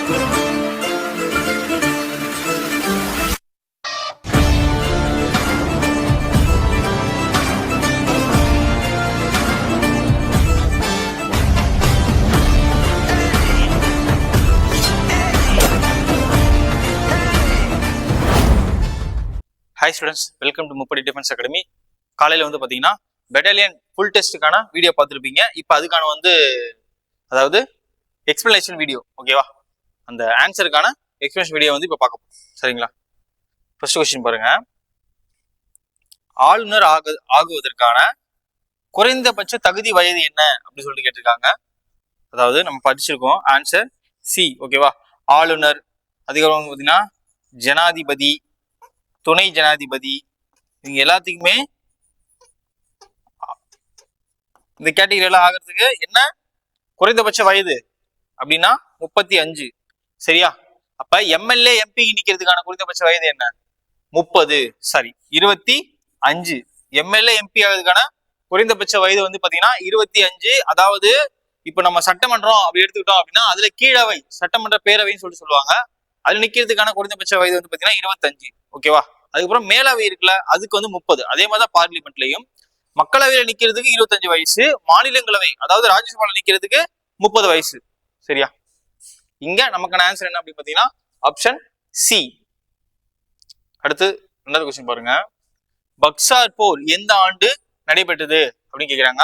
Hi students, welcome to Muppadi defence academy. காலையில் வந்து பார்த்தீங்கன்னா பெட்டாலியன் ஃபுல் டெஸ்ட்டுக்கான வீடியோ பார்த்துருப்பீங்க. இப்போ அதுக்கான அதாவது எக்ஸ்பிளனேஷன் வீடியோ, ஓகேவா? அந்த ஆன்சருக்கான எக்ஸ்பிளனேஷன் வீடியோ வந்து இப்போ பார்க்க போகிறோம், சரிங்களா? ஃபர்ஸ்ட் கொஸ்டின் பாருங்க. ஆளுநர் ஆகுவதற்கான குறைந்தபட்ச தகுதி வயது என்ன அப்படின்னு சொல்லிட்டு கேட்டிருக்காங்க. அதாவது நம்ம படிச்சிருக்கோம், ஆன்சர் சி, ஓகேவா? ஆளுநர், அதுக்கப்புறம் பார்த்தீங்கன்னா ஜனாதிபதி, துணை ஜனாதிபதி, இவங்க எல்லாத்துக்குமே இந்த கேட்டகரியில ஆகிறதுக்கு என்ன குறைந்தபட்ச வயது அப்படின்னா 35, சரியா? அப்ப எம்எல்ஏ எம்பி நிக்கிறதுக்கான குறைந்தபட்ச வயது என்ன? 25. எம்எல்ஏ எம்பி ஆகிறதுக்கான குறைந்தபட்ச வயது வந்து பாத்தீங்கன்னா 25. அதாவது இப்ப நம்ம சட்டமன்றம் அப்படி எடுத்துக்கிட்டோம் அப்படின்னா அதுல கீழவை, சட்டமன்ற பேரவைன்னு சொல்லுவாங்க. அதுல நிக்கிறதுக்கான குறைந்தபட்ச வயது வந்து பாத்தீங்கன்னா 25, ஓகேவா? அதுக்கப்புறம் மேலவை இருக்குல்ல, அதுக்கு வந்து 30. அதே மாதிரிதான் பார்லிமெண்ட்லயும் மக்களவையில நிக்கிறதுக்கு 25 வயசு, மாநிலங்களவை அதாவது ராஜ்யசபால நிக்கிறதுக்கு 30 வயசு, சரியா? இங்க நமக்கான ஆன்சர் என்ன அப்படின்னு பாத்தீங்கன்னா ஆப்ஷன் சி. அடுத்து ரெண்டாவது கொஸ்டின் பாருங்க. பக்சார் போர் எந்த ஆண்டு நடைபெற்றது அப்படின்னு கேக்குறாங்க.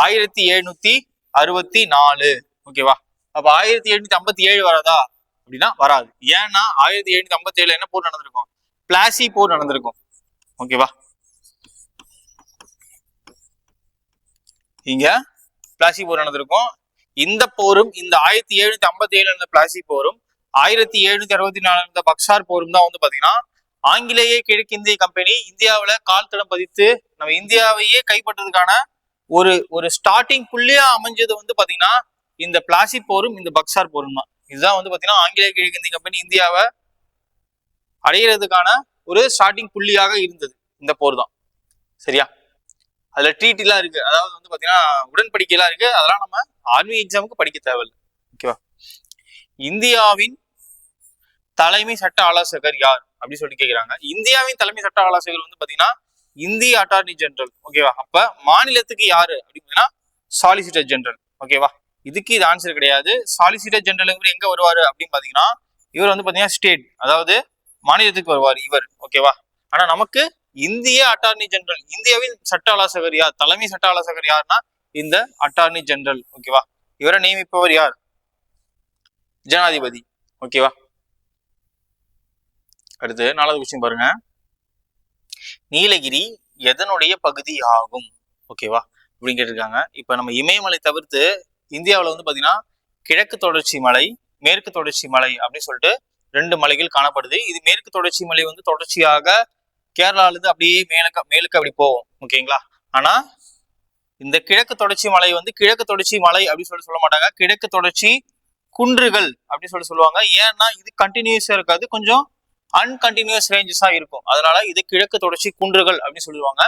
1764, ஓகேவா? அப்ப 1757 வராதா அப்படின்னா வராது. ஏன்னா 1757 என்ன போர் நடந்திருக்கும்? பிளாசி போர் நடந்திருக்கும், ஓகேவா? இங்க பிளாசி போர் நடந்திருக்கும். இந்த போரும், இந்த 1757 இருந்த பிளாசி போரும் 1764 இருந்த பக்சார் போரும் தான் வந்து பாத்தீங்கன்னா ஆங்கிலேய கிழக்கிந்திய கம்பெனி இந்தியாவில கால் தடம் பதித்து நம்ம இந்தியாவையே கைப்பற்றதுக்கான ஒரு ஸ்டார்டிங் புள்ளியா அமைஞ்சது வந்து பாத்தீங்கன்னா இந்த பிளாசி போரும் இந்த பக்சார் போரும் தான். இதுதான் வந்து பாத்தீங்கன்னா ஆங்கிலேய கிழக்கிந்திய கம்பெனி இந்தியாவை அடையிறதுக்கான ஒரு ஸ்டார்டிங் புள்ளியாக இருந்தது இந்த போர் தான், சரியா? அதுல ட்ரீட் எல்லாம் இருக்கு, அதாவது வந்து பாத்தீங்கன்னா உடன்படிக்கை எல்லாம் இருக்கு. அதெல்லாம் நம்ம ஆர்மி எக்ஸாமுக்கு படிக்க தேவையில்லை, ஓகேவா? இந்தியாவின் தலைமை சட்ட ஆலோசகர் யார் அப்படின்னு சொல்லிட்டு கேக்குறாங்க. இந்தியாவின் தலைமை சட்ட ஆலோசகர் வந்து பாத்தீங்கன்னா இந்திய அட்டார்னி ஜெனரல், ஓகேவா? அப்ப மாநிலத்துக்கு யாரு அப்படின்னா சாலிசிட்டர் ஜெனரல், ஓகேவா? இதுக்கு இது ஆன்சர் கிடையாது. சாலிசிட்டர் ஜெனரல் எங்க வருவாரு அப்படின்னு பாத்தீங்கன்னா இவர் வந்து பாத்தீங்கன்னா ஸ்டேட், அதாவது மாநிலத்துக்கு வருவார் இவர், ஓகேவா? ஆனா நமக்கு இந்திய அட்டார்னி ஜெனரல், இந்தியாவின் சட்ட ஆலோசகர் யார், தலைமை சட்ட ஆலோசகர் யாருன்னா இந்த அட்டார்னி ஜெனரல், ஓகேவா? இவரை நியமிப்பவர் யார்? ஜனாதிபதி, ஓகேவா? அடுத்து நாலாவது விஷயம் பாருங்க. நீலகிரி எதனுடைய பகுதி ஆகும், ஓகேவா அப்படின்னு கேட்டிருக்காங்க. இப்ப நம்ம இமயமலை தவிர்த்து இந்தியாவில வந்து பாத்தீங்கன்னா கிழக்கு தொடர்ச்சி மலை, மேற்கு தொடர்ச்சி மலை அப்படின்னு சொல்லிட்டு 2 மலைகள் காணப்படுது. இது மேற்கு தொடர்ச்சி மலை வந்து தொடர்ச்சியாக கேரளால இருந்து அப்படியே மேலுக்கு அப்படி போகும், ஓகேங்களா? ஆனா இந்த கிழக்கு தொடர்ச்சி மலை வந்து கிழக்கு தொடர்ச்சி மலை அப்படின்னு சொல்ல மாட்டாங்க, கிழக்கு தொடர்ச்சி குன்றுகள் அப்படின்னு சொல்லுவாங்க. ஏன்னா இது கண்டினியூஸா இருக்காது, கொஞ்சம் அன்கண்டினியூஸ் ரேஞ்சஸா இருக்கும். அதனால இது கிழக்கு தொடர்ச்சி குன்றுகள் அப்படின்னு சொல்லுவாங்க.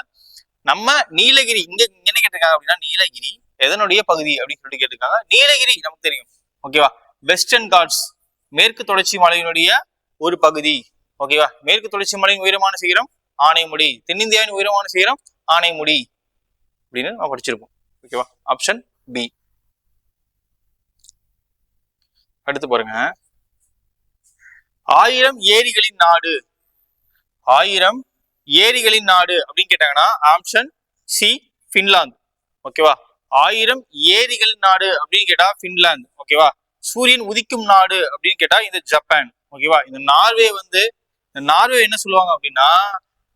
நம்ம நீலகிரி இங்க என்ன கேட்டிருக்காங்க அப்படின்னா நீலகிரி எதனுடைய பகுதி அப்படின்னு சொல்லிட்டு கேட்டிருக்காங்க. நீலகிரி நமக்கு தெரியும், ஓகேவா? வெஸ்டர்ன் காட்ஸ், மேற்கு தொடர்ச்சி மலையினுடைய ஒரு பகுதி, ஓகேவா? மேற்கு தொடர்ச்சி மலையின் உயரமான சிகரம் ஆனைமுடி, தென்னிந்தியாவின் உயரமான சிகரம் ஆனைமுடி அப்படின்னு நம்ம படிச்சிருப்போம், ஓகேவா? Option B. அடுத்து பாருங்க. 1000 ஏரிகளின் நாடு, 1000 ஏரிகளின் நாடு அப்படின்னு கேட்டாங்கன்னா ஆப்ஷன் சி பின்லாந்து, ஓகேவா? 1000 ஏரிகளின் நாடு அப்படின்னு கேட்டா பின்லாந்து, ஓகேவா? சூரியன் உதிக்கும் நாடு அப்படின்னு கேட்டா இந்த ஜப்பான், ஓகேவா? இந்த நார்வே என்ன சொல்லுவாங்க அப்படின்னா,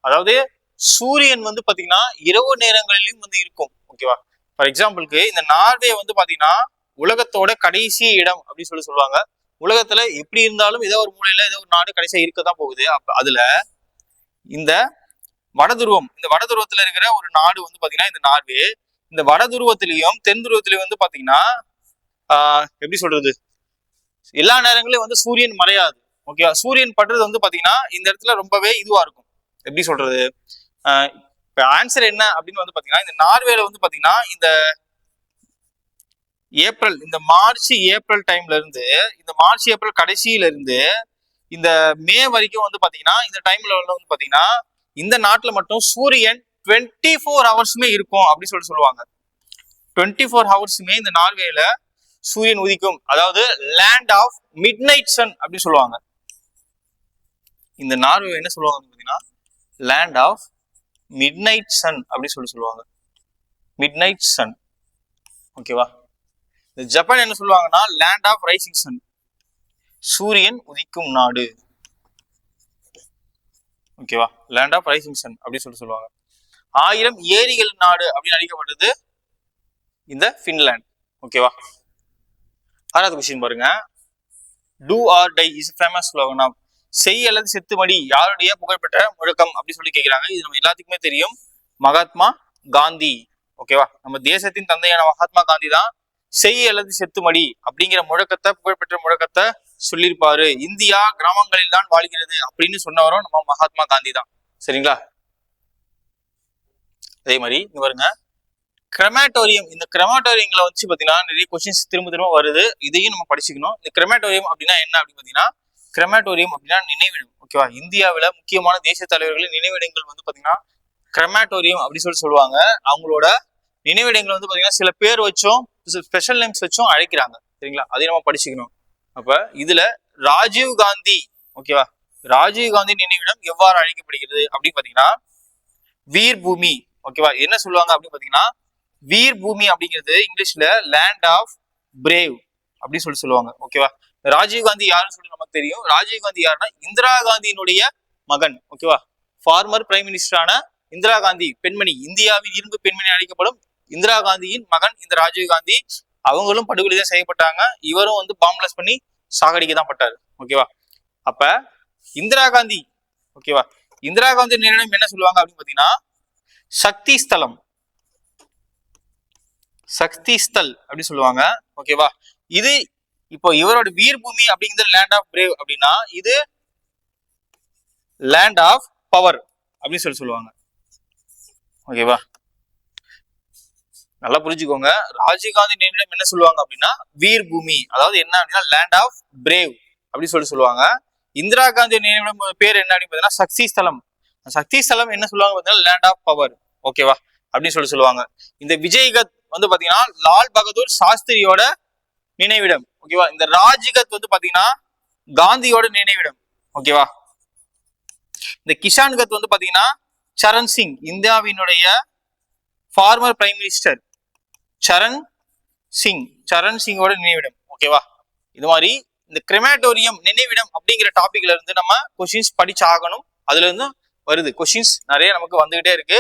அதாவது சூரியன் வந்து பாத்தீங்கன்னா இரவு நேரங்களிலும் வந்து இருக்கும், ஓகேவா? ஃபார் எக்ஸாம்பிளுக்கு இந்த நார்வே வந்து பாத்தீங்கன்னா உலகத்தோட கடைசி இடம் அப்படின்னு சொல்லுவாங்க. உலகத்துல எப்படி இருந்தாலும் ஏதோ ஒரு மூலையில ஏதோ ஒரு நாடு கடைசியா இருக்கதான் போகுது. அப்ப அதுல இந்த வடதுருவம், இந்த வடதுருவத்துல இருக்கிற ஒரு நாடு வந்து பாத்தீங்கன்னா இந்த நார்வே. இந்த வடதுருவத்திலையும் தென் துருவத்திலையும் வந்து பாத்தீங்கன்னா எப்படி சொல்றது, எல்லா நேரங்களிலும் வந்து சூரியன் மறையாது, ஓகேவா? சூரியன் படுறது வந்து பாத்தீங்கன்னா இந்த இடத்துல ரொம்பவே இதுவா இருக்கும். எப்படி சொல்றது, இப்ப ஆன்சர் என்ன அப்படின்னு வந்து பாத்தீங்கன்னா இந்த நார்வேல வந்து பாத்தீங்கன்னா இந்த ஏப்ரல், இந்த மார்ச் ஏப்ரல் டைம்ல இருந்து, இந்த மார்ச் ஏப்ரல் கடைசியில இருந்து இந்த மே வரைக்கும் வந்து பாத்தீங்கன்னா இந்த டைம்ல வந்து பாத்தீங்கன்னா இந்த நாட்டுல மட்டும் சூரியன் 24 ஹவர்ஸுமே இருக்கும் அப்படின்னு சொல்லுவாங்க. 24 ஹவர்ஸுமே இந்த நார்வேல சூரியன் உதிக்கும். அதாவது land of midnight sun அப்படின்னு சொல்லுவாங்க. இந்த நார்வே என்ன சொல்லுவாங்க பாத்தீங்கன்னா land of midnight sun அப்படின்னு சொல்லுவாங்க. Midnight sun. ஓகேவா. இந்த ஜப்பான் என்ன சொல்லுவாங்கன்னா லேண்ட் ஆஃப் ரைசிங் சன், சூரியன் உதிக்கும் நாடு. ஓகேவா. லேண்ட் ஆஃப் ரைசிங் சன் அப்படின்னு சொல்லுவாங்க. 1000 ஏரிகள் நாடு அப்படின்னு அழைக்கப்பட்டது இந்த பின்லாந்து. ஓகேவா. 6வது கொஸ்டின் பாருங்க. Do or die is famous slogan. செய் அல்லது செத்துமடி யாருடைய புகழ்பெற்ற முழக்கம் அப்படின்னு சொல்லி கேட்கிறாங்க. இது நம்ம எல்லாத்துக்குமே தெரியும், மகாத்மா காந்தி. ஓகேவா. நம்ம தேசத்தின் தந்தையான மகாத்மா காந்தி தான் செய் அல்லது செத்துமடி அப்படிங்கிற முழக்கத்தை, புகழ்பெற்ற முழக்கத்தை சொல்லியிருப்பாரு. இந்தியா கிராமங்களில் தான் வாழ்கிறது அப்படின்னு சொன்னவரும் நம்ம மகாத்மா காந்தி தான். சரிங்களா. அதே மாதிரி இங்க பாருங்க, கிரமாட்டோரியம். இந்த கிரமாட்டோரியங்களை வச்சு பாத்தீங்கன்னா நிறைய கொஸ்டின்ஸ் திரும்ப திரும்ப வருது. இதையும் நம்ம படிச்சுக்கணும். இந்த கிரமாட்டோரியம் அப்படின்னா என்ன அப்படின்னு பாத்தீங்கன்னா, கிரமாட்டோரியம் அப்படின்னா நினைவிடம். ஓகேவா. இந்தியாவில முக்கியமான தேசிய தலைவர்களின் நினைவிடங்கள் வந்து பாத்தீங்கன்னா கிரமாட்டோரியம் அப்படின்னு சொல்லுவாங்க. அவங்களோட நினைவிடங்கள் வந்து பாத்தீங்கன்னா சில பேர் வச்சும் ஸ்பெஷல் நேம்ஸ் வச்சும் அழைக்கிறாங்க. சரிங்களா. அதையும் நம்ம படிச்சுக்கணும். அப்ப இதுல ராஜீவ் காந்தி, ஓகேவா, ராஜீவ் காந்தி நினைவிடம் எவ்வாறு அழைக்கப்படுகிறது அப்படின்னு பாத்தீங்கன்னா வீர் பூமி. ஓகேவா. என்ன சொல்லுவாங்க அப்படின்னு பாத்தீங்கன்னா வீர் பூமி அப்படிங்கிறது இங்கிலீஷ்ல லேண்ட் ஆஃப் பிரேவ் அப்படின்னு சொல்லுவாங்க. ஓகேவா. ராஜீவ் காந்தி யாருன்னு சொல்லி நமக்கு தெரியும். ராஜீவ் காந்தி யாருன்னா இந்திரா காந்தியினுடைய மகன். ஓகேவா. ஃபார்மர் பிரைம் மினிஸ்டரான இந்திரா காந்தி, பெண்மணி, இந்தியாவின் இரும்பு பெண்மணி அழைக்கப்படும் இந்திரா காந்தியின் மகன் இந்த ராஜீவ் காந்தி. அவங்களும் படுகொலை தான் செய்யப்பட்டாங்க. இவரும் வந்து பாம்பிளாஸ்ட் பண்ணி சாகடிக்க தான் பட்டாரு. ஓகேவா. அப்ப இந்திரா காந்தி, ஓகேவா, இந்திரா காந்தி நினைவிடம் என்ன சொல்லுவாங்க அப்படின்னு பாத்தீங்கன்னா சக்தி ஸ்தலம், சக்தி ஸ்தல் அப்படின்னு சொல்லுவாங்க. ஓகேவா. இது இப்போ இவரோட வீர் பூமி அப்படிங்கிறது லேண்ட் ஆஃப் பிரேவ் அப்படின்னா இது லேண்ட் ஆஃப் பவர் அப்படின்னு சொல்லுவாங்க. ஓகேவா. நல்லா புரிஞ்சுக்கோங்க. ராஜீவ்காந்தி நினைவிடம் என்ன சொல்லுவாங்க அப்படின்னா வீர் பூமி, அதாவது என்ன அப்படின்னா லேண்ட் ஆஃப் பிரேவ் அப்படின்னு சொல்லுவாங்க. இந்திரா காந்தி நினைவிடம் பேர் என்ன அப்படின்னு பாத்தீங்கன்னா சக்தி ஸ்தலம். சக்தி ஸ்தலம் என்ன சொல்லுவாங்க பாத்தீங்கன்னா லேண்ட் ஆஃப் பவர். ஓகேவா. அப்படின்னு சொல்லுவாங்க. இந்த விஜய்கத் வந்து பாத்தீங்கன்னா லால் பகதூர் சாஸ்திரியோட நினைவிடம். ஓகேவா. இந்த ராஜ்கத் வந்து பாத்தீங்கன்னா காந்தியோட நினைவிடம். ஓகேவா. இந்த கிஷான்கத் வந்து பாத்தீங்கன்னா சரண் சிங், இந்தியாவினுடைய ஃபார்மர் பிரைம் மினிஸ்டர் சரண் சிங்கோட நினைவிடம். ஓகேவா. இது மாதிரி இந்த கிரெமாட்டோரியம் நினைவிடம் அப்படிங்கிற டாபிக்ல இருந்து நம்ம கொஸ்டின்ஸ் படிச்சு ஆகணும். அதுல இருந்து வருது கொஸ்டின்ஸ் நிறைய நமக்கு வந்துகிட்டே இருக்கு.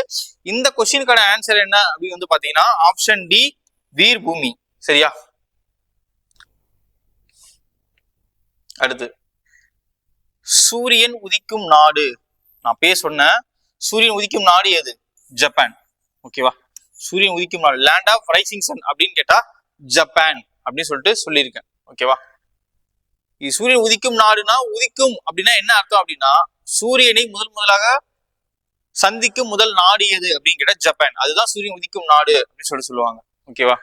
இந்த கொஸ்டினுக்கான ஆன்சர் என்ன அப்படின்னு வந்து பாத்தீங்கன்னா ஆப்ஷன் டி, வீர் பூமி. சரியா. அடுத்து சூரியன் உதிக்கும் நாடு. நான் சொன்ன சூரியன் உதிக்கும் நாடு எது? ஜப்பான். ஓகேவா. சூரியன் உதிக்கும் நாடு லேண்ட் ஆஃப் ரைசிங் சன் அப்படின்னு கேட்டா ஜப்பான் அப்படின்னு சொல்லியிருக்கேன். ஓகேவா. இது சூரியன் உதிக்கும் நாடுனா உதிக்கும் அப்படின்னா என்ன அர்த்தம் அப்படின்னா சூரியனை முதலாக சந்திக்கும் முதல் நாடு எது அப்படின்னு கேட்டா ஜப்பான். அதுதான் சூரியன் உதிக்கும் நாடு அப்படின்னு சொல்லுவாங்க. ஓகேவா.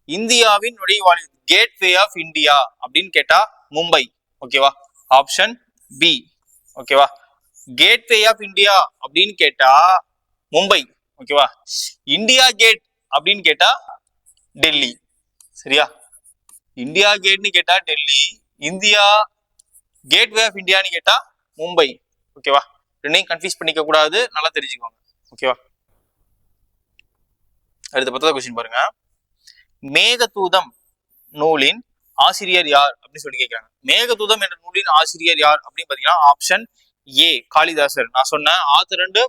இந்தியாவின் நுழைவாயில் கேட்வே ஆஃப் இந்தியா அப்படின்னு கேட்டா மும்பை. ஓகேவா. Option B. ஓகேவா. கேட்வே ஆஃப் இந்தியா அப்படின்னு கேட்டா மும்பை. ஓகேவா. இந்தியா கேட் அப்படின்னு கேட்டா டெல்லி. சரியா. இந்தியா கேட்னு கேட்டா டெல்லி, இந்தியா கேட்வே ஆஃப் இந்தியான்னு கேட்டா மும்பை. ஓகேவா. ரெண்டையும் கன்ஃபியூஸ் பண்ணிக்க கூடாது, நல்லா தெரிஞ்சுக்கோங்க. ஓகேவா. அடுத்த 10வது கொஸ்டின் பாருங்க. மேகதூதம் நூலின் ஆசிரியர் யார் அப்படின்னு கேட்கிறாங்க. மேகதூதம் என்ற நூலின் ஆசிரியர் யார் அப்படின்னு பாத்தீங்கன்னா ஆப்ஷன் ஏ, காளிதாசர். நான் சொன்னேன் ஆத்தர் ரெண்டு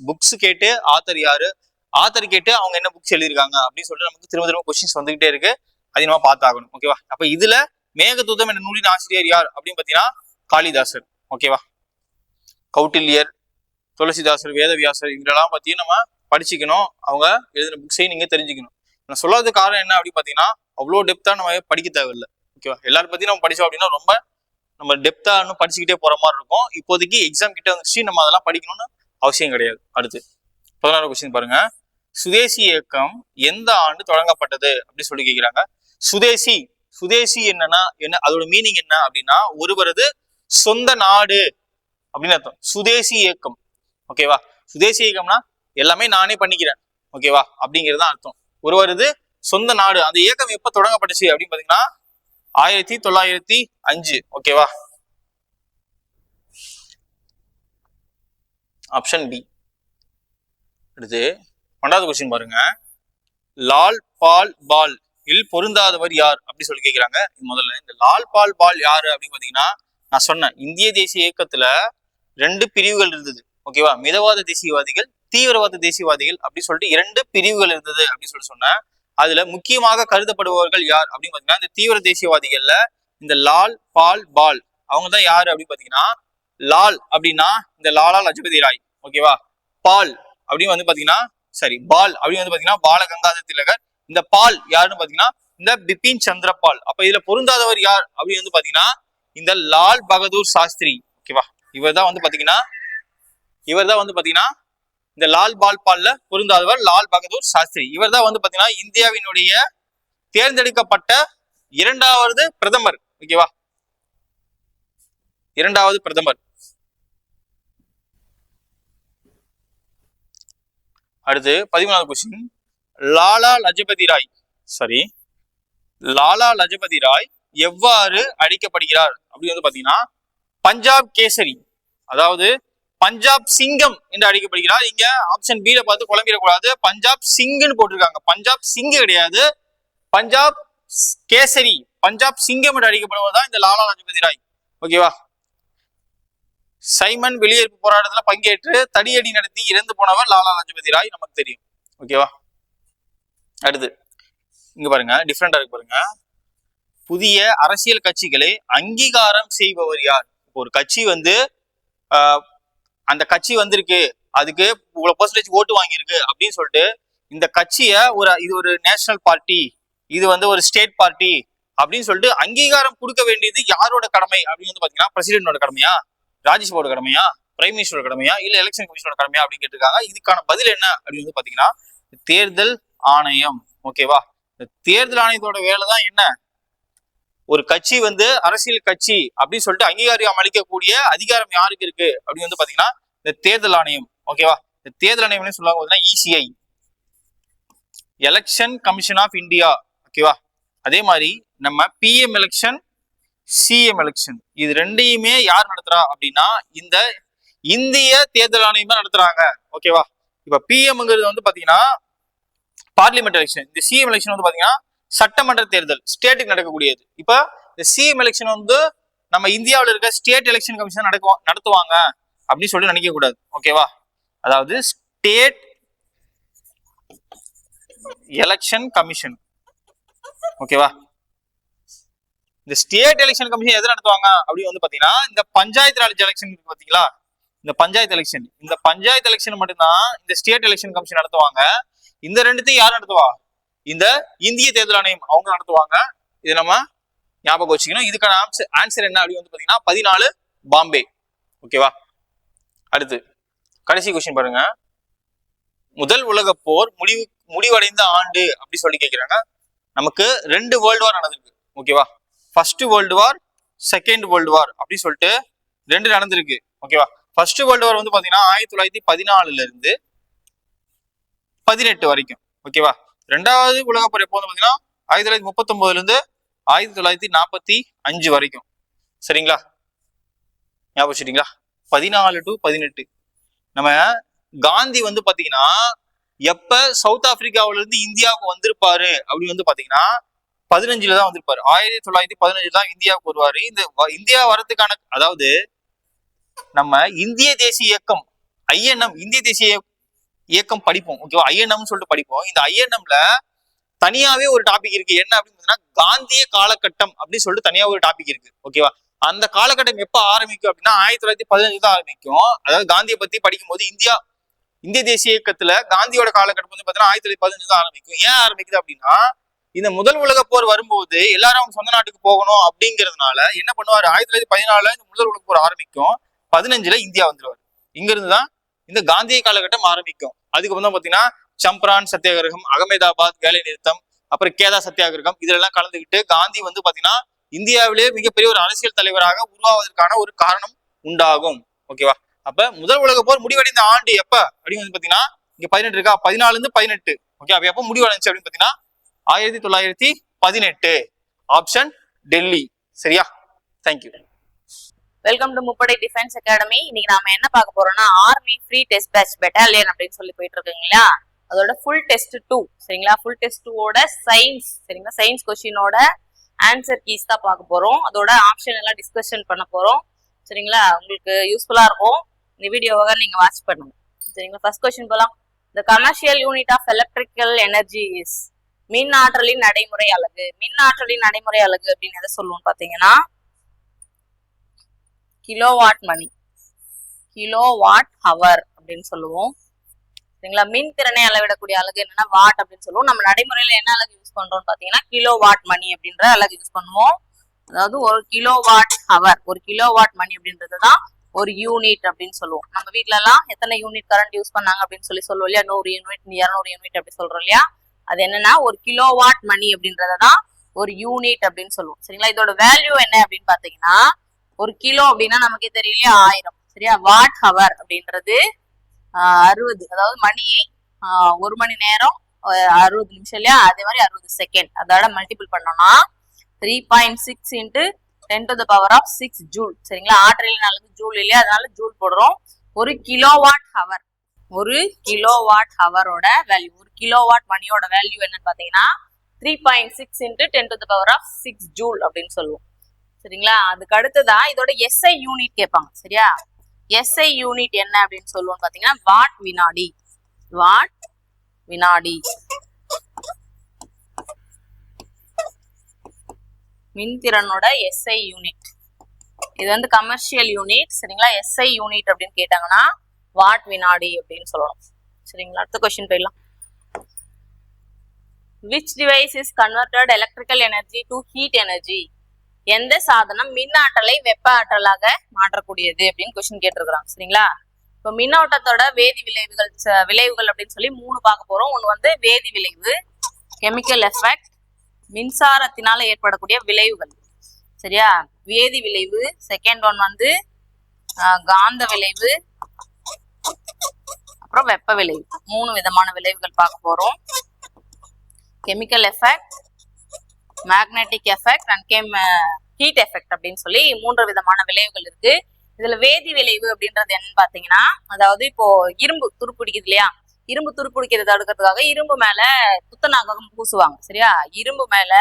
புக்ஸ் கேட்டு ஆத்தர் யாரு, ஆத்தர் கேட்டு அவங்க என்ன புக்ஸ் எழுதியிருக்காங்க அப்படின்னு நமக்கு திரும்ப திரும்ப கொஸ்டின்ஸ் வந்துகிட்டே இருக்கு. அதை நம்ம பார்த்தாகணும். ஓகேவா. அப்ப இதுல மேகதூதம் என்ற நூலின் ஆசிரியர் யார் அப்படின்னு பாத்தீங்கன்னா காளிதாசர். ஓகேவா. கௌட்டில்யர், துளசிதாசர், வேதவியாசர் இவங்களெல்லாம் பத்தி நம்ம படிச்சுக்கணும். அவங்க எழுதின புக்ஸையும் நீங்க தெரிஞ்சுக்கணும். நான் சொல்லாத காரணம் என்ன அப்படின்னு பாத்தீங்கன்னா அவ்வளோ டெப்தா நம்ம படிக்க தேவையில்லை. ஓகேவா. எல்லாரும் பத்தி நம்ம படிச்சோம் அப்படின்னா ரொம்ப நம்ம டெப்தா இன்னும் படிச்சுக்கிட்டே போற மாதிரி இருக்கும். இப்போதைக்கு எக்ஸாம் கிட்ட வந்துச்சு, நம்ம அதெல்லாம் படிக்கணும்னு அவசியம் கிடையாது. அடுத்து 16வது கொஸ்டின் பாருங்க. சுதேசி இயக்கம் எந்த ஆண்டு தொடங்கப்பட்டது அப்படின்னு கேட்கிறாங்க. சுதேசி. சுதேசி என்னன்னா என்ன, அதோட மீனிங் என்ன அப்படின்னா ஒருவரது சொந்த நாடு அப்படின்னு அர்த்தம். சுதேசி இயக்கம். ஓகேவா? சுதேசி இயக்கம்னா எல்லாமே நானே பண்ணிக்கிறேன். ஓகேவா? அப்படிங்கிறது தான் அர்த்தம். ஒருவரது சொந்த நாடு. அந்த இயக்கம் எப்ப தொடங்கப்பட்டுச்சு அப்படின்னு பாத்தீங்கன்னா 1905. ஓகேவா? Option B. அடுத்து 12வது கொஸ்டின் பாருங்க. லால் பால் பால் இல் பொருந்தாதவர் யார் அப்படி சொல்லி கேட்கிறாங்க. முதல்ல இந்த லால் பால் பால் யாரு அப்படின்னு பாத்தீங்கன்னா, நான் சொன்னேன் இந்திய தேசிய இயக்கத்துல 2 பிரிவுகள் இருந்தது. ஓகேவா? மிதவாத தேசியவாதிகள், தீவிரவாத தேசியவாதிகள் அப்படி சொல்லிட்டு 2 பிரிவுகள் இருந்தது அப்படின்னு சொல்லி சொன்னேன். அதுல முக்கியமாக கருதப்படுபவர்கள் யார் அப்படின்னு பாத்தீங்கன்னா, இந்த தீவிர தேசியவாதிகள்ல இந்த லால் பால் பால் அவங்க தான் யாரு அப்படின்னு பாத்தீங்கன்னா, லால் அப்படின்னா இந்த லாலா லஜபதி ராய். ஓகேவா? பால் அப்படின்னு வந்து பாத்தீங்கன்னா பால் அப்படின்னு வந்து பாத்தீங்கன்னா பால கங்காதர திலகர். இந்த பால் யாருன்னு பாத்தீங்கன்னா இந்த பிபின் சந்திர பால். அப்ப இதுல பொருந்தாதவர் யார் அப்படின்னு வந்து பாத்தீங்கன்னா இந்த லால் பகதூர் சாஸ்திரி. ஓகேவா? இவர் தான் வந்து பாத்தீங்கன்னா இந்த லால் பால் பால்ல பொருந்தாதவர் லால் பகதூர் சாஸ்திரி. இவர் தான் வந்து பாத்தீங்கன்னா இந்தியாவினுடைய தேர்ந்தெடுக்கப்பட்ட 2வது பிரதமர். ஓகேவா? 2வது பிரதமர். அடுத்து 13வது கொஸ்டின். லாலா லஜபதி ராய் எவ்வாறு அழைக்கப்படுகிறார் அப்படின்னு வந்து பாத்தீங்கன்னா பஞ்சாப் கேசரி, அதாவது பஞ்சாப் சிங்கம் என்று அழைக்கப்படுகிறார். இங்க ஆப்ஷன் பி ல பார்த்து குழம்பிடக்கூடாது. பஞ்சாப் சிங்னு போட்டிருக்காங்க. பஞ்சாப் சிங்கு கிடையாது, பஞ்சாப் கேசரி, பஞ்சாப் சிங்கம் என்று அழைக்கப்படுவது தான் இந்த லாலா லஜபதி ராய். ஓகேவா? சைமன் வெளியேற்பு போராட்டத்துல பங்கேற்று தடியடி நடத்தி இறந்து போனவர் லாலா லஜபதி ராய், நமக்கு தெரியும். ஓகேவா? அடுத்து இங்க பாருங்க, டிஃப்ரெண்டா இருக்கு பாருங்க. புதிய அரசியல் கட்சிகளை அங்கீகாரம் செய்பவர் யார்? ஒரு கட்சி வந்து அந்த கட்சி வந்திருக்கு, அதுக்கு இவ்வளவு பெர்சன்டேஜ் ஓட்டு வாங்கியிருக்கு அப்படின்னு சொல்லிட்டு இந்த கட்சியை இது ஒரு நேஷனல் பார்ட்டி, இது வந்து ஒரு ஸ்டேட் பார்ட்டி அப்படின்னு சொல்லிட்டு அங்கீகாரம் கொடுக்க வேண்டியது யாரோட கடமை அப்படின்னு வந்து பாத்தீங்கன்னா பிரசிடென்டோட கடமையா, ராஜ்யசபாவோட கடமையா, பிரைம் மினிஸ்டரோட கடமையா, இல்ல எலெக்ஷன் கமிஷனோட கடமையா அப்படின்னு கேட்டிருக்காங்க. இதுக்கான பதில் என்ன அப்படின்னு வந்து பாத்தீங்கன்னா தேர்தல் ஆணையம். ஓகேவா? இந்த தேர்தல் ஆணையத்தோட வேலை தான் என்ன, ஒரு கட்சி வந்து அரசியல் கட்சி அப்படின்னு சொல்லிட்டு அங்கீகாரம் அளிக்கக்கூடிய அதிகாரம் யாருக்கு இருக்கு அப்படின்னு வந்து பாத்தீங்கன்னா இந்த தேர்தல் ஆணையம். ஓகேவா? இந்த தேர்தல் ஆணையம் சொல்லுவாங்க ECI, election commission of India. ஓகேவா? அதே மாதிரி நம்ம பிஎம் எலெக்ஷன், சிஎம் எலெக்ஷன், இது ரெண்டையுமே யார் நடத்துறா அப்படின்னா இந்த இந்திய தேர்தல் ஆணையம் தான் நடத்துறாங்க. ஓகேவா? இப்ப பிஎம்ங்கிறது வந்து பாத்தீங்கன்னா பார்லிமெண்ட் எலெக்ஷன், இந்த சிஎம் எலெக்ஷன் வந்து பாத்தீங்கன்னா சட்டமன்ற தேர்தல், ஸ்டேட்டுக்கு நடக்கக்கூடியது. இப்ப இந்த சிஎம் எலெக்ஷன் வந்து நம்ம இந்தியாவில் இருக்க ஸ்டேட் எலெக்ஷன் கமிஷன் நடத்துவாங்க அப்படின்னு சொல்லி நினைக்க கூடாது. ஓகேவா? அதாவது ஸ்டேட் எலெக்ஷன் கமிஷன். ஓகேவா? இந்த ஸ்டேட் எலெக்ஷன் கமிஷன் எது நடத்துவாங்க அப்படின்னு வந்து பாத்தீங்கன்னா இந்த பஞ்சாயத்து ராஜ் எலெக்ஷன் இருக்கு பாத்தீங்களா, இந்த பஞ்சாயத்து எலெக்ஷன் மட்டும்தான் இந்த ஸ்டேட் எலெக்ஷன் கமிஷன் நடத்துவாங்க. இந்த ரெண்டுத்தையும் யார் நடத்துவா? இந்த இந்திய தேர்தல் ஆணையம் அவங்க நடத்துவாங்க. இது நம்ம ஞாபகம் வச்சுக்கணும். இதுக்கான ஆன்சர் என்ன அப்படின்னு வந்து பாத்தீங்கன்னா 14 பாம்பே. ஓகேவா? அடுத்து கடைசி கொஸ்டின் பாருங்க. முதல் உலக போர் முடிவடைந்த ஆண்டு அப்படி சொல்லி கேட்கிறாங்க. நமக்கு 2 வேர்ல்டு வார் நடந்திருக்கு. ஓகேவா? First world war, second world war அப்படி சொல்லிட்டு 2 நடந்திருக்கு. ஓகேவா? ஃபர்ஸ்ட் வேர்ல்டு வார் வந்து பாத்தீங்கன்னா 1914 இருந்து 18 வரைக்கும். ஓகேவா? 2வது உலக போர் எப்போ வந்து பாத்தீங்கன்னா 1939 இருந்து 1945 வரைக்கும். சரிங்களா? ஞாபகம் வச்சுட்டீங்களா? 14 to 18. நம்ம காந்தி வந்து பாத்தீங்கன்னா எப்ப சவுத் ஆப்பிரிக்காவில இருந்து இந்தியாவுக்கு வந்திருப்பாரு அப்படின்னு வந்து பாத்தீங்கன்னா 15 தான் வந்திருப்பாரு. 1915 தான் இந்தியாவுக்கு வருவாரு. இந்த இந்தியா வரதுக்கான, அதாவது நம்ம இந்திய தேசிய இயக்கம் ஐஎன்எம், இந்திய தேசிய இயக்கம் படிப்போம். ஓகேவா? ஐஎன்எம் சொல்லிட்டு படிப்போம். இந்த ஐஎன்எம்ல தனியாவே ஒரு டாபிக் இருக்கு. என்ன அப்படின்னு காந்திய காலகட்டம் அப்படின்னு சொல்லிட்டு தனியா ஒரு டாபிக் இருக்கு. ஓகேவா? அந்த காலகட்டம் எப்ப ஆரம்பிக்கும் அப்படின்னா 1915 தான் ஆரம்பிக்கும். அதாவது காந்தியை பத்தி படிக்கும் போது இந்திய தேசிய இயக்கத்துல காந்தியோட காலகட்டம் வந்து பாத்தீங்கன்னா 1915 தான் ஆரம்பிக்கும். ஏன் ஆரம்பிக்குது அப்படின்னா இந்த முதல் உலக போர் வரும்போது எல்லாரும் அவங்க சொந்த நாட்டுக்கு போகணும் அப்படிங்கிறதுனால என்ன பண்ணுவாரு, 1914 இந்த முதல் உலக போர் ஆரம்பிக்கும், 15 இந்தியா வந்துருவாரு. இங்க இருந்துதான் இந்த காந்திய காலகட்டம் ஆரம்பிக்கும். அதுக்கப்புறம் தான் பாத்தீங்கன்னா சம்பரான் சத்தியாகிரகம், அகமதாபாத் வேலை நிறுத்தம், அப்புறம் கேதா சத்தியாகிரகம் இதுல எல்லாம் கலந்துக்கிட்டு காந்தி வந்து பாத்தீங்கன்னா இந்தியாவிலேயே மிகப்பெரிய ஒரு அரசியல் தலைவராக உருவாவதற்கான ஒரு காரணம் உண்டாகும். ஓகேவா? அப்ப முதல் உலக போர் முடிவடைந்த ஆண்டு எப்ப அப்படின்னு வந்து பாத்தீங்கன்னா இங்க 18 இருக்கா, 14 ஓகே. அப்ப எப்ப முடிவடைஞ்சு அப்படின்னு பாத்தீங்கன்னா 1918. ஆப்ஷன் டெல்லி. சரியா? தேங்க்யூ. வெல்கம் டு முப்படை டிஃபென்ஸ் அகாடமி. இன்னைக்கு நாம என்ன பார்க்க போறோம்னா army free test batch battalion அப்படின்னு சொல்லி போயிட்டு இருக்குங்களா, அதோட ஃபுல் டெஸ்ட் 2 சரிங்களா. ஃபுல் டெஸ்ட் 2ஓட சயின்ஸ் சரிங்களா, சயின்ஸ் கொஸ்டினோட ஆன்சர் கீஸ் தான் பார்க்க போறோம். அதோட ஆப்ஷன் எல்லாம் டிஸ்கஷன் பண்ண போறோம் சரிங்களா. உங்களுக்கு யூஸ்ஃபுல்லா இருக்கும். இந்த வீடியோவை நீங்க வாட்ச் பண்ணுங்க சரிங்களா. ஃபர்ஸ்ட் கொஸ்டின் போலாம். The commercial unit of electrical energy is மின் ஆற்றலின் நடைமுறை அலகு. மின் ஆற்றலின் நடைமுறை அலகு அப்படின்னு எதை சொல்லுவோம் பாத்தீங்கன்னா கிலோவாட் மணி, கிலோவாட் ஹவர் அப்படின்னு சொல்லுவோம் சரிங்களா. மின் திறனை அளவிடக்கூடிய அலகு என்னன்னா வாட் அப்படின்னு சொல்லுவோம். நம்ம நடைமுறையில என்ன அலகு யூஸ் பண்றோம்னு பாத்தீங்கன்னா கிலோவாட் மணி அப்படின்ற அலகு யூஸ் பண்ணுவோம். அதாவது ஒரு கிலோவாட் ஹவர், ஒரு கிலோவாட் மணி அப்படின்றதுதான் ஒரு யூனிட் அப்படின்னு சொல்லுவோம். நம்ம வீட்ல எல்லாம் எத்தனை யூனிட் கரண்ட் யூஸ் பண்ணாங்க அப்படின்னு சொல்லுவோம் இல்லையா, 100 யூனிட் 200 யூனிட் அப்படி சொல்றோம் இல்லையா. அது என்னன்னா ஒரு கிலோவாட் மணி அப்படின்றதான் ஒரு யூனிட் அப்படின்னு சொல்லுவோம் சரிங்களா. இதோட வேல்யூ என்ன அப்படின்னு பாத்தீங்கன்னா ஒரு கிலோ அப்படின்னா நமக்கே தெரியலையா 1000 சரியா. வாட் ஹவர் அப்படின்றது 60, அதாவது மணியை 1 மணி நேரம் 60 நிமிஷம் இல்லையா, அதே மாதிரி 60 செகண்ட் அதோட மல்டிபிள் பண்ணோம்னா 3.6 into 10⁻⁶ ஜூல் சரிங்களா. ஆற்றலின் அலகு ஜூல் இல்லையா, அதனால ஜூல் போடுறோம். ஒரு கிலோவாட் ஹவர், ஒரு கிலோவாட் ஹவரோட வேல்யூ, ஒரு கிலோவாட் மணியோட வேல்யூ என்னன்னு பாத்தீங்கன்னா 3.6 into 10⁻⁶ ஜூல் அப்படின்னு சொல்லுவோம் சரிங்களா. அதுக்கு அடுத்ததான் இதோட எஸ்ஐ யூனிட் கேட்பாங்க சரியா. எஸ்ஐ யூனிட் என்ன அப்படின்னு சொல்லுவோம் பாத்தீங்கன்னா வாட் வினாடி, வாட் வினாடி. மின்திறனோட எஸ்ஐ யூனிட் இது வந்து கமர்ஷியல் யூனிட் சரிங்களா. எஸ்ஐ யூனிட் அப்படின்னு கேட்டாங்கன்னா வாட் வினாடி அப்படின்னு சொல்லணும் சரிங்களா. அடுத்த கொஸ்டின் போயிடலாம். Which device is converted electrical energy to heat energy? எந்த சாதனம் மின் ஆற்றலை வெப்ப ஆற்றலாக மாற்றக்கூடியது அப்படின்னு கொஸ்டின் கேட்டிருக்கிறாங்க சரிங்களா. இப்போ மின்னோட்டத்தோட வேதி விளைவுகள் அப்படின்னு சொல்லி 3 பார்க்க போறோம். ஒன்று வந்து வேதி விளைவு, கெமிக்கல் எஃபெக்ட், மின்சாரத்தினால ஏற்படக்கூடிய விளைவுகள் சரியா. வேதி விளைவு, செகண்ட் ஒன் வந்து காந்த விளைவு, அப்புறம் வெப்ப விளைவு. 3 விதமான விளைவுகள் பார்க்க போறோம். Chemical effect, magnetic effect and heat effect அப்படின்னு சொல்லி 3 விதமான விளைவுகள் இருக்கு. இதுல வேதி விளைவு அப்படின்றது என்னன்னு பாத்தீங்கன்னா, அதாவது இப்போ இரும்பு துருப்பிடிக்குது இல்லையா, இரும்பு துருப்பிடிக்கிறத தடுக்கிறதுக்காக இரும்பு மேல துத்தநாகம் பூசுவாங்க சரியா. இரும்பு மேல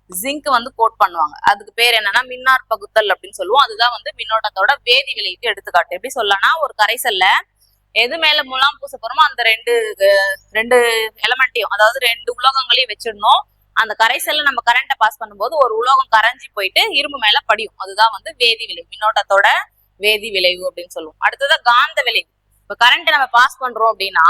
ஜிங்க் வந்து கோட் பண்ணுவாங்க. அதுக்கு பேர் என்னன்னா மின்னார் பகுத்தல் அப்படின்னு சொல்லுவோம். அதுதான் வந்து மின்னோட்டத்தோட வேதி விளைவுக்கு எடுத்துக்காட்டு. எப்படி சொல்லலாம், ஒரு கரைசல்ல எது மேல முலாம் பூச போறோமோ அந்த ரெண்டு எலமெண்ட்டையும், அதாவது 2 உலோகங்களையும் வச்சிடணும். அந்த கரைசல்ல நம்ம கரண்ட்டை பாஸ் பண்ணும்போது ஒரு உலோகம் கரைஞ்சி போயிட்டு இரும்பு மேல படியும். அதுதான் வந்து வேதி விளைவு, மின்னோட்டத்தோட வேதி விளைவு அப்படின்னு சொல்லுவோம். அடுத்தது காந்த விளைவு. இப்ப கரண்ட் நம்ம பாஸ் பண்றோம் அப்படின்னா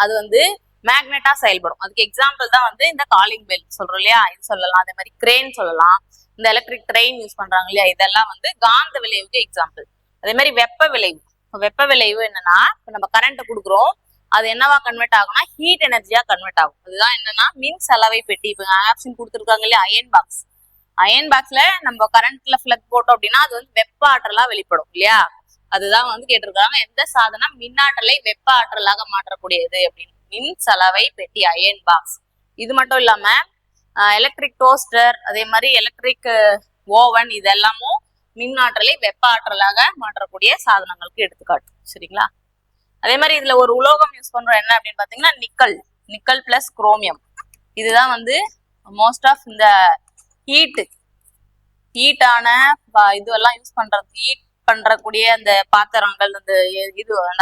அது வந்து மேக்னெட்டா செயல்படும். அதுக்கு எக்ஸாம்பிள் தான் வந்து இந்த காலிங் பெல் சொல்றோம் இல்லையா, இது சொல்லலாம். அதே மாதிரி கிரேன் சொல்லலாம். இந்த எலக்ட்ரிக் ட்ரெயின் யூஸ் பண்றாங்க இல்லையா, இதெல்லாம் வந்து காந்த விளைவுக்கு எக்ஸாம்பிள். அதே மாதிரி வெப்ப விளைவு. வெப்ப விளைவு என்னன்னா, இப்ப நம்ம கரண்ட் கொடுக்குறோம், அது என்னவா கன்வெர்ட் ஆகும்னா ஹீட் எனர்ஜியா கன்வெர்ட் ஆகும். அதுதான் என்னன்னா மின் சலவை பெட்டி. இப்ப ஆப்ஷன் கொடுத்துருக்காங்க இல்லையா, அயன் பாக்ஸ். அயன் பாக்ஸ்ல நம்ம கரண்ட்ல பிளக் போட்டோம் அப்படின்னா அது வந்து வெப்ப ஆற்றலா வெளிப்படும் இல்லையா. அதுதான் வந்து கேட்டிருக்காங்க, எந்த சாதனம் மின்னாற்றலை வெப்ப ஆற்றலாக மாற்றக்கூடியது அப்படின்னு. மின் சலவை பெட்டி, அயன் பாக்ஸ். இது மட்டும் இல்லாம எலக்ட்ரிக் டோஸ்டர், அதே மாதிரி எலக்ட்ரிக் ஓவன், இதெல்லாமும் மின் ஆற்றலை வெப்ப ஆற்றலாக மாற்றக்கூடிய சாதனங்களுக்கு எடுத்துக்காட்டு சரிங்களா. அதே மாதிரி இதுல ஒரு உலோகம் யூஸ் பண்றோம், என்ன அப்படின்னு பாத்தீங்கன்னா நிக்கல் பிளஸ் குரோமியம். இதுதான் வந்து மோஸ்ட் ஆஃப் இந்த ஹீட்டான இதுவெல்லாம் யூஸ் பண்றது, ஹீட் பண்றக்கூடிய அந்த பாத்திரங்கள், அந்த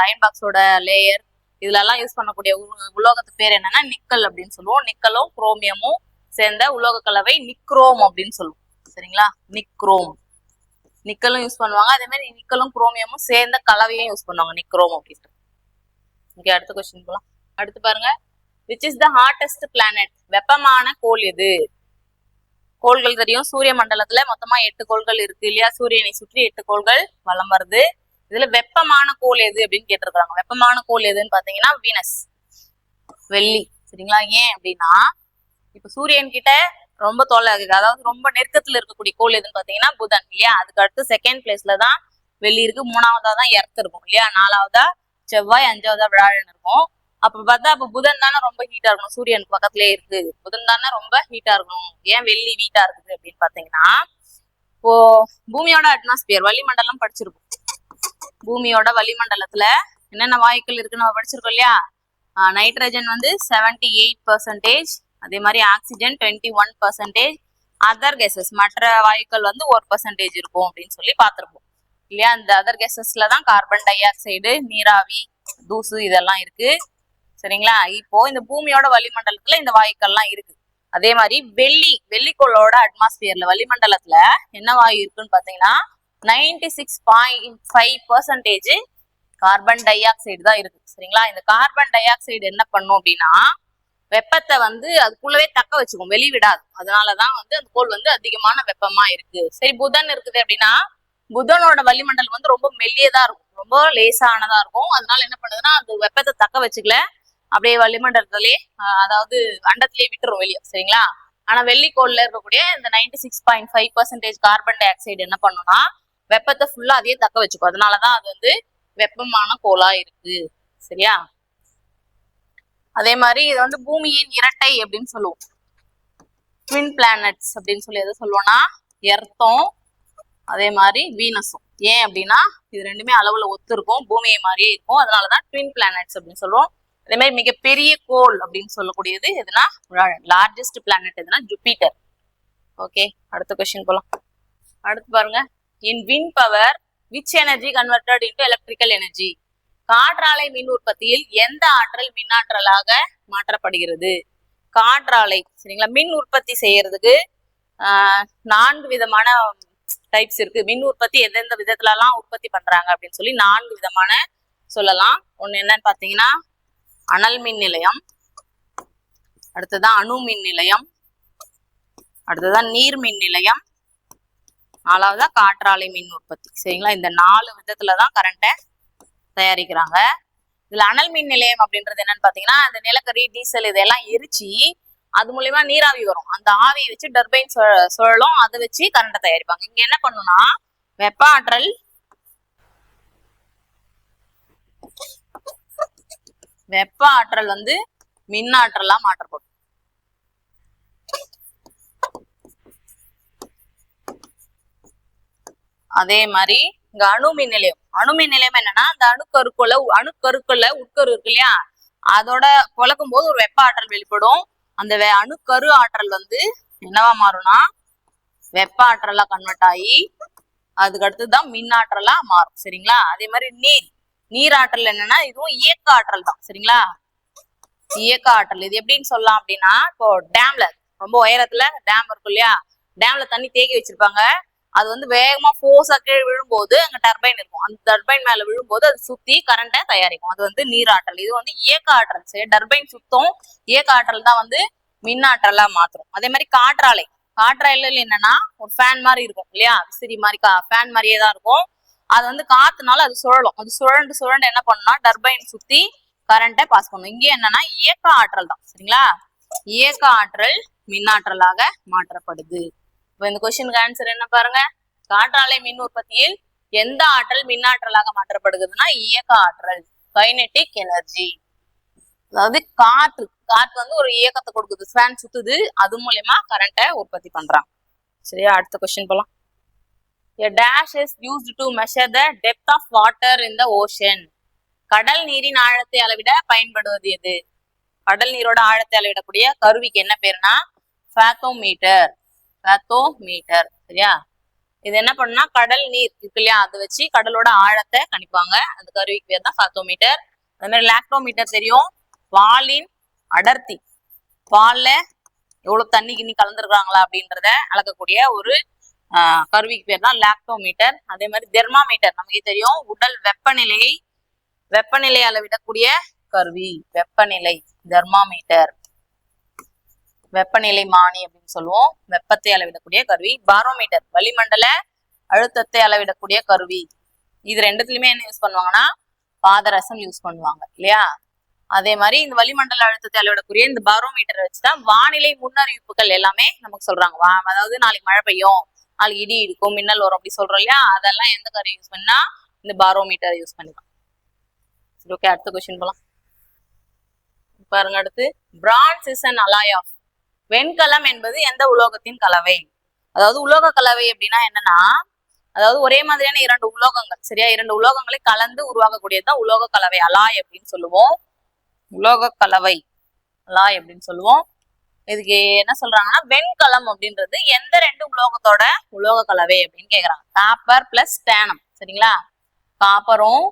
அயன் பாக்ஸோட லேயர், இதுல எல்லாம் யூஸ் பண்ணக்கூடிய உலோகத்து பேர் என்னன்னா நிக்கல் அப்படின்னு சொல்லுவோம். நிக்கலும் குரோமியமும் சேர்ந்த உலோக கலவை நிக்ரோம் அப்படின்னு சொல்லுவோம் சரிங்களா. நிக்ரோம், நிக்கலும் யூஸ் பண்ணுவாங்க, அதே மாதிரி நிக்கலும் குரோமியமும் சேர்ந்த கலவையும் யூஸ் பண்ணுவாங்க, நிக்ரோம் அப்படின்ட்டு. ஓகே, அடுத்த கொஸ்டின் போலாம். அடுத்து பாருங்க, which is the hottest planet? வெப்பமான கோள் எது? கோள்கள் தெரியும், சூரிய மண்டலத்துல மொத்தமா 8 கோள்கள் இருக்கு இல்லையா. சூரியனை சுற்றி 8 கோள்கள் வலம் வருது. இதுல வெப்பமான கோள் எது அப்படின்னு கேட்டிருக்காங்க. வெப்பமான கோள் எதுன்னு பாத்தீங்கன்னா வீனஸ், வெள்ளி சரிங்களா. ஏன் அப்படின்னா இப்ப சூரியன் கிட்ட ரொம்ப தொலை, அதாவது ரொம்ப நெருக்கத்துல இருக்கக்கூடிய கோள் எதுன்னு பாத்தீங்கன்னா புதன் இல்லையா. அதுக்கு அடுத்து செகண்ட் பிளேஸ்ல தான் வெள்ளி இருக்கு, மூணாவதா தான் எர்த் இருக்கும் இல்லையா, நாலாவதா செவ்வாய், அஞ்சாவதா வியாழன் இருக்கும். அப்ப பார்த்தா அப்ப புதன் தானே ரொம்ப ஹீட்டா இருக்கணும், சூரியனுக்கு பக்கத்துலயே இருக்கு, புதன் தானே ரொம்ப ஹீட்டா இருக்கணும். ஏன் வெள்ளி ஹீட்டா இருக்குது அப்படின்னு பாத்தீங்கன்னா, இப்போ பூமியோட அட்மாஸ்பியர் வளிமண்டலம் படிச்சிருக்கோம். பூமியோட வளிமண்டலத்துல என்னென்ன வாயுக்கள் இருக்குன்னு நம்ம படிச்சிருக்கோம் இல்லையா. நைட்ரஜன் வந்து 78%, அதே மாதிரி ஆக்சிஜன் 21%, அதர் கேசஸ் மற்ற வாயுக்கள் வந்து 1% இருக்கும் அப்படின்னு சொல்லி பார்த்திருப்போம் இல்லையா. இந்த அதர் கேசஸ்ல தான் கார்பன் டை ஆக்சைடு, நீராவி, தூசு இதெல்லாம் இருக்கு. சரிங்களா. இப்போ இந்த பூமியோட வளிமண்டலத்துல இந்த வாயுக்கள்லாம் இருக்கு. அதே மாதிரி வெள்ளிக்கோளோட அட்மாஸ்பியர்ல வளிமண்டலத்துல என்ன வாயு இருக்குன்னு பாத்தீங்கன்னா 96.5% கார்பன் டை ஆக்சைடு தான் இருக்கு. சரிங்களா. இந்த கார்பன் டை ஆக்சைடு என்ன பண்ணும் அப்படின்னா வெப்பத்தை வந்து அதுக்குள்ளவே தக்க வச்சுக்கும், வெளிவிடாது. அதனாலதான் வந்து அந்த கோள் வந்து அதிகமான வெப்பமா இருக்கு. சரி, புதன் இருக்குது அப்படின்னா புதனோட வளிமண்டலம் வந்து ரொம்ப மெல்லியதா இருக்கும், ரொம்ப லேசானதா இருக்கும். அதனால என்ன பண்ணுதுன்னா அது வெப்பத்தை தக்க வச்சுக்கல, அப்படியே வளிமண்டலத்திலேயே அதாவது அண்டத்திலேயே விட்டுரும் வெளியே. சரிங்களா. ஆனா வெள்ளிக்கோள்ல இருக்கக்கூடிய இந்த 96.5% கார்பன் டை ஆக்சைடு என்ன பண்ணும்னா வெப்பத்தை ஃபுல்லா அதையே தக்க வச்சுக்கும். அதனாலதான் அது வந்து வெப்பமான கோளா இருக்கு. சரியா. அதே மாதிரி இது வந்து பூமியின் இரட்டை அப்படின்னு சொல்லுவோம், ட்வின் பிளானட்ஸ் அப்படின்னு சொல்லி எதை சொல்லுவோம்னா எர்த்தும் அதே மாதிரி வீனஸும். ஏன் அப்படின்னா இது ரெண்டுமே அளவுல ஒத்து இருக்கும், பூமியை மாதிரியே இருக்கும். அதனாலதான் ட்வின் பிளானட்ஸ் அப்படின்னு சொல்லுவோம். அதே மாதிரி மிகப்பெரிய கோள் அப்படின்னு சொல்லக்கூடியது எதுனா லார்ஜஸ்ட் பிளானட் எதுனா ஜூபிட்டர். ஓகே, அடுத்த கொஸ்டின் போலாம். அடுத்து பாருங்க, in wind power which energy converted into electrical energy. காற்றாலை மின் உற்பத்தியில் எந்த ஆற்றல் மின்னாற்றலாக மாற்றப்படுகிறது? காற்றாலை சரிங்களா. மின் உற்பத்தி செய்யறதுக்கு 4 விதமான டைப்ஸ் இருக்கு. மின் உற்பத்தி எந்தெந்த விதத்துல எல்லாம் உற்பத்தி பண்றாங்க அப்படின்னு சொல்லி 4 விதமான சொல்லலாம். ஒண்ணு என்னன்னு பாத்தீங்கன்னா அனல் மின் நிலையம், அடுத்ததான் அணு மின் நிலையம், அடுத்ததான் நீர் மின் நிலையம், 4வதா காற்றாலை மின் உற்பத்தி. சரிங்களா. இந்த 4 விதத்துலதான் கரண்ட்டை தயாரிக்கிறாங்க. இதுல அனல் மின் நிலையம் அப்படின்றது என்னன்னு பாத்தீங்கன்னா அந்த நிலக்கரி, டீசல் இதெல்லாம் எரிச்சு அது மூலியமா நீராவி வரும். அந்த ஆவியை வச்சு டர்பைன் சுழலும், அதை வச்சு கரண்ட்டை தயாரிப்பாங்க. இங்க என்ன பண்ணும்னா வெப்ப ஆற்றல் வந்து மின்னாற்றலா மாற்றப்படும். அதே மாதிரி இங்க அணு மின் நிலையம் என்னன்னா அந்த அணுக்கருக்குள்ள உட்கரு இருக்கு இல்லையா, அதோட புழக்கும் போது ஒரு வெப்ப ஆற்றல் வெளிப்படும். அந்த அணுக்கரு ஆற்றல் வந்து என்னவா மாறும்னா வெப்ப ஆற்றலா கன்வெர்ட் ஆகி அதுக்கு அடுத்துதான் மின் ஆற்றலா மாறும். சரிங்களா. அதே மாதிரி நீர் ஆற்றல் என்னன்னா இதுவும் இயக்க ஆற்றல் தான். சரிங்களா. இயக்க ஆற்றல் இது எப்படின்னு சொல்லலாம் அப்படின்னா, இப்போ டேம்ல ரொம்ப உயரத்துல டேம் இருக்கும் இல்லையா, டேம்ல தண்ணி தேக்கி வச்சிருப்பாங்க. அது வந்து வேகமா ஃபோர்ஸா கீழே விழும்போது அங்க டர்பைன் இருக்கும், அந்த டர்பைன் மேல விழும்போது அது சுத்தி கரண்ட்டை தயாரிக்கும். அது வந்து நீர் ஆற்றல். இது வந்து இயக்க ஆற்றல். சரி, டர்பைன் சுத்தம், இயக்க ஆற்றல் தான் வந்து மின் ஆற்றலா மாத்தும். அதே மாதிரி காற்றாலையில என்னன்னா ஒரு ஃபேன் மாதிரி இருக்கும் இல்லையா, விசிறி மாதிரி ஃபேன் மாதிரியே தான் இருக்கும். அது வந்து காத்துனால அது சுழலும். அது சுழண்டு என்ன பண்ணும்னா டர்பைன் சுத்தி கரண்ட்டை பாஸ் பண்ணும். இங்கே என்னன்னா இயக்க ஆற்றல் தான். சரிங்களா. இயக்க ஆற்றல் மின்னாற்றலாக மாற்றப்படுது. இப்ப இந்த கொஸ்டினுக்கு ஆன்சர் என்ன பாருங்க, காற்றாலை மின் உற்பத்தியில் எந்த ஆற்றல் மின்னாற்றலாக மாற்றப்படுகிறதுனா இயக்க ஆற்றல், கைனெட்டிக் எனர்ஜி. அதாவது காற்று வந்து ஒரு இயக்கத்தை கொடுக்குது, ஃபேன் சுத்துது, அது மூலமா கரண்ட்டை உற்பத்தி பண்றாங்க. சரியா. அடுத்த கொஸ்டின் போலாம். A dash is used to measure the depth of water in the ocean. கடல் நீரின் ஆழத்தை அளவிட பயன்படுவது எது? கடல் நீரோட ஆழத்தை அளவிடக்கூடிய கருவிக்கு என்ன பேருனா ஃபேத்தோமீட்டர். சரியா. இது என்ன பண்ணுனா கடல் நீர் இருக்கு இல்லையா, அதை வச்சு கடலோட ஆழத்தை கணிப்பாங்க. அந்த கருவிக்கு பேர் தான் ஃபேத்தோமீட்டர். அதே மாதிரி லாக்டோமீட்டர் தெரியும், பாலின் அடர்த்தி, பால்ல எவ்வளவு தண்ணி கிண்ணி கலந்துருக்காங்களா அப்படின்றத அளக்கக்கூடிய ஒரு கருவிக்கு பேர் தான் லாக்டோமீட்டர். அதே மாதிரி தெர்மாமீட்டர் நமக்கு தெரியும், உடல் வெப்பநிலை அளவிடக்கூடிய கருவி, வெப்பநிலை தெர்மாமீட்டர், வெப்பநிலை மானி அப்படின்னு சொல்லுவோம், வெப்பத்தை அளவிடக்கூடிய கருவி. பாரோமீட்டர் வளிமண்டல அழுத்தத்தை அளவிடக்கூடிய கருவி. இது ரெண்டுத்துலயுமே என்ன யூஸ் பண்ணுவாங்கன்னா பாதரசம் யூஸ் பண்ணுவாங்க இல்லையா. அதே மாதிரி இந்த வளிமண்டல அழுத்தத்தை அளவிடக்கூடிய இந்த பாரோமீட்டர் வச்சுதான் வானிலை முன்னறிவிப்புகள் எல்லாமே நமக்கு சொல்றாங்க. அதாவது நாளைக்கு மழை பெய்யும், நாளைக்கு இடி இடிக்கும், மின்னல் வரும் அப்படி சொல்றோம் இல்லையா, அதெல்லாம் எந்த கருவி யூஸ் பண்ணா இந்த பாரோமீட்டர் யூஸ் பண்ணிக்கலாம். ஓகே, அடுத்த கொஸ்டின் போலாம் பாருங்க. அடுத்து bronze is an alloy of. வெண்கலம் என்பது எந்த உலோகத்தின் கலவை? அதாவது உலோக கலவை அப்படின்னா என்னன்னா, அதாவது ஒரே மாதிரியான இரண்டு உலோகங்கள், சரியா, இரண்டு உலோகங்களை கலந்து உருவாக்கக்கூடியதுதான் உலோக கலவை, அலாய் அப்படின்னு சொல்லுவோம். உலோக கலவை அலாய் அப்படின்னு சொல்லுவோம். இதுக்கு என்ன சொல்றாங்கன்னா, வெண்கலம் அப்படின்றது எந்த ரெண்டு உலோகத்தோட உலோக கலவை அப்படின்னு கேக்குறாங்க. காப்பர் பிளஸ் ஸ்டேனம், சரிங்களா. காப்பரும்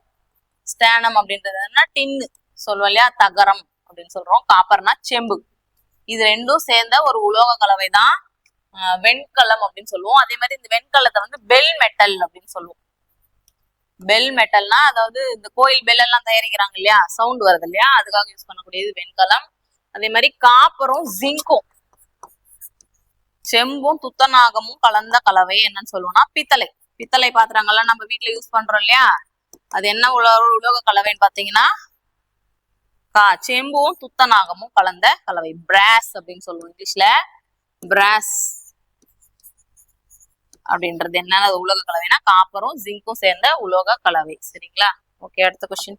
ஸ்டேனம் அப்படின்றது என்ன, டின்னு சொல்லுவோம் இல்லையா, தகரம் அப்படின்னு சொல்றோம். காப்பர்னா செம்பு. இது ரெண்டும் சேர்ந்த ஒரு உலோக கலவை தான் வெண்கலம் அப்படின்னு சொல்லுவோம். அதே மாதிரி இந்த வெண்கலத்தை வந்து பெல் மெட்டல் அப்படின்னு சொல்லுவோம். பெல் மெட்டல்னா அதாவது இந்த கோயில் பெல் எல்லாம் தயாரிக்கிறாங்க இல்லையா, சவுண்ட் வருது இல்லையா, அதுக்காக யூஸ் பண்ணக்கூடியது வெண்கலம். அதே மாதிரி காப்பரும் ஜிங்கும், செம்பும் துத்தநாகமும் கலந்த கலவை என்னன்னு சொல்லுவோம்னா பித்தளை. பித்தளை பாத்திரங்கள்லாம் நம்ம வீட்டுல யூஸ் பண்றோம் இல்லையா, அது என்ன உலோக கலவைன்னு பாத்தீங்கன்னா செம்பும் துத்தநாகமும் கலந்த கலவை, பிராஸ் அப்படின்னு சொல்லுவோம் இங்கிலீஷ்ல. பிராஸ் அப்படின்றது என்ன உலோக கலவைனா காப்பரும் ஜிங்கும் சேர்ந்த உலோக கலவை, சரிங்களா. ஓகே, அடுத்த question.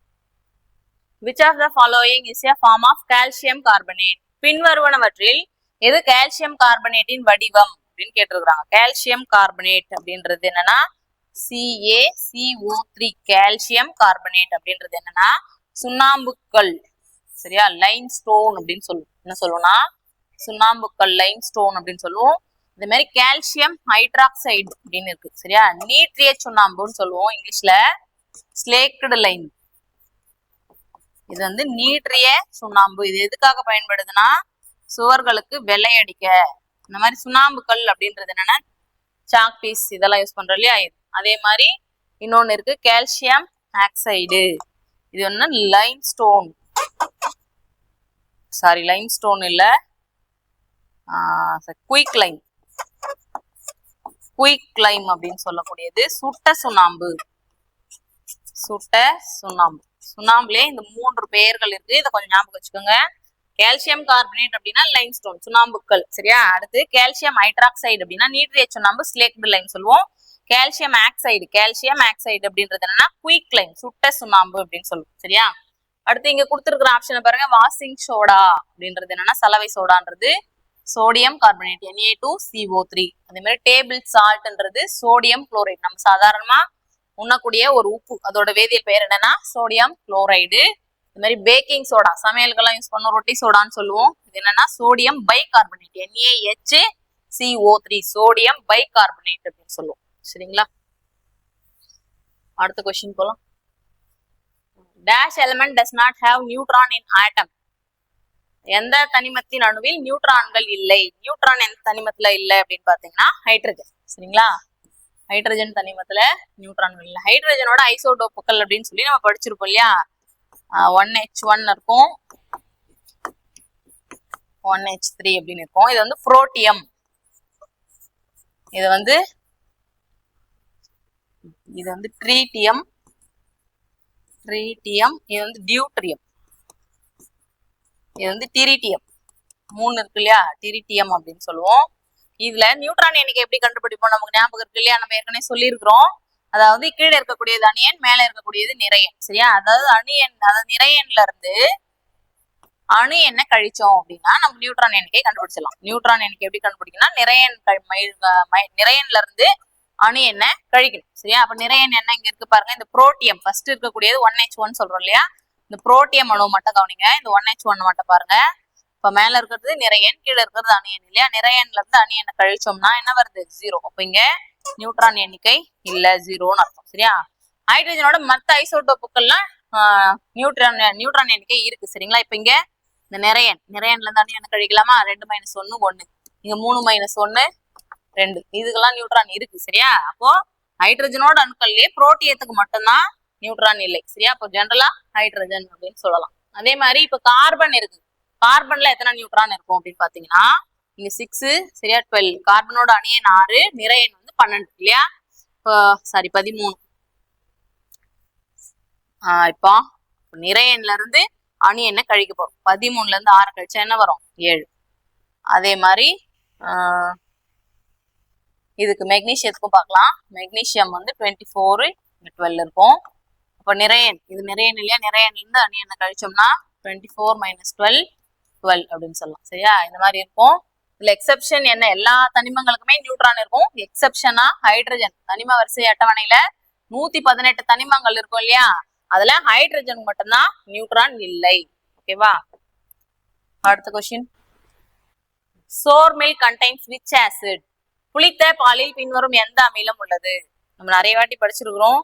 which of the following is a form of calcium carbonate? பின்வருவனவற்றில் எது கால்சியம் கார்பனேட்டின் வடிவம் அப்படின்னு கேட்டிருக்காங்க. கால்சியம் கார்பனேட் அப்படின்றது என்னன்னா CaCO3. கால்சியம் கார்பனேட் அப்படின்றது என்னன்னா சுண்ணாம்புக்கல், சரியா, லைம் ஸ்டோன் அப்படின்னு சொல்லுவோம். என்ன சொல்லுவோம்னா சுண்ணாம்புக்கல், லைம் ஸ்டோன் அப்படின்னு சொல்லுவோம். இந்த மாதிரி கால்சியம் ஹைட்ராக்சைடு அப்படின்னு இருக்கு, சரியா. நீட்ரிய சுண்ணாம்புன்னு சொல்லுவோம் இங்கிலீஷ்ல, ஸ்லேக்டு லைம். இது வந்து நீட்ரிய சுண்ணாம்பு. இது எதுக்காக பயன்படுதுன்னா சுவர்களுக்கு வெள்ளை அடிக்க. இந்த மாதிரி சுண்ணாம்புக்கல் அப்படின்றது என்னன்னா சாக் பீஸ் இதெல்லாம் யூஸ் பண்றோம் இல்லையா. அதே மாதிரி இன்னொன்னு இருக்கு கால்சியம் ஆக்சைடு. இது ஒண்ணு Lime stone, sorry Lime stone இல்ல, குயிக் லைம். குயிக் லைம் அப்படின்னு சொல்லக்கூடியது சுட்ட சுண்ணாம்பு. சுட்ட சுண்ணாம்பு. சுண்ணாம்புலே இந்த 3 பெயர்கள் இருக்கு, இதை கொஞ்சம் ஞாபகம் வச்சுக்கோங்க. கால்சியம் கார்பனேட் அப்படின்னா லைம் ஸ்டோன், சுண்ணாம்புக்கல், சரியா. அடுத்து கால்சியம் ஹைட்ராக்சைடு அப்படின்னா நீட்ரிய சுண்ணாம்பு, ஸ்லேக்டு லைம் சொல்லுவோம். கால்சியம் ஆக்சைடு அப்படின்றது என்னன்னா குயிக் லைம், சுட்ட சுண்ணாம்பு அப்படின்னு சொல்லுவோம், சரியா. அடுத்து இங்க கொடுத்துருக்கிற ஆப்ஷனை பாருங்க. வாஷிங் சோடா அப்படின்றது என்னன்னா சலவை சோடான்றது சோடியம் கார்பனேட் Na2CO3. அதே மாதிரி டேபிள் சால்ட்ன்றது சோடியம் குளோரைடு, நம்ம சாதாரணமா உண்ணக்கூடிய ஒரு உப்பு, அதோட வேதியியல் பெயர் என்னன்னா சோடியம் குளோரைடு. இந்த மாதிரி பேக்கிங் சோடா, சமையலுக்கெல்லாம் யூஸ் பண்ணுவோம், ரொட்டி சோடான்னு சொல்லுவோம். இது என்னன்னா sodium bicarbonate NaHCO3, sodium bicarbonate அப்படின்னு சொல்லுவோம், சரிங்களா. அடுத்த கொஸ்டின் போலாம். Dash element does not have neutron in atom. எந்த தனிமத்தின் அணுவில் நியூட்ரான்கள் இல்லை? நியூட்ரான் எந்த தனிமத்துல இல்லை அப்படின்னு பாத்தீங்கன்னா ஹைட்ரஜன், சரிங்களா. ஹைட்ரஜன் தனிமத்துல நியூட்ரான்கள் இல்லை. ஹைட்ரஜனோட ஐசோடோப்புகள் அப்படின்னு சொல்லி நம்ம படிச்சிருப்போம் இல்லையா. 1H1 இருக்கும், 1H3 அப்படின்னு இருக்கும். இது வந்து புரோட்டியம், இது வந்து ட்ரீட்டியம், இது வந்து டியூட்ரியம், இது வந்து டிரிட்டியம். 3 இருக்கு இல்லையா, டிரிட்டியம் அப்படின்னு சொல்லுவோம். இதுல நியூட்ரான் எண்ணிக்கை எப்படி கண்டுபிடிப்போம் நமக்கு ஞாபகம் இருக்கு இல்லையா, நம்ம ஏற்கனவே சொல்லியிருக்கிறோம். அதாவது கீழே இருக்கக்கூடியது அணியன், மேல இருக்கக்கூடியது நிறையன், சரியா. அதாவது நிறையன்ல இருந்து அணு எண்ணை கழிச்சோம் அப்படின்னா நம்ம நியூட்ரான் எண்ணிக்கை கண்டுபிடிச்சிடலாம். நியூட்ரான் எண்ணிக்கை எப்படி கண்டுபிடிக்கணும்னா நிறையன்ல இருந்து அணு எண்ணை கழிக்கணும், சரியா. அப்ப நிறையன் என்ன இங்க இருக்கு பாருங்க. இந்த புரோட்டியம் ஃபர்ஸ்ட் இருக்கக்கூடியது 1H1 சொல்றோம் இல்லையா. இந்த புரோட்டியம் அணு மட்டும் கவனிங்க, இந்த 1H1 மட்டும் பாருங்க. இப்ப மேல இருக்கிறது நிறையன், கீழே இருக்கிறது அணியன் இல்லையா. நிறையன்ல இருந்து அணு எண்ணை கழிச்சோம்னா என்ன வருது? 0. அப்ப இங்க நியூட்ரான் எண்ணிக்கை இல்ல, 0ன்னு அர்த்தம், சரியா. ஹைட்ரஜனோட மத்த ஐசோடோப்புக்கள்லாம் நியூட்ரான் எண்ணிக்கை இருக்கு, சரிங்களா. இப்ப இங்க இந்த நிறையன்ல இருந்து அணு எண்ணை கழிக்கலாமா? 2 - 1 1, இங்க 3 - 1 2, இதுக்கெல்லாம் நியூட்ரான் இருக்கு, சரியா. அப்போ ஹைட்ரஜனோட அணுக்கள்லயே புரோட்டியத்துக்கு மட்டும்தான் நியூட்ரான் இல்லை, சரியா. அப்போ ஜெனரலா ஹைட்ரஜன் அப்படின்னு சொல்லலாம். அதே மாதிரி இப்ப கார்பன் இருக்கு. கார்பன்ல எத்தனை நியூட்ரான் இருக்கும் அப்படின்னு பாத்தீங்கன்னா இங்க 6, சரியா, 12. கார்பனோட அணியன் 6, நிறையன் வந்து 12 இல்லையா. சாரி 13. இப்போ நிறையன்ல இருந்து அணியனை கழிக்க போறோம். 13ல இருந்து 6 கழிச்சா என்ன வரும்? 7. அதே மாதிரி இதுக்கு மெக்னீசியத்துக்கும் பார்க்கலாம். மெக்னீசியம் வந்து 24, 12 இருக்கும். அப்ப நிறையன், இது நிறையன் இல்லையா? நிறையன்ல இருந்து அணியனை கழிச்சோம்னா 24 - 12 12 அப்படின்னு சொல்லலாம். சரியா? இந்த மாதிரி இருக்கும். இதுல எக்ஸெப்ஷன் என்ன? எல்லா தனிமங்களுக்குமே நியூட்ரான் இருக்கும். எக்ஸெப்ஷனா ஹைட்ரஜன். தனிம வரிசை அட்டவணையில 118 தனிமங்கள் இருக்கும் இல்லையா? அதுல ஹைட்ரஜன் மட்டும்தான் நியூட்ரான் இல்லை. ஓகேவா? அடுத்த question. Sour milk contains which acid? புளித்த பாலில் பின்வரும் எந்த அமிலம் உள்ளது? நம்ம நிறைய வாட்டி படிச்சிருக்கிறோம்.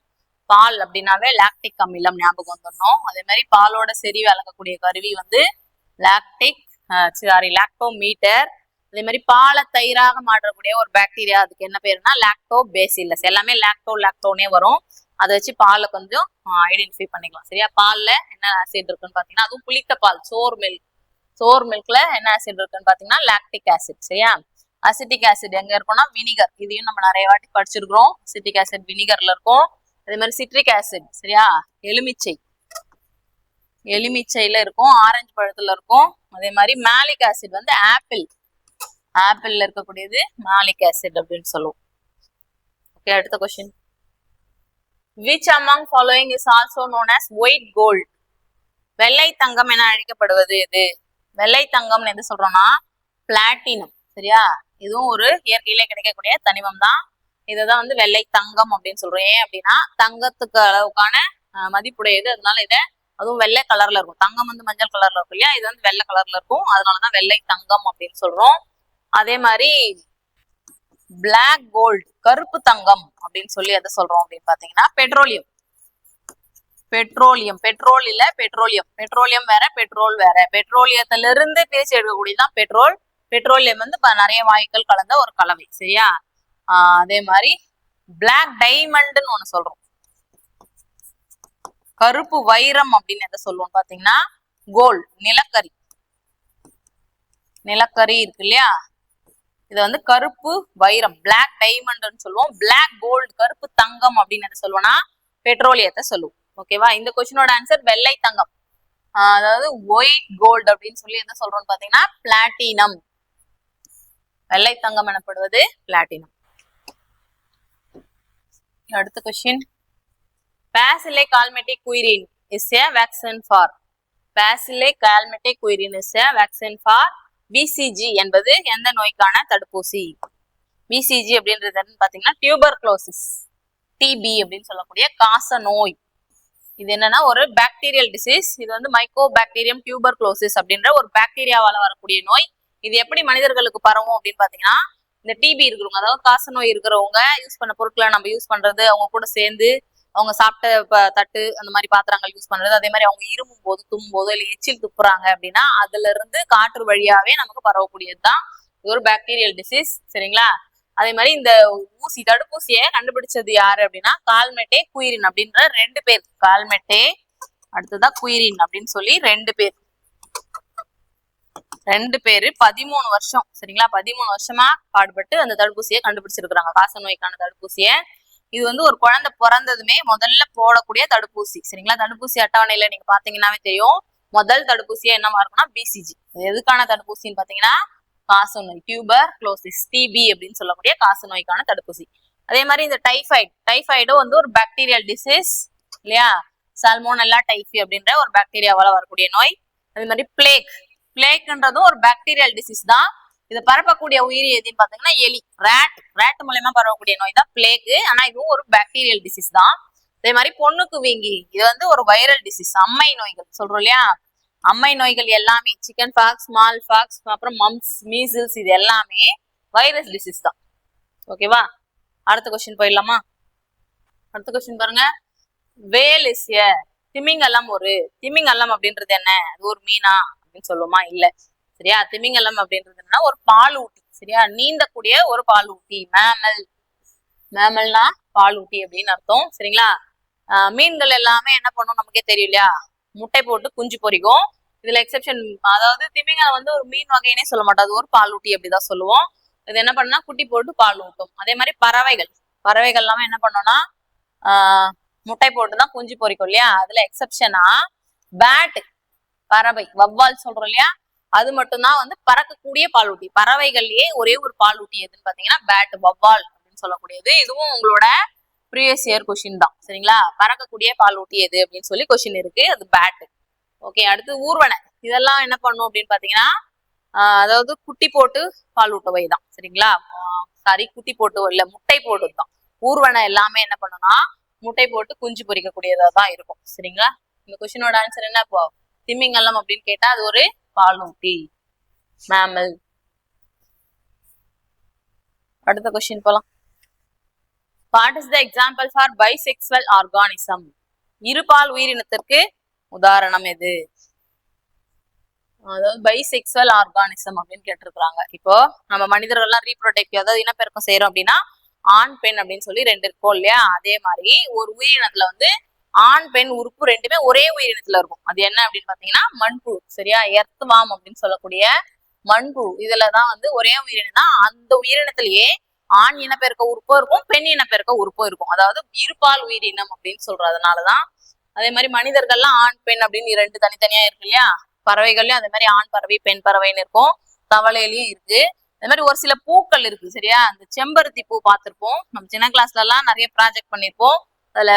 பால் அப்படின்னாவே லாக்டிக் அமிலம் ஞாபகம் வந்துடணும். அதே மாதிரி பாலோட செறிவு அளக்கக்கூடிய கருவி வந்து லாக்டோமீட்டர். அதே மாதிரி பாலை தயிராக மாற்றக்கூடிய ஒரு பாக்டீரியா, அதுக்கு என்ன பேருன்னா லாக்டோபேசிலஸ். எல்லாமே லாக்டோனே வரும். அதை வச்சு பாலை கொஞ்சம் ஐடென்டிஃபை பண்ணிக்கலாம். சரியா? பால்ல என்ன ஆசிட் இருக்குன்னு பாத்தீங்கன்னா, அதுவும் புளித்த பால், சோர் மில்க்ல என்ன ஆசிட் இருக்குன்னு பாத்தீங்கன்னா லாக்டிக் ஆசிட். சரியா? அசிட்டிக் ஆசிட் எங்க இருக்கும்னா வினிகர். இதையும் நம்ம நிறைய வாட்டி படிச்சிருக்கிறோம். அசிட்டிக் ஆசிட் வினிகர்ல இருக்கும். அதே மாதிரி சிட்ரிக் ஆசிட், சரியா, எலுமிச்சையில இருக்கும், ஆரஞ்சு பழத்துல இருக்கும். அதே மாதிரி மேலிக் ஆசிட் வந்து ஆப்பிள்ல இருக்கக்கூடியது மேலிக் ஆசிட் அப்படின்னு சொல்லுவோம். ஓகே, அடுத்த question. Which among following is also known as white gold? வெள்ளை தங்கம் என அழைக்கப்படுவது எது? வெள்ளை தங்கம் எது சொல்றோம்னா பிளாட்டினம். சரியா? இதுவும் ஒரு இயற்கையிலே கிடைக்கக்கூடிய தனிமம் தான். இதுதான் வந்து வெள்ளை தங்கம் அப்படின்னு சொல்றோம். ஏன் அப்படின்னா தங்கத்துக்கு அளவுக்கான மதிப்புடையது. அதனால அதுவும் வெள்ளை கலர்ல இருக்கும். தங்கம் வந்து மஞ்சள் கலர்ல இருக்கும் இல்லையா? இது வந்து வெள்ளை கலர்ல இருக்கும். அதனாலதான் வெள்ளை தங்கம் அப்படின்னு சொல்றோம். அதே மாதிரி பிளாக் கோல்டு, கருப்பு தங்கம் அப்படின்னு சொல்லி எதை சொல்றோம் அப்படின்னு பாத்தீங்கன்னா பெட்ரோலியம். பெட்ரோலியம் வேற, பெட்ரோல் வேற. பெட்ரோலியத்துல இருந்து பிரிச்சு எடுக்கக்கூடியதான் பெட்ரோல். பெட்ரோலியம் வந்து நிறைய வாயுக்கள் கலந்த ஒரு கலவை. சரியா? அதே மாதிரி பிளாக் டைமண்ட்னு ஒண்ணு சொல்றோம். கருப்பு வைரம் அப்படின்னு எதை சொல்லுவோம் பாத்தீங்கன்னா கோல்டு. நிலக்கரி இருக்கு இல்லையா? இதை வந்து கருப்பு வைரம், பிளாக் டைமண்ட்னு சொல்லுவோம். பிளாக் கோல்டு, கருப்பு தங்கம் அப்படின்னு எதை சொல்லுவோம்னா பெட்ரோலியத்தை சொல்லுவோம். ஓகேவா? இந்த கொஸ்டினோட ஆன்சர் வெள்ளை தங்கம். அதாவது ஒயிட் கோல்டு அப்படின்னு சொல்லி எதை சொல்றோம்னு பாத்தீங்கன்னா பிளாட்டினம். வெள்ளை தங்கம் எனப்படுவது பிளாட்டினம். அடுத்த question. Bacillocalmetic querine is a vaccine for. Bacillocalmetic querine is a vaccine for BCG என்பது எந்த நோய்க்கான தடுப்பூசி? BCG அப்படின்றது என்னன்னு பாத்தீங்கன்னா டியூபர்குலோசிஸ், TB அப்படின்னு சொல்லக்கூடிய காச நோய். இது என்னன்னா ஒரு பாக்டீரியல் டிசீஸ். இது வந்து மைக்கோபாக்டீரியம் டியூபர்குலோசிஸ் அப்படின்ற ஒரு பாக்டீரியாவால வரக்கூடிய நோய். இது எப்படி மனிதர்களுக்கு பரவும் அப்படின்னு பாத்தீங்கன்னா, இந்த TB இருக்கிறவங்க, அதாவது காச நோய் இருக்கிறவங்க யூஸ் பண்ண பொருட்களை நம்ம யூஸ் பண்றது, அவங்க கூட சேர்ந்து அவங்க சாப்பிட்ட தட்டு அந்த மாதிரி பாத்திரங்கள் யூஸ் பண்றது, அதே மாதிரி அவங்க இருமும் போது தும்மும் போது இல்லை எச்சில் துப்புறாங்க அப்படின்னா அதுல இருந்து காற்று வழியாவே நமக்கு பரவக்கூடியதுதான் இது ஒரு பாக்டீரியல் டிசீஸ். சரிங்களா? அதே மாதிரி இந்த தடுப்பூசியை கண்டுபிடிச்சது யாரு அப்படின்னா கால்மெட்டே குயிரின் அப்படின்ற 2 பேர். கால்மெட்டே, அடுத்ததான் குயிரின் அப்படின்னு சொல்லி 2 பேர் 13 வருஷம். சரிங்களா? 13 வருஷமா பாடுபட்டு அந்த தடுப்பூசியை கண்டுபிடிச்சிருக்கிறாங்க, காச நோய்க்கான தடுப்பூசியை. இது வந்து ஒரு குழந்தை பிறந்ததுமே முதல்ல போடக்கூடிய தடுப்பூசி. சரிங்களா? தடுப்பூசி அட்டவணையில நீங்க பாத்தீங்கன்னாவே தெரியும். முதல் தடுப்பூசியா என்னவா இருக்கும்னா BCG. எதுக்கான தடுப்பூசின்னு பாத்தீங்கன்னா காச நோய், டியூபர்குலோசிஸ், TB அப்படின்னு சொல்லக்கூடிய காச நோய்க்கான தடுப்பூசி. அதே மாதிரி இந்த டைஃபாய்டும் வந்து ஒரு பாக்டீரியல் டிசீஸ் இல்லையா? சால்மோனெல்லா டைஃபி அப்படின்ற ஒரு பாக்டீரியாவால வரக்கூடிய நோய். அதே மாதிரி பிளேக்ன்றதும் ஒரு பாக்டீரியல் டிசீஸ் தான். இதை பரப்பக்கூடிய உயிரி எதுன்னு பாத்தீங்கன்னா எலி, ரேட் மூலமா பரவக்கூடிய நோய் தான் பிளேக். ஆனா இதுவும் ஒரு பாக்டீரியல் டிசீஸ் தான். அதே மாதிரி பொண்ணுக்கு வீங்கி, இது வந்து ஒரு வைரல் டிசீஸ். அம்மை நோய்கள் சொல்றோம் இல்லையா? அம்மை நோய்கள் எல்லாமே சிக்கன் பாக்ஸ், ஸ்மால் பாக்ஸ், அப்புறம் மம்ஸ், மீசில்ஸ், இது எல்லாமே வைரஸ் டிசீஸ் தான். ஓகேவா? அடுத்த கொஸ்டின் போயிடலாமா? அடுத்த கொஸ்டின் பாருங்க. வேல் இஸ் எ திமிங்கலம். திமிங்கலம் அப்படின்றது என்ன? அது ஒரு மீனா அப்படின்னு சொல்லுவோமா? இல்ல. சரியா? திமிங்கலம் அப்படின்றது என்னன்னா ஒரு பாலூட்டி. சரியா? நீந்தக்கூடிய ஒரு பாலூட்டி. மேமல்னா பாலூட்டி அப்படின்னு அர்த்தம். சரிங்களா? மீன்கள் எல்லாமே என்ன பண்ணும் நமக்கே தெரியும் இல்லையா? முட்டை போட்டு குஞ்சு பொரிக்கும். இதுல எக்ஸெப்ஷன், அதாவது திமிங்கலம் வந்து ஒரு மீன் வகைனே சொல்ல மாட்டோம், அது ஒரு பாலூட்டி அப்படிதான் சொல்லுவோம். இது என்ன பண்ணா குட்டி போட்டு பால் ஊட்டும். அதே மாதிரி பறவைகள் எல்லாமே என்ன பண்ணோம்னா முட்டை போட்டுதான் குஞ்சு பொரிக்கும் இல்லையா? அதுல எக்ஸெப்ஷனா பேட் பறவை, வவ்வால் சொல்றோம் இல்லையா, அது மட்டும்தான் வந்து பறக்கக்கூடிய பாலூட்டி. பறவைகள்லயே ஒரே ஒரு பாலூட்டி எதுன்னு பாத்தீங்கன்னா பேட், வவ்வால் அப்படின்னு சொல்லக்கூடியது. இதுவும் உங்களோட ப்ரீவியஸ் இயர் கொஸ்டின் தான். சரிங்களா, பறக்கக்கூடிய பாலூட்டி எது அப்படின்னு சொல்லி கொஸ்டின் இருக்கு, அது பேட். ஓகே, அடுத்து ஊர்வன. இதெல்லாம் என்ன பண்ணும் அப்படின்னு பாத்தீங்கன்னா அதாவது குட்டி போட்டு பாலூட்டவை தான். சரிங்களா, சாரி, குட்டி போட்டு இல்ல, முட்டை போட்டது தான். ஊர்வன எல்லாமே என்ன பண்ணும்னா முட்டை போட்டு குஞ்சு பொரிக்கக்கூடியதா தான் இருக்கும். சரிங்களா, இந்த கொஸ்டினோட ஆன்சர் என்ன? இப்போ திமிங்கலம் அப்படின்னு கேட்டா அது ஒரு பாலூட்டி, மேமல். அடுத்த கொஸ்டின் போலாம். What is the example for bisexual organism? இருபால் உயிரினத்திற்கு உதாரணம் எது? அதாவது பைசெக்சுவல் ஆர்கானிசம் அப்படின்னு கேட்டிருக்காங்க. இப்போ நம்ம மனிதர்கள்லாம் ரீப்ரொடக்டிவ், அதாவது இனப்பெருக்கம் செய்யறோம் அப்படின்னா ஆண் பெண் அப்படின்னு சொல்லி ரெண்டு இருக்கும் இல்லையா, அதே மாதிரி ஒரு உயிரினத்துல வந்து ஆண் பெண் உறுப்பு ரெண்டுமே ஒரே உயிரினத்துல இருக்கும். அது என்ன அப்படின்னு பாத்தீங்கன்னா மண்புழு. சரியா, எர்த்வாம் அப்படின்னு சொல்லக்கூடிய மண்புழு. இதுலதான் வந்து ஒரே உயிரினம் தான். அந்த உயிரினத்திலேயே ஆண் இனப்பெருக்க உறுப்பும் இருக்கும், பெண் இனப்பெருக்க உறுப்பும் இருக்கும். அதாவது இருபால் உயிரினம் அப்படின்னு சொல்றதுனாலதான். அதே மாதிரி மனிதர்கள்லாம் ஆண் பெண் அப்படின்னு ரெண்டு தனித்தனியா இருக்கு இல்லையா, பறவைகள்லயும் அதே மாதிரி ஆண் பறவை பெண் பறவைன்னு இருக்கும், தவளையிலயும் இருக்கு. அதே மாதிரி ஒரு சில பூக்கள் இருக்கு. சரியா, அந்த செம்பருத்தி பூ பார்த்திருப்போம், நம்ம சின்ன கிளாஸ்ல எல்லாம் நிறைய ப்ராஜெக்ட் பண்ணிருப்போம். அதுல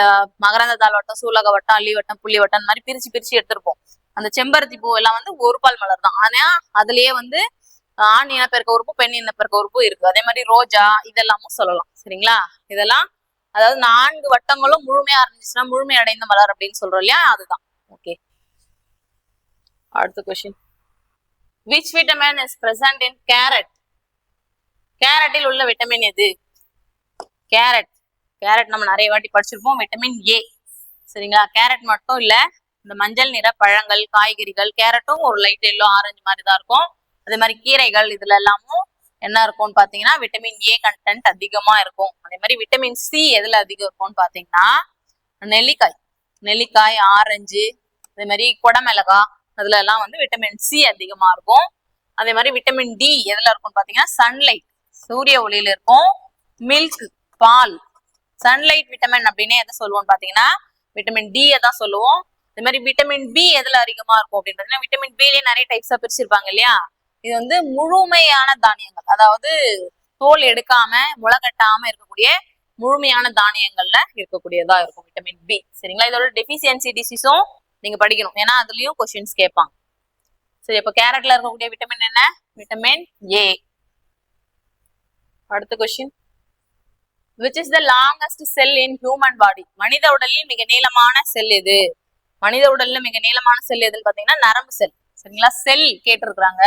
மகரந்த தாள் வட்டம், சூலக வட்டம், அள்ளி வட்டம், புள்ளி வட்டம், அந்த மாதிரி பிரிச்சு பிரிச்சு எடுத்திருப்போம். அந்த செம்பருத்தி பூ எல்லாம் வந்து ஒரு பால் மலர் தான். ஆனா அதுலயே வந்து ஆண் இனப்பெருக்க உறுப்பு பெண் இனப்பெருக்க உறுப்பு இருக்கு. அதே மாதிரி ரோஜா இதெல்லாமும் சொல்லலாம். சரிங்களா, இதெல்லாம் அதாவது 4 வட்டங்களும் முழுமையா இருந்துச்சுன்னா முழுமை அடைந்த மலர் அப்படின்னு சொல்றோம் இல்லையா, அதுதான். ஓகே, அடுத்த question. which vitamin is present in carrot? கேரட்டில் உள்ள விட்டமின் எது? கேரட் நம்ம நிறைய வாட்டி படிச்சிருப்போம், விட்டமின் ஏ. சரிங்களா, கேரட் மட்டும் இல்ல, இந்த மஞ்சள் நிற பழங்கள், காய்கறிகள், கேரட்டும் ஒரு லைட் எல்லோ ஆரஞ்சு மாதிரி தான் இருக்கும். அதே மாதிரி கீரைகள், இதுல எல்லாமும் என்ன இருக்கும்னு பாத்தீங்கன்னா விட்டமின் ஏ கண்டென்ட் அதிகமா இருக்கும். அதே மாதிரி விட்டமின் சி எதுல அதிகம் இருக்கும்னு பாத்தீங்கன்னா நெல்லிக்காய், ஆரஞ்சு, அதே மாதிரி கொடமிளகா, அதுல எல்லாம் வந்து விட்டமின் சி அதிகமா இருக்கும். அதே மாதிரி விட்டமின் டி எதுல இருக்கும்னு பாத்தீங்கன்னா சன்லைட், சூரிய ஒளியில இருக்கும். மில்க், பால், சன்லைட் விட்டமின் அப்படின்னு எதை சொல்லுவோம்னு பாத்தீங்கன்னா விட்டமின் டி தான் சொல்லுவோம். அதே மாதிரி விட்டமின் பி எதுல அதிகமா இருக்கும் அப்படின்னு பாத்தீங்கன்னா விட்டமின் பிலயே நிறைய டைப்ஸா பிரிச்சிருப்பாங்க இல்லையா, இது வந்து முழுமையான தானியங்கள், அதாவது தோல் எடுக்காம முளைகட்டாம இருக்கக்கூடிய முழுமையான தானியங்கள்ல இருக்கக்கூடியதா இருக்கும் விட்டமின் பி. சரிங்களா, இதோட டெஃபிஷியன்சி டிசீஸும் நீங்க படிக்கணும், ஏன்னா அதுலயும் கொஸ்டின்ஸ் கேட்பாங்க. சரி, இப்ப கேரட்ல இருக்கக்கூடிய விட்டமின் என்ன? Vitamin A. அடுத்த question. which is the longest cell in human body? மனித உடலில் மிக நீளமான செல் எது? மனித உடல்ல மிக நீளமான செல் எதுன்னு பாத்தீங்கன்னா நரம்பு செல். சரிங்களா, செல் கேட்டிருக்கிறாங்க,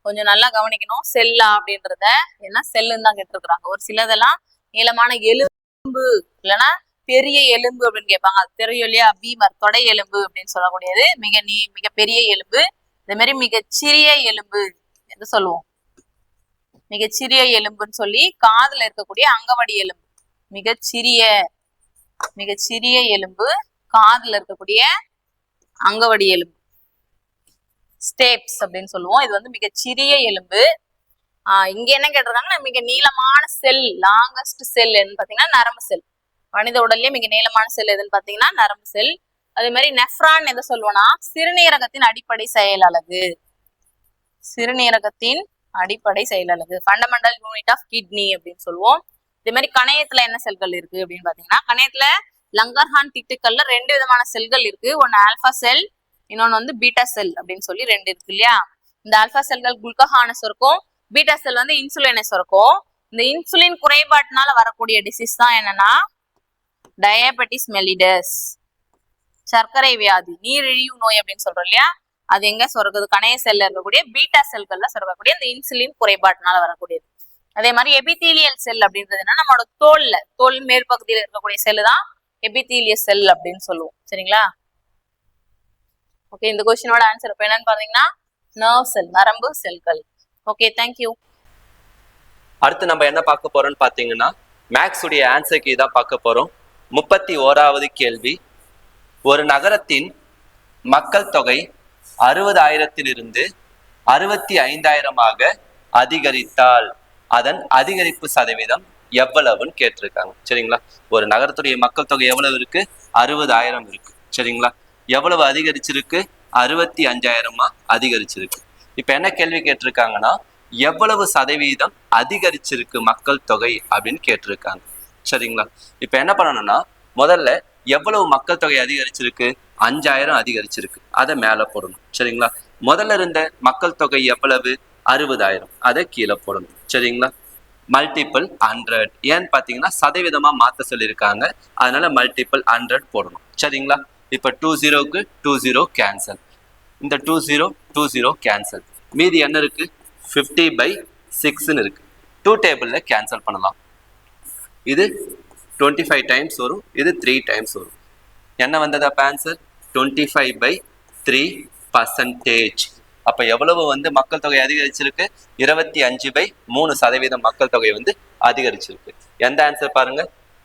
கொஞ்சம் நல்லா கவனிக்கணும். செல்லா அப்படின்றத, ஏன்னா செல்லுன்னு தான் கேட்டிருக்கிறாங்க. ஒரு சிலதெல்லாம் நீளமான எலும்பு இல்லைன்னா பெரிய எலும்பு அப்படின்னு கேட்பாங்க, அது தெரியும் இல்லையா, பீமர், தொடை எலும்பு அப்படின்னு சொல்லக்கூடியது மிக பெரிய எலும்பு. இதே மாதிரி மிகச்சிறிய எலும்பு எது சொல்லுவோம்? மிகச்சிறிய எலும்புன்னு சொல்லி காதுல இருக்கக்கூடிய அங்கவடி எலும்பு. மிகச்சிறிய எலும்பு காதுல இருக்கக்கூடிய அங்கவடி எலும்பு, ஸ்டேப்ஸ் அப்படின்னு சொல்லுவோம். இது வந்து மிகச்சிறிய எலும்பு. இங்க என்ன கேட்டிருக்காங்கன்னா மிக நீளமான செல், லாங்கஸ்ட் செல் எதுன்னு பாத்தீங்கன்னா நரம்பு செல். மனித உடல்லே மிக நீளமான செல் எதுன்னு பாத்தீங்கன்னா நரம்பு செல். அதே மாதிரி நெஃப்ரான் எதை சொல்லுவோம்னா சிறுநீரகத்தின் அடிப்படை செயலலகு. சிறுநீரகத்தின் அடிப்படை செயலலகு, ஃபண்டமெண்டல் யூனிட் ஆஃப் கிட்னி அப்படின்னு சொல்லுவோம். இதே மாதிரி கணையத்துல என்ன செல்கள் இருக்கு அப்படின்னு பாத்தீங்கன்னா கணையத்துல லங்கர்ஹான் திட்டுக்கள்ல 2 விதமான செல்கள் இருக்கு. ஒன்னு ஆல்பா செல், இன்னொன்னு வந்து பீட்டா செல் அப்படின்னு சொல்லி 2 இருக்கு இல்லையா. இந்த ஆல்பா செல்கள் குளுக்கோஹானை சுரக்கும், பீட்டா செல் வந்து இன்சுலினை சுரக்கும். இந்த இன்சுலின் குறைபாட்டினால வரக்கூடிய டிசீஸ் தான் என்னன்னா டயபெட்டிஸ் மெலிடஸ், சர்க்கரை வியாதி, நீரிழிவு நோய் அப்படின்னு சொல்றோம் இல்லையா. அது எங்க சுரக்குது? கணைய செல்ல இருக்கக்கூடிய பீட்டா செல்கள்ல சுரக்கக்கூடிய இந்த இன்சுலின் குறைபாட்டினால வரக்கூடியது. அதே மாதிரி எபிதீலியல் செல் அப்படின்றதுன்னா நம்மளோட தோல் மேற்பகுதியில் இருக்கக்கூடிய செல்லு தான் எபிதீலியல் செல் அப்படின்னு சொல்லுவோம். சரிங்களா, ஓகே. இந்த கொஸ்டினோட ஆன்சர் இப்ப என்னன்னு பாத்தீங்கன்னா நர்வ் செல், நரம்பு செல்கள். Okay, thank you. அடுத்து நம்ம என்ன பார்க்க போறோம்னு பாத்தீங்கன்னா மேக்ஸ் உடைய ஆன்சருக்கு இதான் பார்க்க போறோம். 31வது கேள்வி. ஒரு நகரத்தின் மக்கள் தொகை 60,000 65,000 அதிகரித்தால் அதன் அதிகரிப்பு சதவீதம் எவ்வளவுன்னு கேட்டிருக்காங்க. சரிங்களா, ஒரு நகரத்துடைய மக்கள் தொகை எவ்வளவு இருக்கு? 60,000 இருக்கு. சரிங்களா, எவ்வளவு அதிகரிச்சிருக்கு? 65,000 அதிகரிச்சிருக்கு. இப்ப என்ன கேள்வி கேட்டிருக்காங்கன்னா, எவ்வளவு சதவீதம் அதிகரிச்சிருக்கு மக்கள் தொகை அப்படின்னு கேட்டிருக்காங்க. சரிங்களா? இப்ப என்ன பண்ணணும்னா, முதல்ல எவ்வளவு மக்கள் தொகை அதிகரிச்சிருக்கு? 5,000 அதிகரிச்சிருக்கு. அதை மேல போடணும். சரிங்களா? முதல்ல இருந்த மக்கள் தொகை எவ்வளவு? 60,000. அதை கீழே போடணும். சரிங்களா? மல்டிபிள் 100. ஏன்னு பாத்தீங்கன்னா சதவீதமா மாத்த சொல்லியிருக்காங்க, அதனால மல்டிபிள் 100 போடணும். சரிங்களா? இப்ப 20க்கு 20 கேன்சல், இந்த 20 கேன்சல், மீதி என்ன இருக்கு? 50/6 இருக்கு. 2 டேபிள்ல கேன்சல் பண்ணலாம். இது 25 டைம்ஸ் வரும், இது 3 டைம்ஸ் வரும். என்ன வந்தது அப்ப ஆன்சர்? 25/3%. அப்ப எவ்வளவு வந்து மக்கள் தொகை அதிகரிச்சிருக்கு? 25/3% மக்கள் தொகை வந்து அதிகரிச்சிருக்கு. எந்த ஆன்சர் பாருங்க?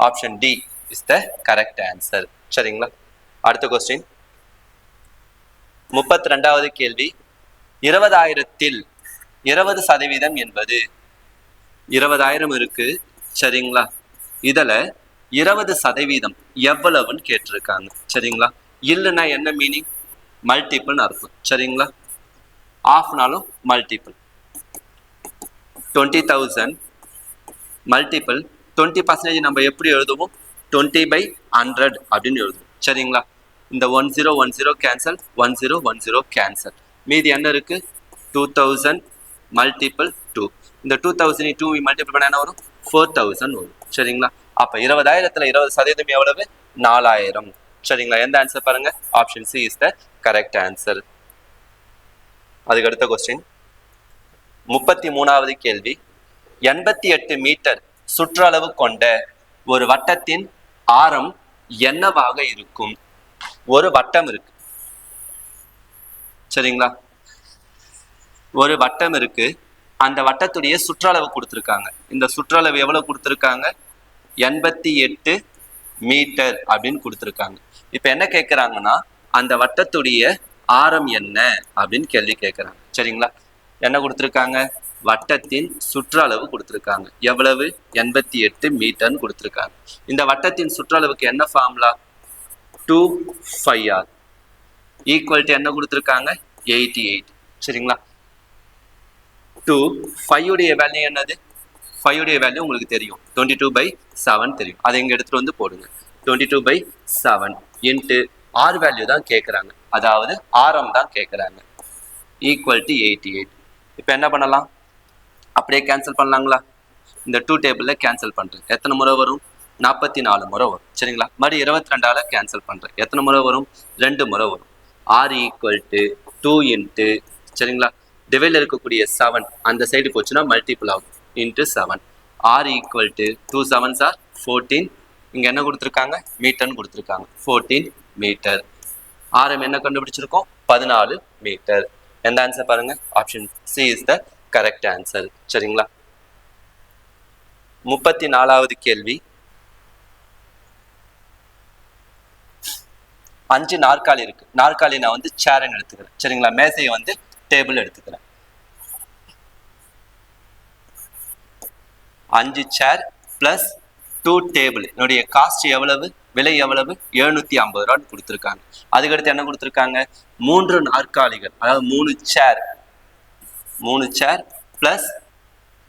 Option D is the correct answer. சரிங்களா? அடுத்த கொஸ்டின் 32வது கேள்வி. 20,000ல் 20% என்பது 20,000 இருக்கு. சரிங்களா? இதுல 20% எவ்வளவுன்னு கேட்டிருக்காங்க. சரிங்களா? இல்லைன்னா என்ன மீனிங்? மல்டிபிள்னு அர்த்தம். சரிங்களா? ஆஃப்னாலும் மல்டிபிள். 20,000 மல்டிபிள் 20% நம்ம எப்படி எழுதுவோம்? 20/100 அப்படின்னு எழுதுவோம். சரிங்களா? இந்த 1010 கேன்சல், 1010 கேன்சல், மீதி என்ன இருக்கு? 2000 மல்டிபிள் 2. இந்த 2000 2 மல்டிபிள் பண்ண என்ன வரும்? 4000 வரும். சரிங்களா? அப்ப 20,000த்துல 20% எவ்வளவு? 4,000. சரிங்களா? எந்த ஆன்சர் பாருங்க? Option C is the correct answer. அதுக்கு அடுத்த கொஸ்டின் 33வது கேள்வி. 88 மீட்டர் சுற்றளவு கொண்ட ஒரு வட்டத்தின் ஆரம் என்னவாக இருக்கும்? ஒரு வட்டம் இருக்கு. சரிங்களா? ஒரு வட்டம் இருக்கு. அந்த வட்டத்துடைய சுற்றளவு கொடுத்திருக்காங்க. இந்த சுற்றளவு எவ்வளவு கொடுத்திருக்காங்க? 88 மீட்டர் அப்படின்னு கொடுத்திருக்காங்க. இப்ப என்ன கேட்கிறாங்கன்னா, அந்த வட்டத்துடைய ஆரம் என்ன அப்படின்னு கேள்வி கேட்கிறாங்க. சரிங்களா? என்ன கொடுத்திருக்காங்க? வட்டத்தின் சுற்றளவு கொடுத்திருக்காங்க. எவ்வளவு? 88 மீட்டர்னு கொடுத்திருக்காங்க. இந்த வட்டத்தின் சுற்றளவுக்கு என்ன ஃபார்முலா? 2πr ஈக்குவல் டு என்ன கொடுத்திருக்காங்க? 88. சரிங்களா? 5 உடைய வேல்யூ என்னது? 5 உடைய வேல்யூ உங்களுக்கு தெரியும், 22/7 தெரியும். அதை இங்க எடுத்துட்டு வந்து போடுங்க. 22/7 இன்ட்டு ஆர் வேல்யூ தான் கேட்குறாங்க, அதாவது ஆரம் தான் கேட்குறாங்க, ஈக்குவல் டு 88. இப்போ என்ன பண்ணலாம்? அப்படியே கேன்சல் பண்ணலாங்களா? இந்த 2 டேபிளில் கேன்சல் பண்ணுறேன். எத்தனை முறை வரும்? 44 முறை வரும். சரிங்களா? மறுபடியும் 22ஆல் கேன்சல் பண்ணுறேன். எத்தனை முறை வரும்? 2 முறை வரும். ஆர் ஈக்குவல் டு 2 இன்ட்டு, சரிங்களா, டிவைடில் இருக்கக்கூடிய 7 அந்த சைடு போச்சுன்னா மல்டிபிள் ஆகும், into 7. Or equal to 2 7s are 14. இங்கே என்ன கொடுத்துருக்காங்க? மீட்டர்னு கொடுத்துருக்காங்க. 14 மீட்டர். ஆரம் என்ன கண்டுபிடிச்சிருக்கோம்? 14 மீட்டர். எந்த ஆன்சர் பாருங்க? Option C is the correct answer. சரிங்களா? 34வது கேள்வி. 5 நாற்காலி இருக்கு. நாற்காலி நான் வந்து சேர்ன்னு எடுத்துக்கிறேன். சரிங்களா? மேசையை வந்து டேபிள் எடுத்துக்கிறேன். 5 சேர் பிளஸ் 2 டேபிள். என்னுடைய காஸ்ட் எவ்வளவு? விலை எவ்வளவு? 750 ரூபான்னு கொடுத்துருக்காங்க. அதுக்கடுத்து என்ன கொடுத்துருக்காங்க? 3 நாற்காலிகள், அதாவது 3 சேர் பிளஸ்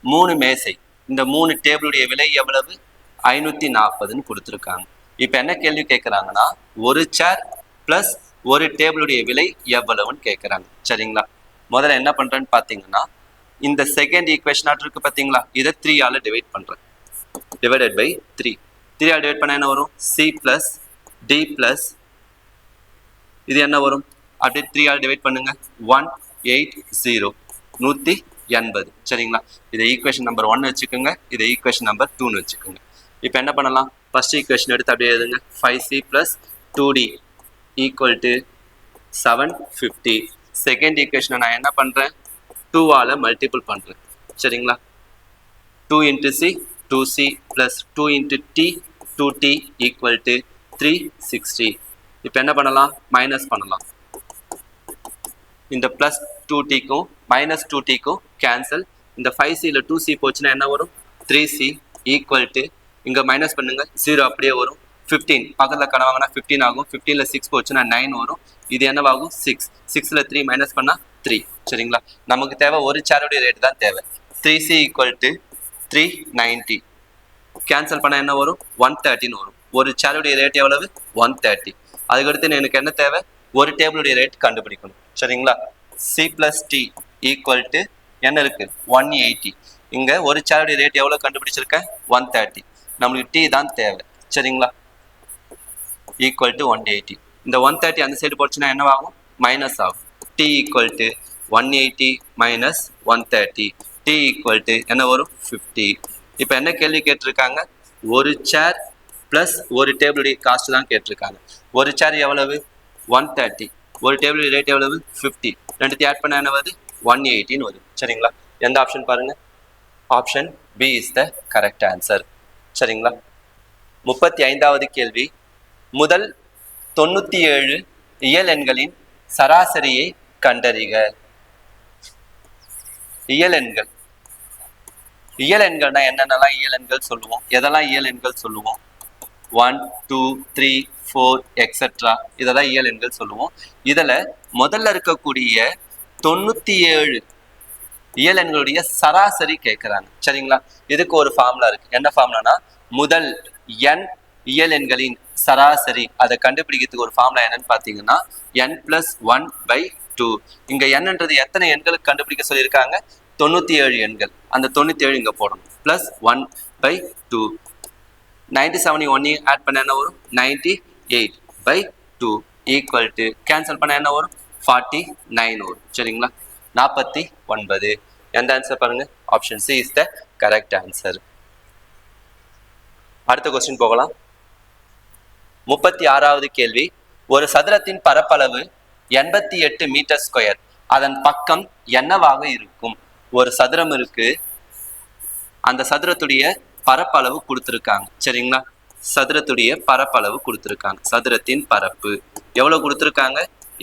3 மேசை. இந்த 3 டேபிளுடைய விலை எவ்வளவு? 540ன்னு கொடுத்துருக்காங்க. இப்போ என்ன கேள்வி கேட்குறாங்கன்னா, ஒரு சேர் பிளஸ் ஒரு டேபிளுடைய விலை எவ்வளவுன்னு கேட்குறாங்க. சரிங்களா? முதல்ல என்ன பண்றேன்னு பார்த்தீங்கன்னா, இந்த செகண்ட் ஈக்குவேஷன் இருக்கு பார்த்தீங்களா, இதை 3ஆல டிவைட் பண்றேன். Divided by 3. 3ஆல் டிவைட் பண்ண என்ன வரும்? சி பிளஸ் டி பிளஸ் இது என்ன வரும்? அப்படியே 3ஆல் டிவைட் பண்ணுங்க. 180 180. சரிங்களா? இதை ஈக்குவேஷன் நம்பர் 1 வச்சுக்கோங்க, இதை ஈக்குவேஷன் நம்பர் 2ன்னு வச்சுக்கோங்க. இப்போ என்ன பண்ணலாம்? ஃபர்ஸ்ட் ஈக்குவேஷன் எடுத்து அப்படியே எழுதுங்க. 5c plus 2d equal to 750. Second ஈக்குவேஷனை நான் என்ன பண்ணுறேன்? 2ஆல் மல்டிபிள் பண்ணுறேன். சரிங்களா? 2 into C 2c plus 2 into T 2t equal to 360. இப்போ என்ன பண்ணலாம்? மைனஸ் பண்ணலாம். இந்த பிளஸ் 2tக்கும் மைனஸ் 2tக்கும் கேன்சல். இந்த 5cல 2c போச்சுன்னா என்ன வரும்? 3c ஈக்குவல் டு, இங்கே மைனஸ் பண்ணுங்க, 0 அப்படியே வரும். 15 பக்கத்தில் கடை வாங்கினா 15 ஆகும். 15ல் 6 போச்சுன்னா 9 வரும். இது என்னவாகும் 6. 6ல 3 மைனஸ் பண்ணா 3. சரிங்களா? நமக்கு தேவை ஒரு சேரோடைய ரேட் தான் தேவை. 3C equal to 390. கேன்சல் பண்ண என்ன வரும் 130 வரும். ஒரு சேரோடைய ரேட் எவ்வளவு 130. அதுக்கடுத்து எனக்கு என்ன தேவை ஒரு டேபிளுடைய ரேட் கண்டுபிடிக்கணும். சரிங்களா? C plus T equal to என்ன இருக்கு 180. இங்க ஒரு சேரோடைய ரேட் எவ்வளவு கண்டுபிடிச்சிருக்கேன் 130. நம்மளுக்கு T தான் தேவை. சரிங்களா? Equal to 180. இந்த 130 அந்த சைடு போச்சுன்னா என்னவாகும் மைனஸ் ஆகும். T equal to 180 minus 130. T equal to என்ன வரும் 50. இப்போ என்ன கேள்வி கேட்டிருக்காங்க ஒரு சேர் பிளஸ் ஒரு டேபிளுடைய காஸ்ட் தான் கேட்டிருக்காங்க. ஒரு சேர் எவ்வளவு 130, ஒரு டேபிள் ரேட் எவ்வளவு 50. ரெண்டுத்தையும் ஆட் பண்ண என்ன வருது 180 வருது. சரிங்களா? எந்த ஆப்ஷன் பாருங்க option B is the correct answer. சரிங்களா? 35வது கேள்வி முதல் 97 இயல் எண்களின் சராசரியை கண்டறிக. இயல் எண்கள் இயல் எண்கள்னா என்னென்னலாம் இயல் எண்கள் சொல்லுவோம், எதெல்லாம் இயல் எண்கள் சொல்லுவோம் 1 2 3 4 எக்ஸெட்ரா இதெல்லாம் இயல் எண்கள் சொல்லுவோம். இதுல முதல்ல இருக்கக்கூடிய 97 இயல் எண்களுடைய சராசரி கேட்கிறாங்க. சரிங்களா? இதுக்கு ஒரு ஃபார்முலா இருக்கு. என்ன ஃபார்முலானா முதல் n இயல் எண்களின் சராசரி அதை கண்டுபிடிக்கிறதுக்கு ஒரு ஃபார்முலா என்னன்னு பாத்தீங்கன்னா n+1/2. இங்க nன்றது எத்தனை எண்களுக்கு கண்டுபிடிக்க சொல்லியிருக்காங்க 97 எண்கள். அந்த 97 இங்க போடணும் பிளஸ் 1/2. 97 1 ஆட் பண்ண என்ன வரும் 98/2 ஈக்குவல் டு கேன்சல் பண்ண என்ன வரும் 49 வரும். சரிங்களா? 49. எந்த ஆன்சர் பாருங்க option C is the correct answer. அடுத்த கொஸ்டின் போகலாம். 36வது கேள்வி ஒரு சதுரத்தின் பரப்பளவு 88 மீட்டர் ஸ்கொயர். அதன் பக்கம் என்னவாக இருக்கும்? ஒரு சதுரம் இருக்கு, அந்த சதுரத்துடைய பரப்பளவு கொடுத்துருக்காங்க. சரிங்களா? சதுரத்துடைய பரப்பளவு கொடுத்துருக்காங்க. சதுரத்தின் பரப்பு எவ்வளவு கொடுத்துருக்காங்க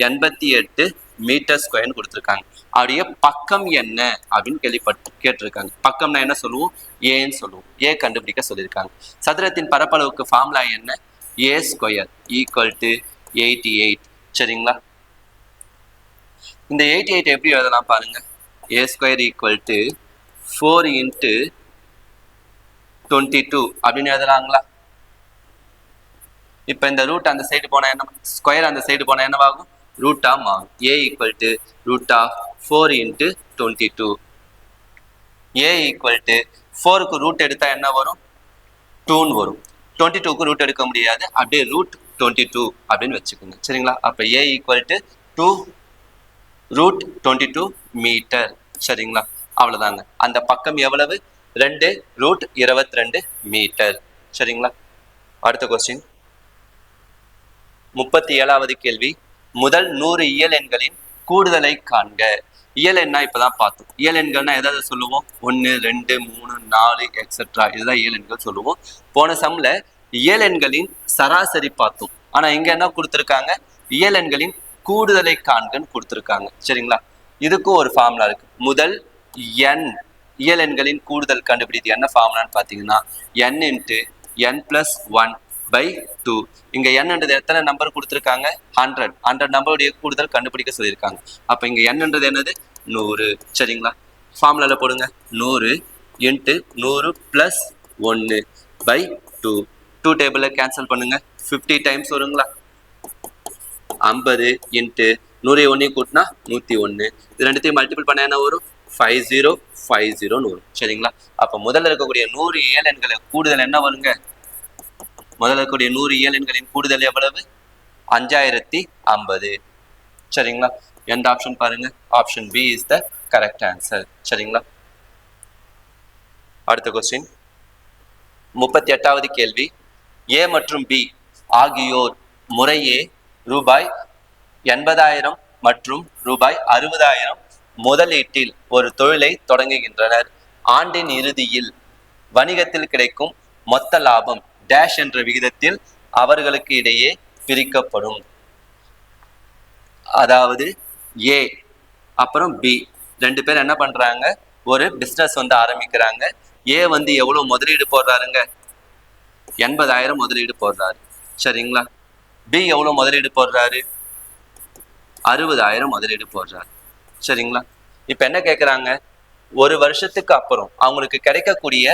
88 மீட்டர் ஸ்கொயர்னு கொடுத்துருக்காங்க. அவருடைய பக்கம் என்ன அப்படின்னு கேட்டிருக்காங்க. பக்கம்னா என்ன சொல்லுவோம் ஏன்னு சொல்லுவோம். ஏ கண்டுபிடிக்க சொல்லியிருக்காங்க. சதுரத்தின் பரப்பளவுக்கு ஃபார்முலா என்ன ஏ ஸ்கொயர் ஈக்குவல் டு 88. சரிங்களா? இந்த 88 எப்படி எழுதலாம் பாருங்க ஏ ஸ்கொயர் ஈக்குவல் டு 4 × 22 அப்படின்னு எழுதலாங்களா? இப்ப இந்த ரூட் அந்த சைடு போனா என்ன ஸ்கொயர் அந்த சைடு போனா என்னவாகும் ரூட்டா மாறும். A equal to √4 × 22. A equal to 4க்கு ரூட் எடுத்தா என்ன வரும் 2 வரும். 22க்கு ரூட் எடுக்க முடியாது, அப்படியே √22 அப்படின்னு வச்சுக்கோங்க. சரிங்களா? அப்ப ஏ ஈக்குவல் டு 2√22 மீட்டர். சரிங்களா? அவ்வளவுதாங்க. அந்த பக்கம் எவ்வளவு 2√22 மீட்டர். சரிங்களா? அடுத்த கொஸ்டின் 37வது கேள்வி முதல் 100 இயல் எண்களின் கூடுதலை காண்க. இயல் எண்ணா இப்பதான் பார்த்தோம். இயல் எண்கள்னா எதாவது சொல்லுவோம் 1 2 3 4 எக்ஸெட்ரா இதுதான் இயல் எண்கள் சொல்லுவோம். போன சம்ல இயல் எண்களின் சராசரி பார்த்தோம். ஆனா இங்க என்ன கொடுத்துருக்காங்க இயல் எண்களின் கூடுதலை காண்கன்னு கொடுத்துருக்காங்க. சரிங்களா? இதுக்கும் ஒரு ஃபார்முலா இருக்கு. முதல் n இயல் எண்களின் கூடுதல் கண்டுபிடித்து என்ன ஃபார்முலான்னு பாத்தீங்கன்னா n × n+1/2. இங்க என்னன்றது எத்தனை நம்பர் கொடுத்துருக்காங்க 100 நம்பருடைய கூடுதல் கண்டுபிடிக்க சொல்லியிருக்காங்க. அப்ப இங்க என்னன்றது என்னது 100. சரிங்களா? ஃபார்முலால போடுங்க 100 × 100 + 1/2. 2 டேபிள்ல கேன்சல் பண்ணுங்க 50 டைம்ஸ் வருங்களா? 50 × 100 கூட்டினா 101. இது ரெண்டுத்தையும் மல்டிபிள் பண்ண என்ன வரும் 5050 வரும். சரிங்களா? அப்ப முதல்ல இருக்கக்கூடிய 100 இயல் எண்களை கூடுதல் என்ன வருங்க முதல்ல இருக்கக்கூடிய 100 இயல் எண்களின் கூடுதல் எவ்வளவு 5050. சரிங்களா? எந்த ஆப்ஷன் பாருங்க option B is the correct answer. சரிங்களா? அடுத்த கொஸ்டின் 38வது கேள்வி ஏ மற்றும் பி ஆகியோர் முறையே ரூபாய் 80,000 மற்றும் ரூபாய் 60,000 முதலீட்டில் ஒரு தொழிலை தொடங்குகின்றனர். ஆண்டின் இறுதியில் வணிகத்தில் கிடைக்கும் மொத்த லாபம் டேஷ் என்ற விகிதத்தில் அவர்களுக்கு இடையே பிரிக்கப்படும். அதாவது ஏ அப்புறம் பி ரெண்டு பேர் என்ன பண்றாங்க ஒரு பிசினஸ் ஆரம்பிக்கிறாங்க. ஏ எவ்வளவு முதலீடு போடுறாருங்க 80,000 முதலீடு போடுறாரு. சரிங்களா? பி எவ்வளவு முதலீடு போடுறாரு 60,000 முதலீடு போடுறாரு. சரிங்களா? இப்ப என்ன கேக்குறாங்க, ஒரு வருஷத்துக்கு அப்புறம் அவங்களுக்கு கிடைக்கக்கூடிய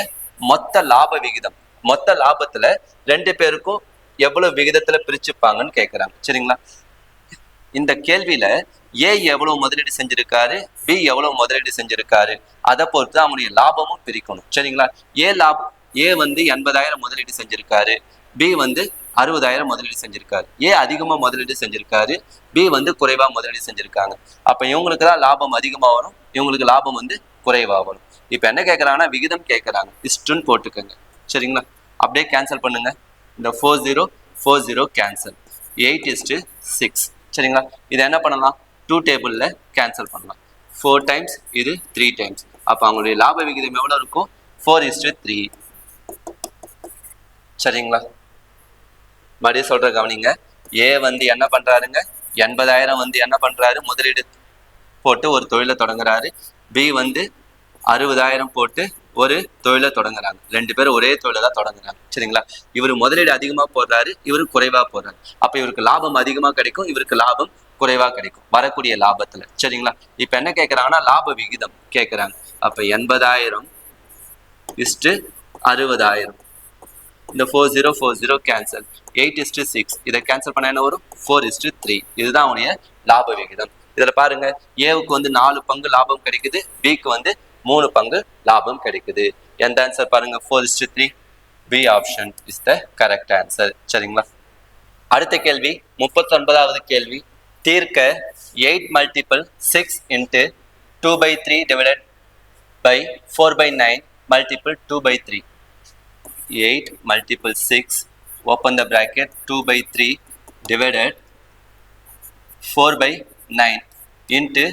மொத்த லாப விகிதம், மொத்த லாபத்துல 2 பேருக்கும் எவ்வளவு விகிதத்துல பிரிச்சுப்பாங்கன்னு கேக்குறாங்க. சரிங்களா? இந்த கேள்வியில ஏ எவ்வளவு முதலீடு செஞ்சிருக்காரு, பி எவ்வளவு முதலீடு செஞ்சிருக்காரு, அதை பொறுத்து அவங்களுடைய லாபமும் பிரிக்கணும். சரிங்களா? ஏ வந்து 80,000 முதலீடு செஞ்சிருக்காரு, பி வந்து 60,000 முதலீடு செஞ்சிருக்காரு. ஏ அதிகமா முதலீடு செஞ்சிருக்காரு, பி வந்து குறைவா முதலீடு செஞ்சிருக்காங்க. அப்ப இவங்களுக்கு தான் லாபம் அதிகமா வரும், இவங்களுக்கு லாபம் வந்து குறைவா வரும். இப்ப என்ன கேட்கறாங்கன்னா விகிதம் கேட்கறாங்க, இஸ்டுன்னு போட்டுக்கோங்க. சரிங்களா? அப்படியே கேன்சல் பண்ணுங்க. இந்த 4 கேன்சல், 8:6. சரிங்களா? இதை என்ன பண்ணலாம், 2 டேபிள்ல கேன்சல் பண்ணலாம். 4 டைம்ஸ், இது 3 டைம்ஸ். அப்ப அவங்களுடைய லாப விகிதம் எவ்வளவு இருக்கும், 4:3. சரிங்களா? மறுபடியும் சொல்ற கவனிங்க. ஏ வந்து என்ன பண்றாருங்க, 80,000 வந்து என்ன பண்றாரு, முதலீடு போட்டு ஒரு தொழிலை தொடங்குறாரு. பி வந்து 60,000 போட்டு ஒரு தொழிலை தொடங்குறாங்க. 2 பேரும் ஒரே தொழிலை தான் தொடங்குறாங்க. சரிங்களா? இவர் முதலீடு அதிகமா போடுறாரு, இவரு குறைவா போடுறாரு. அப்ப இவருக்கு லாபம் அதிகமா கிடைக்கும், இவருக்கு லாபம் குறைவா கிடைக்கும் வரக்கூடிய லாபத்துல. சரிங்களா? இப்ப என்ன கேட்கறாங்கன்னா லாப விகிதம் கேட்கறாங்க. அப்ப 80,000 = 60,000. இந்த 40 கேன்சல், 8:6. இதை கேன்சல் பண்ண என்ன வரும், 4:3. இதுதான் அவனுடைய லாப விகிதம். இதுல பாருங்க, ஏவுக்கு வந்து 4 பங்கு லாபம் கிடைக்குது, பிக்கு வந்து 3 பங்கு லாபம் கிடைக்குது. எந்த ஆன்சர் பாருங்க, 4:3. B option is the correct answer. சரிங்களா? அடுத்த கேள்வி, 39வது கேள்வி. தீர்க்க 8 × 6 × 2/3 divided by 4/9 × 2/3. 8 × 6, open the bracket, 2/3 divided 4/9 into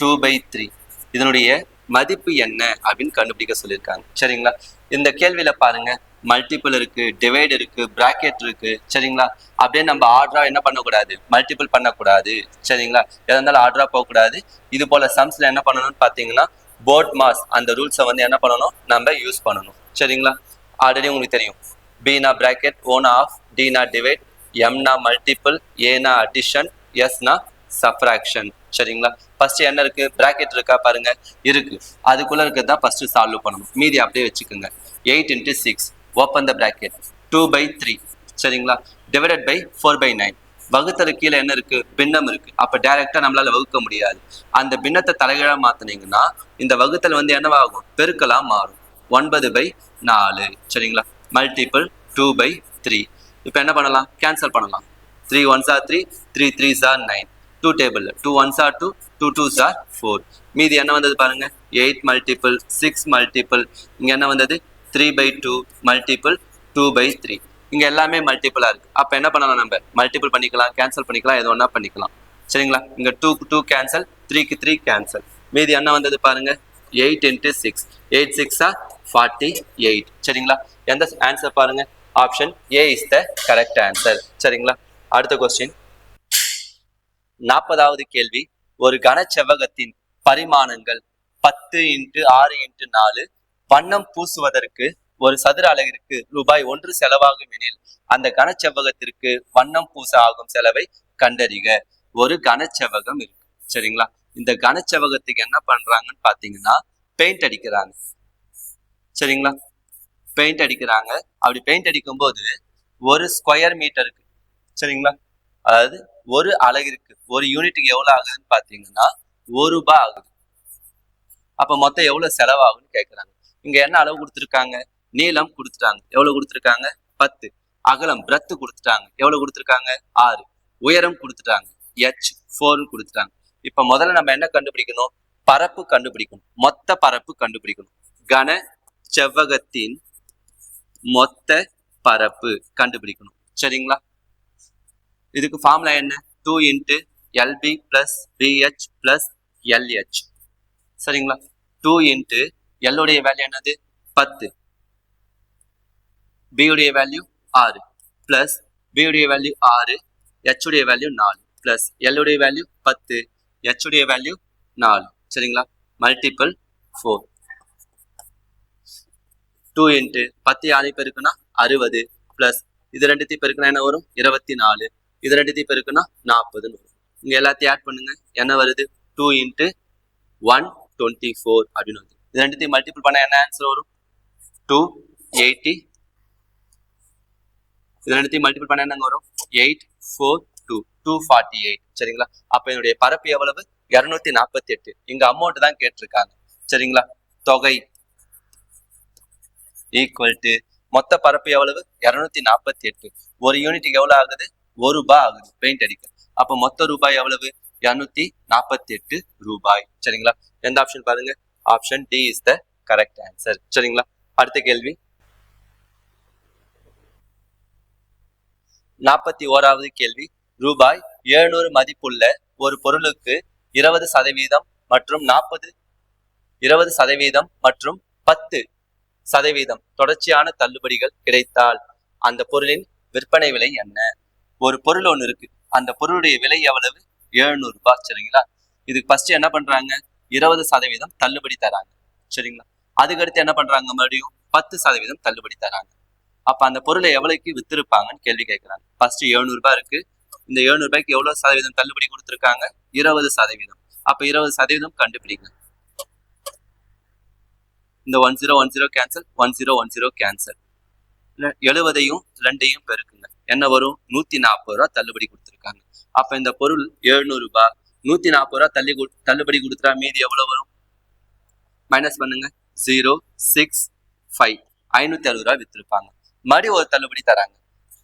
2/3. இதனுடைய மதிப்பு என்ன அப்படின்னு கண்டுபிடிக்க சொல்லியிருக்காங்க. சரிங்களா? இந்த கேள்வியில பாருங்க, மல்டிபிள் இருக்கு, டிவைட் இருக்கு, பிராக்கெட் இருக்கு. சரிங்களா? அப்படியே நம்ம ஆர்டரா என்ன பண்ணக்கூடாது, மல்டிபிள் பண்ணக்கூடாது. சரிங்களா? எதா இருந்தாலும் ஆர்டரா போகக்கூடாது. இது போல சம்ஸ்ல என்ன பண்ணணும்னு பாத்தீங்கன்னா, போர்ட் மாஸ் அந்த ரூல்ஸை வந்து என்ன பண்ணணும், நம்ம யூஸ் பண்ணணும். சரிங்களா? ஆல்ரெடி உங்களுக்கு தெரியும், பினா பிராக்கெட், ஓனா ஆஃப், டினா டிவைட், எம்னா மல்டிபிள், ஏனா அடிஷன், எஸ்னா சப்ராக்ஷன். சரிங்களா? ஃபர்ஸ்ட் என்ன இருக்கு, பிராக்கெட் இருக்கா பாருங்க, இருக்கு. அதுக்குள்ள இருக்கிறதா ஃபர்ஸ்ட் சால்வ் பண்ணணும், மீதி அப்படியே வச்சுக்கோங்க. 8 × 6, ஓப்பன் த பிராக்கெட், 2/3. சரிங்களா? Divided by 4/9. வகுத்தல் கீழே என்ன இருக்கு, பின்னம் இருக்கு. அப்ப டைரக்டா நம்மளால வகுக்க முடியாது. அந்த பின்னத்தை தலைகீழா மாத்தினீங்கன்னா இந்த வகுத்தல் வந்து என்னவாகும், பெருக்கலா மாறும். 9/4. சரிங்களா? மல்டிபிள் 2/3. இப்போ என்ன பண்ணலாம், கேன்சல் பண்ணலாம். 3 1s are 3, 3 3s are 9. 2 table, 2 1s are 2, 2 2s are 4. மீதி என்ன வந்தது பாருங்க, 8 மல்டிபிள் 6 மல்டிபிள், இங்க என்ன வந்தது 3/2 மல்டிபிள் 2/3. இங்க எல்லாமே மல்டிபிளா இருக்கு. அப்ப என்ன பண்ணலாம், நம்ம மல்டிபிள் பண்ணிக்கலாம், கேன்சல் பண்ணிக்கலாம், எது ஒண்ணா பண்ணிக்கலாம். சரிங்களா? இங்க 2 2 கேன்சல், 3 3 கேன்சல். மீதி என்ன வந்தது பாருங்க, 8 × 6, 8 6 are 48. சரிங்களா? எந்த ஆன்சர் பாருங்க, option A is the correct answer. சரிங்களா? அடுத்த கொஸ்டின், 40வது கேள்வி. ஒரு கனச்செவ்வகத்தின் பரிமாணங்கள் 10 × 6 × 4. வண்ணம் பூசுவதற்கு ஒரு சதுர அலகிற்கு ரூபாய் 1 செலவாகும் எனில் அந்த கனச்செவ்வகத்திற்கு வண்ணம் பூச ஆகும் செலவை கண்டறிக. ஒரு கனச்செவ்வகம் இருக்கு. சரிங்களா? இந்த கனச்செவ்வகத்துக்கு என்ன பண்றாங்கன்னு பாத்தீங்கன்னா, பெயிண்ட் அடிக்கிறாங்க. சரிங்களா? பெயிண்ட் அடிக்கிறாங்க. அப்படி பெயிண்ட் அடிக்கும் போது ஒரு ஸ்கொயர் மீட்டருக்கு, சரிங்களா, அதாவது ஒரு அலகிற்கு, ஒரு யூனிட்டுக்கு எவ்வளவு ஆகுதுன்னு பாத்தீங்கன்னா 1 ரூபாய் ஆகுது. அப்ப மொத்தம் எவ்வளவு செலவாகுன்னு கேட்கறாங்க. இங்க என்ன அளவு கொடுத்துருக்காங்க, நீளம் கொடுத்துட்டாங்க, எவ்வளவு கொடுத்துருக்காங்க 10. அகலம் பிரெத் கொடுத்துட்டாங்க, எவ்வளவு கொடுத்துருக்காங்க 6. உயரம் கொடுத்துட்டாங்க, h4 கொடுத்துட்டாங்க. இப்ப முதல்ல நம்ம என்ன கண்டுபிடிக்கணும், பரப்பு கண்டுபிடிக்கணும், மொத்த பரப்பு கண்டுபிடிக்கணும். கன செவ்வகத்தின் மொத்த பரப்பு கண்டுபிடிக்கணும். சரிங்களா? இதுக்கு ஃபார்முலா என்ன, 2 × LB + BH + LH. சரிங்களா? 2 × L உடைய வேல்யூ என்னது 10, B உடைய வேல்யூ 6 + B உடைய வேல்யூ 6, H உடைய வேல்யூ 4 + L உடைய வேல்யூ 10, H உடைய வேல்யூ 4. சரிங்களா? மல்டிபிள் 4. 2 × 10 யாரை பெருக்குனா 60 + இது ரெண்டுத்தையும் பெருக்குனா என்ன வரும் 24, இது ரெண்டுத்தையும் பெருக்குனா 40 வரும். இங்க எல்லாத்தையும் ஆட் பண்ணுங்க. என்ன வருது? 2 × 124 அப்படின்னு வருது. இது ரெண்டுத்தையும் மல்டிபிள் பண்ணா என்ன ஆன்சர் வரும்? 280. இது ரெண்டுத்தையும் மல்டிபிள் பண்ணா என்னங்க வரும்? 842 248. சரிங்களா? அப்ப என்னுடைய பரப்பு எவ்வளவு? 248. இங்க அமௌண்ட் தான் கேட்டிருக்காங்க. சரிங்களா? தொகை ஈக்குவல் டு மொத்த பரப்பு எவ்வளவு? 248. ஒரு யூனிட்டுக்கு எவ்வளவு ஆகுது? 1 ரூபாய் ஆகுது பெயிண்ட் அடிக்க. அப்ப மொத்த ரூபாய் எவ்வளவு? 248 ரூபாய். சரிங்களா? எந்த ஆப்ஷன் பாருங்க? Option D is the correct answer. சரிங்களா? அடுத்த கேள்வி 41வது கேள்வி. ரூபாய் 700 மதிப்புள்ள ஒரு பொருளுக்கு 20% மற்றும் 20% மற்றும் 10% தொடர்ச்சியான தள்ளுபடிகள் கிடைத்தால் அந்த பொருளின் விற்பனை விலை என்ன? ஒரு பொருள் ஒண்ணு இருக்கு, அந்த பொருளுடைய விலை எவ்வளவு? 700 ரூபாய். சரிங்களா? இதுக்கு ஃபர்ஸ்ட் என்ன பண்றாங்க? 20% தள்ளுபடி தராங்க. சரிங்களா? அதுக்கடுத்து என்ன பண்றாங்க? மறுபடியும் 10% தள்ளுபடி தராங்க. அப்ப அந்த பொருளை எவ்வளவுக்கு வித்திருப்பாங்கன்னு கேள்வி கேட்கிறாங்க. ஃபர்ஸ்ட் 700 ரூபாய் இருக்கு. இந்த 700 ரூபாய்க்கு எவ்வளவு சதவீதம் தள்ளுபடி கொடுத்திருக்காங்க? 20%. அப்ப 20% கண்டுபிடிங்க. இந்த 1010 கேன்சல், 1010 கேன்சல். 70ஐயும் 2ஐயும் பெருக்குங்க. என்ன வரும்? 140 ரூபாய் தள்ளுபடி கொடுத்திருக்காங்க. அப்ப இந்த பொருள் 700 ரூபாய், 140 ரூபாய் தள்ளுபடி கொடுத்துட்டா மீதி எவ்வளவு வரும்? மைனஸ் பண்ணுங்க. 065 560 ரூபாய் வித்திருப்பாங்க. மறுபடியும் ஒரு தள்ளுபடி தராங்க.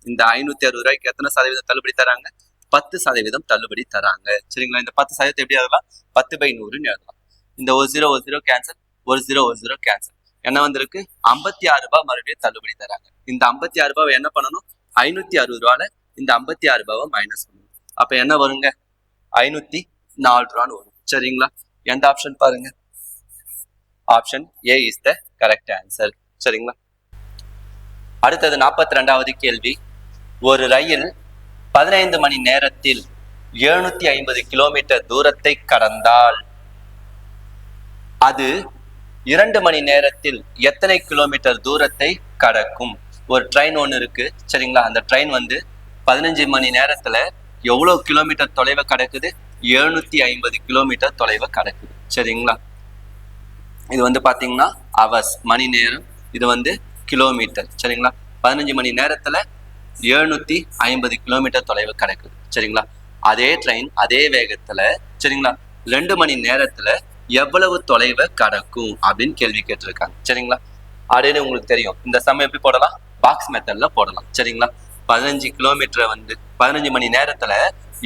இந்த 560 ரூபாய்க்கு எத்தனை சதவீதம் தள்ளுபடி தராங்க? 10% தள்ளுபடி தராங்க. சரிங்களா? இந்த 10% எப்படி எழுதலாம்? 10/100 எழுதலாம். இந்த 1010 கேன்சல், 1010 கேன்சல். என்ன வந்திருக்கு? 56 ரூபாய் மறுபடியும் தள்ளுபடி தராங்க. இந்த 56 ரூபாய் என்ன பண்ணணும்? 560 ரூபாயில இந்த 56 ரூபாவை மைனஸ் பண்ணணும். அப்ப என்ன வருங்க? 504 ரூபான்னு வரும். சரிங்களா? எந்த ஆப்ஷன் பாருங்க? Option A is the correct answer. சரிங்களா? அடுத்தது 42வது கேள்வி. ஒரு ரயில் 15 மணி நேரத்தில் 750 கிலோமீட்டர் தூரத்தை கடந்தால் அது 2 மணி நேரத்தில் எத்தனை கிலோமீட்டர் தூரத்தை கடக்கும்? ஒரு ட்ரெயின் ஒன்று இருக்கு. சரிங்களா? அந்த ட்ரெயின் 15 மணி நேரத்துல எவ்வளவு கிலோமீட்டர் தொலைவை கடக்குது? 750 கிலோமீட்டர் தொலைவை கடக்குது. சரிங்களா? இது பாத்தீங்கன்னா அவர்ஸ், மணி நேரம். இது கிலோமீட்டர். சரிங்களா? 15 மணி நேரத்துல 750 கிலோமீட்டர் தொலைவு கடக்குது. சரிங்களா? அதே ட்ரெயின் அதே வேகத்துல, சரிங்களா, 2 மணி நேரத்துல எவ்வளவு தொலைவை கடக்கும் அப்படின்னு கேள்வி கேட்டிருக்காங்க. சரிங்களா? அப்படின்னு உங்களுக்கு தெரியும். இந்த சம் எப்படி போடலாம்? பாக்ஸ் மெத்தட்ல போடலாம். சரிங்களா? 15 கிலோமீட்டரை 15 மணி நேரத்துல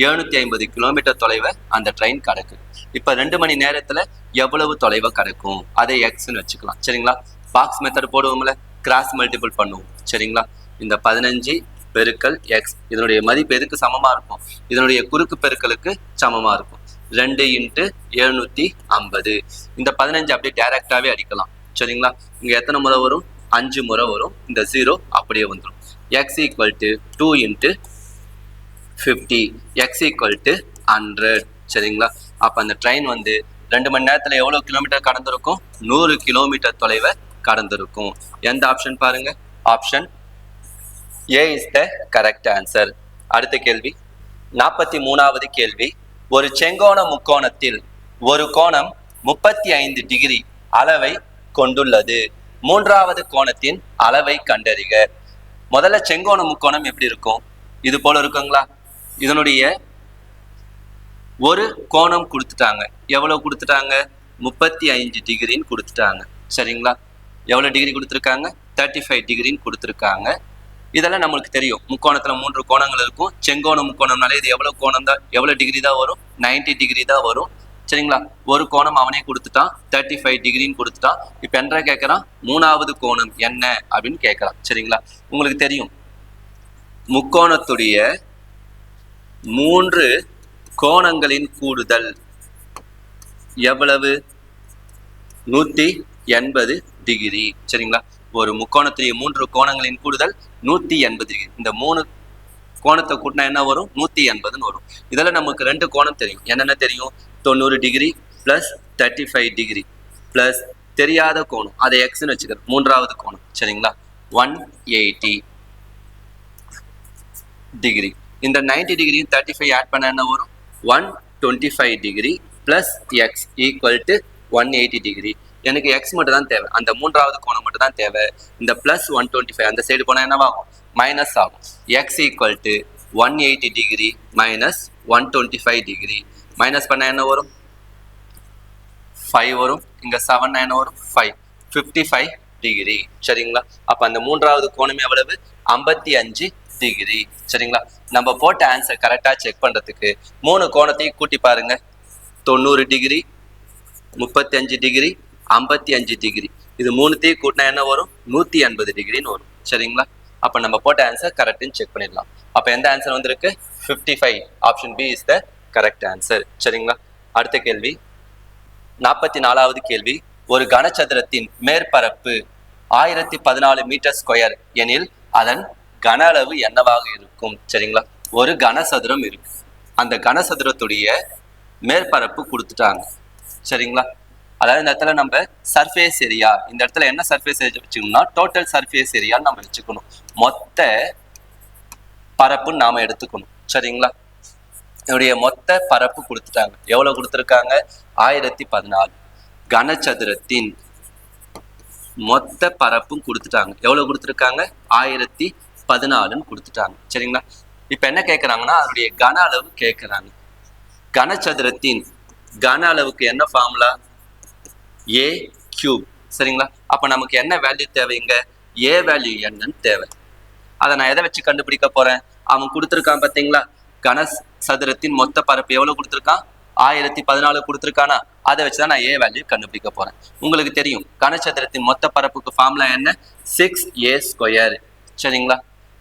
750 கிலோமீட்டர் தொலைவை அந்த ட்ரெயின் கடக்குது. இப்ப 2 மணி நேரத்துல எவ்வளவு தொலைவை கடக்கும்? அதை எக்ஸ்ன்னு வச்சுக்கலாம். சரிங்களா? பாக்ஸ் மெத்தட் போடுவோம்ல, கிராஸ் மல்டிபிள் பண்ணுவோம். சரிங்களா? இந்த 15 பெருக்கல் எக்ஸ், இதனுடைய மதிப்பு எதுக்கு சமமா இருக்கும்? இதனுடைய குறுக்கு பெருக்கலுக்கு சமமா இருக்கும். 2 × 750. இந்த 15 அப்படியே டைரக்டாவே அடிக்கலாம். சரிங்களா? இங்க எத்தனை முறை வரும்? 5 முறை வரும். இந்த 0 அப்படியே வந்துடும். x = 2 × 50, x = 100. சரிங்களா? அப்ப அந்த ட்ரெயின் 2 மணி நேரத்துல எவ்வளவு கிலோமீட்டர் கடந்திருக்கும்? 100 கிலோமீட்டர் தொலைவை கடந்திருக்கும். எந்த ஆப்ஷன் பாருங்க? Option A is the correct answer. அடுத்த கேள்வி 43வது கேள்வி. ஒரு செங்கோண முக்கோணத்தில் ஒரு கோணம் 35 டிகிரி அளவை கொண்டுள்ளது. மூன்றாவது கோணத்தின் அளவை கண்டறிக. முதல்ல செங்கோண முக்கோணம் எப்படி இருக்கும்? இது போல இருக்குங்களா? இதனுடைய ஒரு கோணம் கொடுத்துட்டாங்க. எவ்வளவு கொடுத்துட்டாங்க? 35 டிகிரின்னு கொடுத்துட்டாங்க. சரிங்களா? எவ்வளவு டிகிரி கொடுத்துருக்காங்க? 35 டிகிரின்னு கொடுத்துருக்காங்க. இதெல்லாம் நம்மளுக்கு தெரியும். முக்கோணத்துல 3 கோணங்கள் இருக்கும். செங்கோண முக்கோணம்னாலே இது எவ்வளவு கோணம் தான், எவ்வளவு டிகிரி தான் வரும்? 90 டிகிரி தான் வரும். சரிங்களா? ஒரு கோணம் அவனே கொடுத்துட்டான், 35 டிகிரின்னு கொடுத்துட்டான். இப்ப என்ன கேட்கறான்? மூணாவது கோணம் என்ன அப்படின்னு கேட்கறான். சரிங்களா? உங்களுக்கு தெரியும், முக்கோணத்துடைய 3 கோணங்களின் கூடுதல் எவ்வளவு? 180 டிகிரி. சரிங்களா? ஒரு முக்கோணத்துடைய 3 கோணங்களின் கூடுதல் 180 டிகிரி. இந்த 3 கோணத்தை கூட்டினா என்ன வரும்? 180ன்னு வரும். இதெல்லாம் நமக்கு 2 கோணம் தெரியும். என்னென்ன தெரியும்? 90 டிகிரி பிளஸ் 35 டிகிரி பிளஸ் தெரியாத கோணம், அதை எக்ஸ்ன்னு வச்சுக்கிறோம், மூன்றாவது கோணம். சரிங்களா? 180 டிகிரி. இந்த 90 டிகிரியும் 35 ஆட் பண்ண என்ன வரும்? 125 degree plus X equal to 180 degree. எனக்கு எக்ஸ் மட்டும் தான் தேவை, அந்த மூன்றாவது கோணம் மட்டும் தான் தேவை. இந்த பிளஸ் 125 அந்த சைடு போனால் என்னவாகும், மைனஸ் ஆகும். X equal to 180 degree minus 125 degree. Minus பண்ண என்ன வரும், 5 வரும். இங்க 7 என்ன வரும், 5. 55 டிகிரி. சரிங்களா? அப்ப அந்த மூன்றாவது கோணம் எவ்வளவு, 55 டிகிரி. சரிங்களா? நம்ம போட்ட ஆன்சர் கரெக்டா செக் பண்றதுக்கு 3 கோணத்தையும் கூட்டி பாருங்க. 90 டிகிரி, 35 டிகிரி, 55 டிகிரி. இது மூணுத்தையும் கூட்டினா என்ன வரும், 180 டிகிரின்னு வரும். சரிங்களா? அப்ப நம்ம போட்ட ஆன்சர் கரெக்ட்னு செக் பண்ணிடலாம். அப்ப எந்த ஆன்சர் வந்திருக்கு, 55. Option B is the correct answer. சரிங்களா? அடுத்த கேள்வி 44வது கேள்வி. ஒரு கனசதுரத்தின் மேற்பரப்பு 1014 மீட்டர் ஸ்கொயர் எனில் அதன் கன அளவு என்னவாக இருக்கும். சரிங்களா? ஒரு கனசதுரம் இருக்கு, அந்த கனசதுரத்துடைய மேற்பரப்பு கொடுத்துட்டாங்க. சரிங்களா? அதாவது இந்த இடத்துல நம்ம சர்ஃபேஸ் ஏரியா, இந்த இடத்துல என்ன சர்ஃபேஸ் ஏரியா வச்சுக்கணும்னா டோட்டல் சர்ஃபேஸ் ஏரியா நம்ம வச்சுக்கணும். மொத்த பரப்புன்னு நாம எடுத்துக்கணும். சரிங்களா? இதனுடைய மொத்த பரப்பு கொடுத்துட்டாங்க. எவ்வளவு கொடுத்துருக்காங்க, 1014. கனசதுரத்தின் மொத்த பரப்பும் கொடுத்துட்டாங்க. எவ்வளவு கொடுத்துருக்காங்க, 1014 கொடுத்துட்டாங்க. சரிங்களா? இப்ப என்ன கேட்கறாங்கன்னா அதனுடைய கன அளவு கேட்கறாங்க. கனசதுரத்தின் கன அளவுக்கு என்ன ஃபார்முலா, ஏ கியூப். சரிங்களா? அப்ப நமக்கு என்ன வேல்யூ தேவைங்க, ஏ வேல்யூ என்னன்னு தேவை. அதை நான் எதை வச்சு கண்டுபிடிக்க போறேன், அவன் கொடுத்துருக்கான் பாத்தீங்களா, கனசதுரத்தின் மொத்த பரப்பு எவ்வளவு கொடுத்துருக்கான், 1014 கொடுத்துருக்கானா, அதை வச்சுதான் நான் ஏ வேல்யூ கண்டுபிடிக்க போறேன். உங்களுக்கு தெரியும் கனசதுரத்தின் மொத்த பரப்புக்கு ஃபார்முலா என்ன, 6a ஸ்கொயர். சரிங்களா?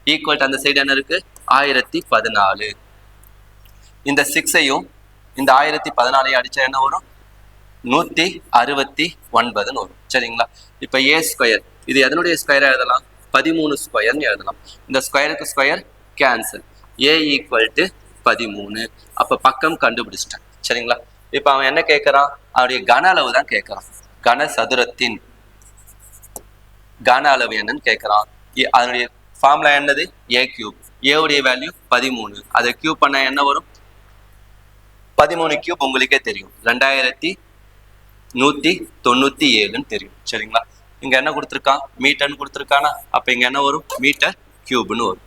ஈக்குவல் அந்த சைடு என்ன இருக்கு, 1014. இந்த 6ஐயும் இந்த 1014 அடிச்சா என்ன வரும், 169 வரும். சரிங்களா? இப்ப ஏ ஸ்கொயர் இது எதனுடைய ஸ்கொயரா எழுதலாம், 13 ஸ்கொயர்னு எழுதலாம். இந்த ஸ்கொயருக்கு square cancel, A equal to 13. அப்ப பக்கம் கண்டுபிடிச்சிட்டேன். சரிங்களா? இப்ப அவன் என்ன கேட்கறான், அவனுடைய கன அளவு தான் கேட்கறான். கனசதுரத்தின் கன அளவு என்னன்னு கேட்கறான். அதனுடைய ஃபார்முலா என்னது, ஏ கியூப். ஏ உடைய வேல்யூ 13, அதை கியூப் பண்ண என்ன வரும், 13 கியூப் உங்களுக்கே தெரியும், 2197 தெரியும். சரிங்களா? இங்க என்ன கொடுத்துருக்கான், மீட்டர்னு கொடுத்துருக்கானா, அப்ப இங்க என்ன வரும், மீட்டர் கியூப்னு வரும்.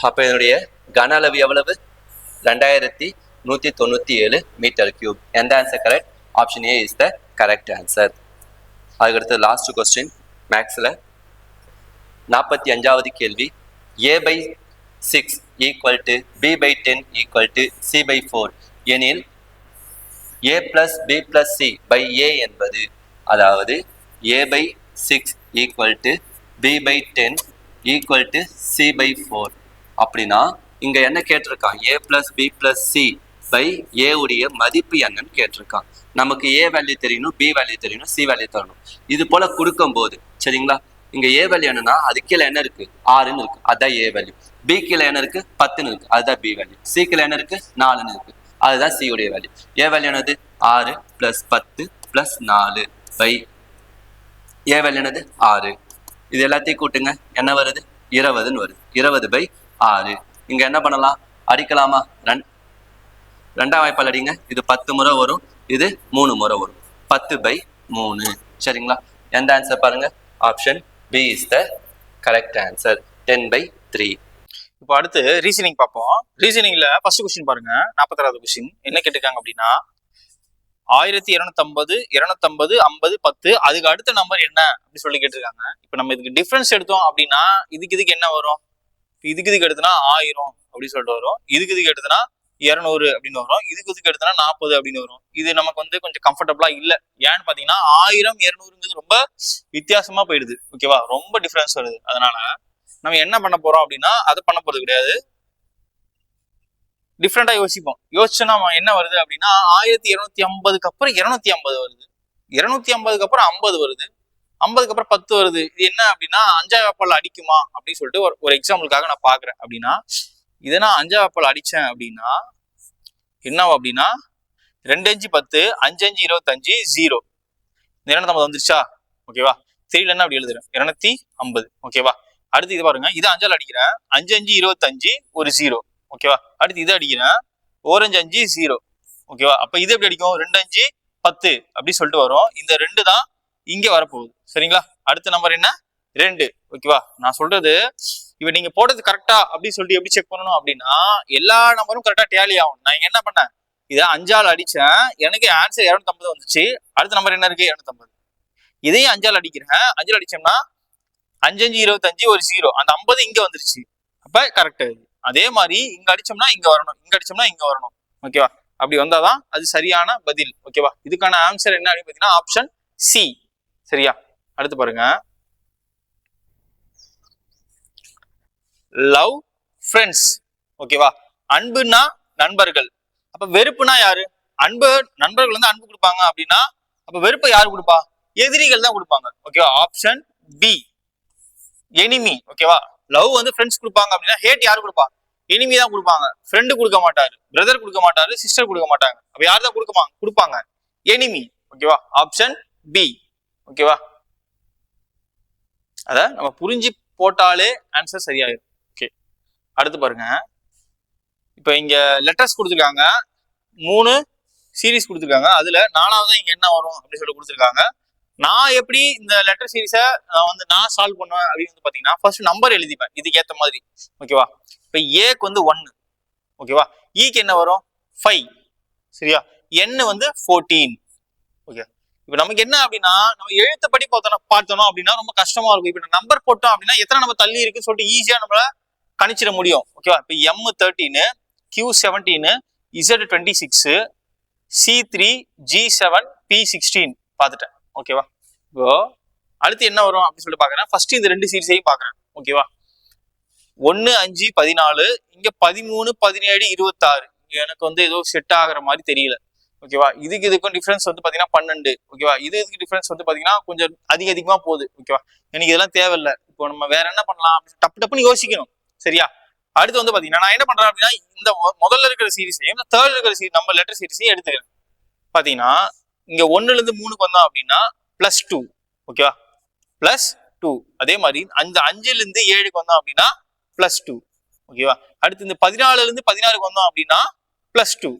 அப்ப இதனுடைய கன அளவு எவ்வளவு, 2197 மீட்டர் கியூப். எந்த answer correct, option A is the correct answer. அதுக்கடுத்து லாஸ்ட் கொஸ்டின் மேக்ஸ்ல 45வது கேள்வி. a/6 equal to b/10 equal to c/4 எனில் a plus b plus c by a என்பது, அதாவது a/6 equal to b/10 equal to c/4. அப்படின்னா இங்க என்ன கேட்டிருக்கான், a plus b plus c by a உடைய மதிப்பு என்னன்னு கேட்டிருக்கான். நமக்கு a வேல்யூ தெரியணும், b வேல்யூ தெரியணும், c வேல்யூ தரணும். இது போல கொடுக்கும் போது சரிங்களா, இங்க a வேல்யூ என்னன்னா அது கீழே என்ன இருக்கு, 6ன்னு இருக்கு, அதுதான் a வேல்யூ. b கீழே என்ன இருக்கு, 10ன்னு இருக்கு, அதுதான் b வேல்யூ. c கீழே என்ன இருக்கு, 4ன்னு இருக்கு, அதுதான் c உடைய வேல்யூ. a வேல்யூ என்னது, 6 plus 10 plus 4 by a value என்னது, 6. இது எல்லாத்தையும் கூட்டுங்க, என்ன வருது, 20ன்னு வருது. 20/6. இங்க என்ன பண்ணலாம், அடிக்கலாமா, 2ஆம் வாய்ப்பால் அடிங்க. இது 10 முறை வரும், இது 3 முறை வரும், 10/3. சரிங்களா? எந்த ஆன்சர் பாருங்க, option B is the correct answer, 10/3. இப்போ அடுத்து ரீசனிங் பார்ப்போம். ரீசனிங்ல ஃபர்ஸ்ட் கொஸ்டின் பாருங்க, 46வது கொஸ்டின் என்ன கேட்டிருக்காங்க அப்படின்னா 1250, 250, 50, 10 அதுக்கு அடுத்த நம்பர் என்ன அப்படி சொல்லி கேட்டிருக்காங்க. இப்போ நம்ம இதுக்கு டிஃபரன்ஸ் எடுத்தோம் அப்படின்னா இதுக்கு என்ன வரும், இதுக்கு எடுத்தனா 1000 அப்படின்னு சொல்லிட்டு வரும், இதுக்கு எடுத்தனா 200 அப்படின்னு வரும், இதுக்கு எடுத்தனா 40 அப்படின்னு வரும். இது நமக்கு வந்து கொஞ்சம் கம்ஃபர்டபுளா இல்ல. ஏன்னு பாத்தீங்கன்னா 1000 200 ரொம்ப வித்தியாசமா போயிடுது. ஓகேவா, ரொம்ப டிஃபரன்ஸ் வருது. அதனால நம்ம என்ன பண்ண போறோம் அப்படின்னா அதை பண்ண போறது கிடையாது, டிஃப்ரெண்டா யோசிப்போம். யோசிச்சா நம்ம என்ன வருது அப்படின்னா 1250க்கு அப்புறம் 250 வருது, 250க்கு அப்புறம் 50 வருது, 50க்கு அப்புறம் 10 வருது. இது என்ன அப்படின்னா 5ஆம் வாய்ப்பால் அடிக்குமா அப்படின்னு சொல்லிட்டு ஒரு எக்ஸாம்பிளுக்காக நான் பாக்குறேன். அப்படின்னா இதை நான் 5ஆம் வாய்ப்பால் அடிச்சேன் அப்படின்னா என்ன அப்படின்னா 2 5 10, 5 5 25, 0. 250 வந்துருச்சா, ஓகேவா. தெரியலன்னா அப்படி எழுதுறேன், 250. ஓகேவா. அடுத்து இது பாருங்க, இது 5ஆல் அடிக்கிறேன், 5 5 25 ஒரு 0. ஓகேவா. அடுத்து இதை அடிக்கிறேன், ஓரஞ்சு 5 0. ஓகேவா? அப்ப இது எப்படி அடிக்கும்? 2 5 10 அப்படி சொல்லிட்டு வரும். இந்த 2 தான் இங்க வரப்போகுது. சரிங்களா? அடுத்த நம்பர் என்ன? 2. ஓகேவா? நான் சொல்றது இப்ப நீங்க போட்டது கரெக்டா அப்படின்னு சொல்லிட்டு எப்படி செக் பண்ணணும் அப்படின்னா, எல்லா நம்பரும் கரெக்டா டேலி ஆகும். நான் இங்க என்ன பண்ணேன், இதை 5ஆல் அடிச்சேன், எனக்கு ஆன்சர் 250 வந்துச்சு. அடுத்த நம்பர் என்ன இருக்கு? 250. இதையும் 5ஆல் அடிக்கிறேன். 5ஆல் அடிச்சோம்னா 5 5 25 ஒரு 0. அந்த 50 இங்க வந்துருச்சு. அப்ப கரெக்ட். அதே மாதிரி இங்க அடிச்சோம்னா இங்க வரணும், இங்க அடிச்சோம்னா இங்க வரணும். ஓகேவா? அப்படி வந்தாதான் அது சரியான பதில். ஓகேவா? இதுக்கான ஆன்சர் என்ன அப்படின்னு பாத்தீங்கன்னா ஆப்ஷன் சி. சரியா? அடுத்து பாருங்க, லவ் ஃப்ரெண்ட்ஸ். ஓகேவா? அன்புனா நண்பர்கள். அப்ப வெறுப்புனா யாரு? அன்பு நண்பர்கள் வந்து அன்பு கொடுப்பாங்க அப்படின்னா, அப்ப வெறுப்பை யாரு கொடுப்பா? எதிரிகள் தான் கொடுப்பாங்க. ஓகேவா? Option B, enemy. ஓகேவா? லவ் வந்து ஃப்ரெண்ட்ஸ் கொடுப்பாங்க அப்படின்னா ஹேட் யாரு கொடுப்பா? எனிமி தான் கொடுப்பாங்க. ஃப்ரெண்டு கொடுக்க மாட்டாரு, பிரதர் கொடுக்க மாட்டாரு, சிஸ்டர் கொடுக்க மாட்டாங்க. அப்ப யார் தான் கொடுப்பாங்க? எனிமி. ஓகேவா? Option B. ஓகேவா? அத நம்ம புரிஞ்சு போட்டாலே ஆன்சர் சரியாயிரும். ஓகே, அடுத்து பாருங்க. இப்ப இங்க லெட்டர்ஸ் கொடுத்துருக்காங்க, 3 சீரீஸ் கொடுத்துருக்காங்க. அதுல 4வது இங்க என்ன வரும் அப்படின்னு சொல்லி கொடுத்துருக்காங்க. நான் எப்படி இந்த லெட்டர் சீரீஸை நான் சால்வ் பண்ணுவேன் அப்படின்னு வந்து பாத்தீங்கன்னா, ஃபர்ஸ்ட் நம்பர் எழுதிப்பேன் இதுக்கு ஏத்த மாதிரி. ஓகேவா? இப்ப ஏக்கு வந்து 1. ஓகேவா? ஈக்கு என்ன வரும்? 5. சரியா? என் வந்து 14. ஓகே, இப்ப நமக்கு என்ன அப்படின்னா, நம்ம எழுத்துப்படி பார்த்தோம் அப்படின்னா ரொம்ப கஷ்டமா இருக்கும். இப்ப நம்பர் போட்டோம் அப்படின்னா எத்தனை நம்ம தள்ளி இருக்குன்னு சொல்லிட்டு ஈஸியா நம்மள கணிச்சிட முடியும். ஓகேவா? இப்ப M 13, Q 17, Z 26, C3, G7, P 16 பார்த்துட்டேன். ஓகேவா? இப்போ அடுத்து என்ன வரும் அப்படின்னு சொல்லிட்டு பாக்குறேன். ஃபர்ஸ்ட் இந்த 2 சீரிஸையும் பாக்குறேன். ஓகேவா? 1 5 14, இங்க 13 17 26. எனக்கு வந்து ஏதோ செட் ஆகுற மாதிரி தெரியல. ஓகேவா? இதுக்கும் டிஃபரன்ஸ் வந்து பாத்தீங்கன்னா 12. ஓகேவா? இதுக்கு டிஃபரன்ஸ் வந்து பாத்தீங்கன்னா கொஞ்சம் அதிகமா போகுது. ஓகேவா? எனக்கு இதெல்லாம் தேவையில்லை. இப்போ நம்ம வேற என்ன பண்ணலாம் அப்படின்னு டப்புன்னு யோசிக்கணும். சரியா? அடுத்து வந்து பாத்தீங்கன்னா நான் என்ன பண்றேன் அப்படின்னா, இந்த முதல்ல இருக்கிற சீரிஸையும் தேர்ட்ல இருக்கிற சீரிஸ் நம்ம லெட்டர் சீரிஸையும் எடுத்துக்கிறேன். பாத்தீங்கன்னா இங்க 1ல இருந்து 3க்கு வந்தோம் அப்படின்னா +2. ஓகேவா? +2. அதே மாதிரி அந்த 5ல இருந்து 7க்கு வந்தோம் அப்படின்னா +2. ஓகேவா? அடுத்து இந்த 14ல இருந்து 16க்கு வந்தோம் அப்படின்னா +2.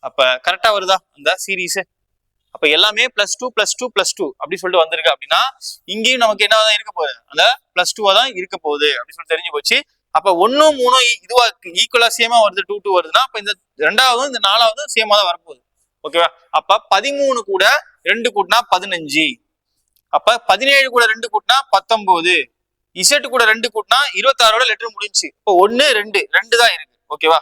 அப்ப கரெக்டா வருதா அந்த சீரீஸ்? அப்ப எல்லாமே +2 அப்படி சொல்லிட்டு வந்திருக்கு அப்படின்னா, இங்கேயும் நமக்கு என்னதான் இருக்க போகுது? அந்த +2 தான் இருக்க போகுது அப்படின்னு சொல்லி தெரிஞ்சு போச்சு. அப்ப 1 3 இதுவா ஈக்குவலா சேமா வருது, 2 2 வருதுன்னா அப்ப இந்த 2வது இந்த 4வது சேமா தான் வரப்போகுது. ஓகேவா? அப்ப 13 கூட 2 கூட்டினா 15. அப்ப 17 கூட 2 கூட்டினா 19. Z கூட 2 கூட்டினா 26ஓட லெட்டர் முடிஞ்சு. இப்போ 1 2 தான் இருக்கு. ஓகேவா?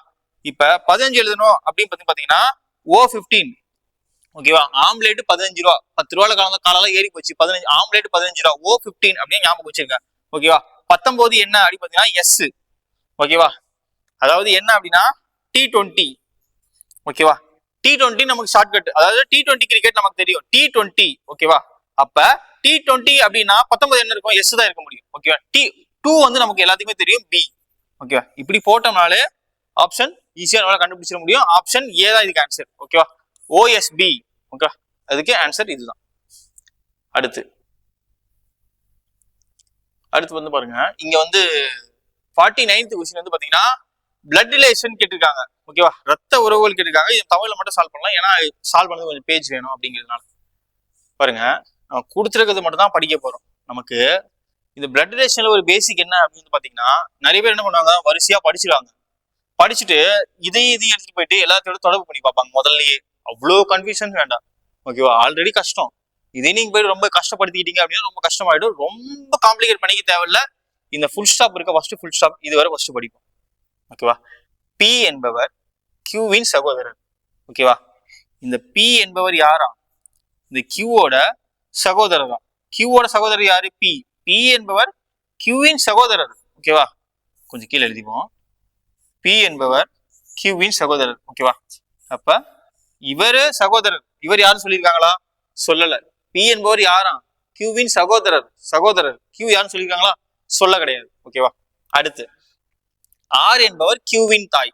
இப்ப 15 எழுதணும் அப்படின்னு பாத்தீங்கன்னா O15. ஓகேவா? ஆம்லேட் 15 ரூபா. 10 ரூபால காலெல்லாம் ஏறி போச்சு. 15 ஆம்லேட் 15 ரூபா. O15 அப்படின்னு ஞாபகம் வச்சிருக்கேன். ஓகேவா? 19 என்ன அப்படி பாத்தீங்கன்னா S. ஓகேவா? அதாவது என்ன அப்படின்னா T20. ஓகேவா? T20 நமக்கு ஷார்ட்கட். அதாவது T20 கிரிக்கெட் நமக்கு தெரியும். T20. ஓகேவா? அப்ப T20 அப்படின்னா 19 என்ன இருக்கும்? S தான் இருக்க முடியும். ஓகேவா? T2 வந்து நமக்கு எல்லாத்துக்குமே தெரியும் B. ஓகேவா? இப்படி போட்டோம்னாலே ஆப்ஷன் ஈஸியா நம்மளால கண்டுபிடிச்சிட முடியும். ஆப்ஷன் ஏ தான் இதுக்கு ஆன்சர். ஓகேவா? OSB. ஓகே, அதுக்கு ஆன்சர் இதுதான். அடுத்து வந்து பாருங்க, இங்க வந்து 49th கொஸ்டின் வந்து பாத்தீங்கன்னா பிளட் ரிலேஷன் கேட்டிருக்காங்க. ஓகேவா? ரத்த உறவுகள் கேட்டிருக்காங்க. இது தமிழ்ல மட்டும் சால்வ் பண்ணலாம், ஏன்னா சால்வ் பண்ணது கொஞ்சம் பேஜ் வேணும் அப்படிங்கிறதுனால. பாருங்க, நம்ம கொடுத்துருக்கிறது மட்டும் தான் படிக்க போறோம். நமக்கு இந்த பிளட் ரிலேஷன்ல ஒரு பேசிக் என்ன அப்படின்னு பாத்தீங்கன்னா, நிறைய பேர் என்ன பண்ணுவாங்க, வரிசையா படிச்சிருவாங்க. படிச்சுட்டு இதையும் எடுத்துட்டு போயிட்டு எல்லாத்தோட தொடர்பு பண்ணி பார்ப்பாங்க முதல்லயே. அவ்வளோ கன்ஃபியூஷன் வேண்டாம். ஓகேவா? ஆல்ரெடி கஷ்டம். இதே நீங்க போயிட்டு ரொம்ப கஷ்டப்படுத்திக்கிட்டீங்க அப்படின்னா ரொம்ப கஷ்டமாயிடும். ரொம்ப காம்ப்ளிகேட் பண்ணிக்க தேவையில்ல. இந்த ஃபுல் ஸ்டாப் இருக்க ஃபர்ஸ்ட் ஃபுல் ஸ்டாப் இதுவரை ஃபர்ஸ்ட் படிப்போம். ஓகேவா? P என்பவர் Qவின் சகோதரர். ஓகேவா? இந்த P என்பவர் யாரா? இந்த Qவோட சகோதரர் தான். Qவோட சகோதரர் யாரு? P என்பவர் Qவின் சகோதரர். ஓகேவா? கொஞ்சம் கீழே எழுதிப்போம். P என்பவர் Qவின் சகோதரர். ஓகேவா? அப்ப இவரு சகோதரர். இவர் யாரும் சொல்லியிருக்காங்களா? சொல்லல. P என்பவர் யாரா? Qவின் சகோதரர். Q யாரும் சொல்லியிருக்காங்களா? சொல்ல கிடையாது. ஓகேவா? அடுத்து R என்பவர் Qவின் தாய்.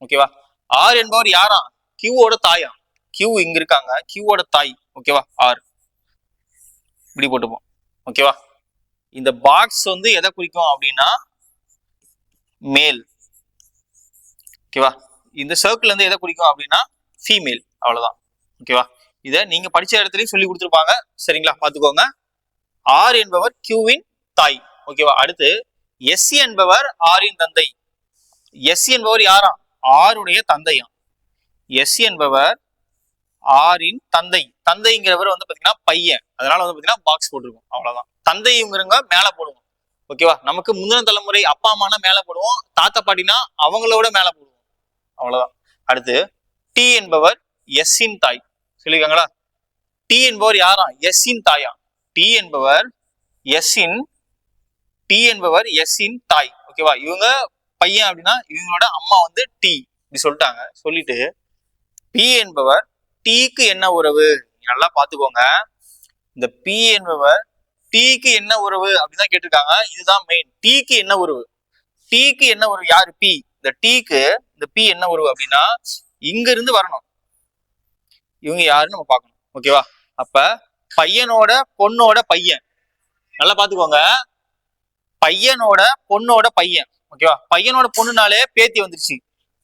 ஓகேவா? R என்பவர் யாரா? Qவோட தாயா? Q இங்க இருக்காங்க, Qவோட தாய். ஓகேவா? R இப்படி போட்டுப்போம். ஓகேவா? இந்த பாக்ஸ் வந்து எதை குறிக்கும் அப்படின்னா மேல். ஓகேவா? இந்த சர்க்கிள் வந்து எதை குறிக்கும் அப்படின்னா ஃபீமேல், அவ்வளவுதான். ஓகேவா? இதை நீங்க படிச்ச இடத்துலயும் சொல்லி கொடுத்துருப்பாங்க. சரிங்களா? பாத்துக்கோங்க. ஆர் என்பவர் கியூவின் தாய். ஓகேவா? அடுத்து எஸ் என்பவர் ஆரின் தந்தை. எஸ் என்பவர் யாரா? ஆருடைய தந்தையா. எஸ் என்பவர் ஆரின் தந்தை. தந்தைங்கிறவர் வந்து பாத்தீங்கன்னா பையன், அதனால வந்து பாத்தீங்கன்னா பாக்ஸ் போட்டிருக்கும், அவ்வளவுதான். தந்தைங்கிறவங்க மேல போடுவோம். ஓகேவா? நமக்கு முந்தின தலைமுறை அப்பா அம்மானா மேல போடுவோம், தாத்தா பாட்டினா அவங்களோட மேல போடுவோம், அவ்வளவுதான். அடுத்து டி என்பவர் எஸ் இன் தாய். சொல்லிருக்காங்களா? டி என்பவர் யாரா? எஸ் இன் தாயா. டி என்பவர் எஸ் இன் தாய். ஓகேவா? இவங்க பையன் அப்படின்னா இவங்களோட அம்மா வந்து டி இப்படி சொல்லிட்டாங்க. சொல்லிட்டு பி என்பவர் டீக்கு என்ன உறவு? நல்லா பாத்துக்கோங்க. இந்த பி என்பவர் டீக்கு என்ன உறவு அப்படிதான் கேட்டிருக்காங்க. இதுதான் மெயின். டீக்கு என்ன உறவு? டீக்கு என்ன உறவு? யாரு? பி. இந்த டீக்கு இந்த பி என்ன உறவு அப்படின்னா இங்க இருந்து வரணும். இவங்க யாருன்னு நம்ம பார்க்கணும். ஓகேவா? அப்ப பையனோட பொண்ணோட பையன். நல்லா பாத்துக்கோங்க. பையனோட பொண்ணோட பையன். ஓகேவா? பையனோட பொண்ணுனாலே பேத்தி வந்துருச்சு.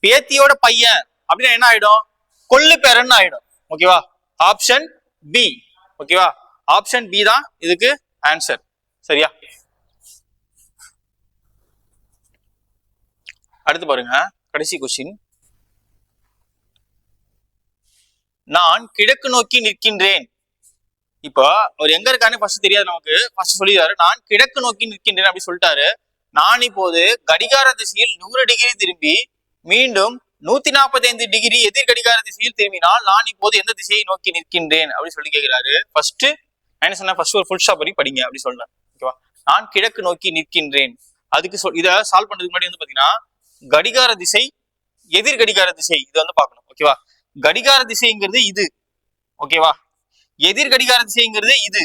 பேத்தியோட பையன் அப்படின்னா என்ன ஆயிடும்? கொள்ளு பேரன் ஆயிடும். ஓகேவா? Option B. ஓகேவா? ஆப்ஷன் பி தான் இதுக்கு ஆன்சர். சரியா? அடுத்து பாருங்க, கடைசி கொஸ்டின். நான் கிழக்கு நோக்கி நிற்கின்றேன். இப்போ அவர் எங்க இருக்காருன்னு ஃபர்ஸ்ட் தெரியாது நமக்கு. ஃபர்ஸ்ட் சொல்லிடுறாரு நான் கிழக்கு நோக்கி நிற்கின்றேன் அப்படி சொல்லிட்டாரு. நான் இப்போது கடிகார திசையில் 100 டிகிரி திரும்பி மீண்டும் 145 டிகிரி எதிர் கடிகார திசையில் திரும்பினால் நான் இப்போது எந்த திசையை நோக்கி நிற்கின்றேன் அப்படின்னு சொல்லி கேட்கிறாரு. ஃபர்ஸ்ட் நான் என்ன சொன்னேன்? ஃபர்ஸ்ட் ஒரு ஃபுல் ஸ்டாப் வரைக்கும் படிங்க அப்படி சொல்றேன். ஓகேவா? நான் கிழக்கு நோக்கி நிற்கின்றேன். அதுக்கு இதை சால்வ் பண்றதுக்கு முன்னாடி வந்து பாத்தீங்கன்னா கடிகார திசை எதிர் கடிகார திசை இது வந்து பார்க்கணும். ஓகேவா? கடிகார திசைங்கிறது இது. ஓகேவா? எதிர் கடிகார திசைங்கிறது இது.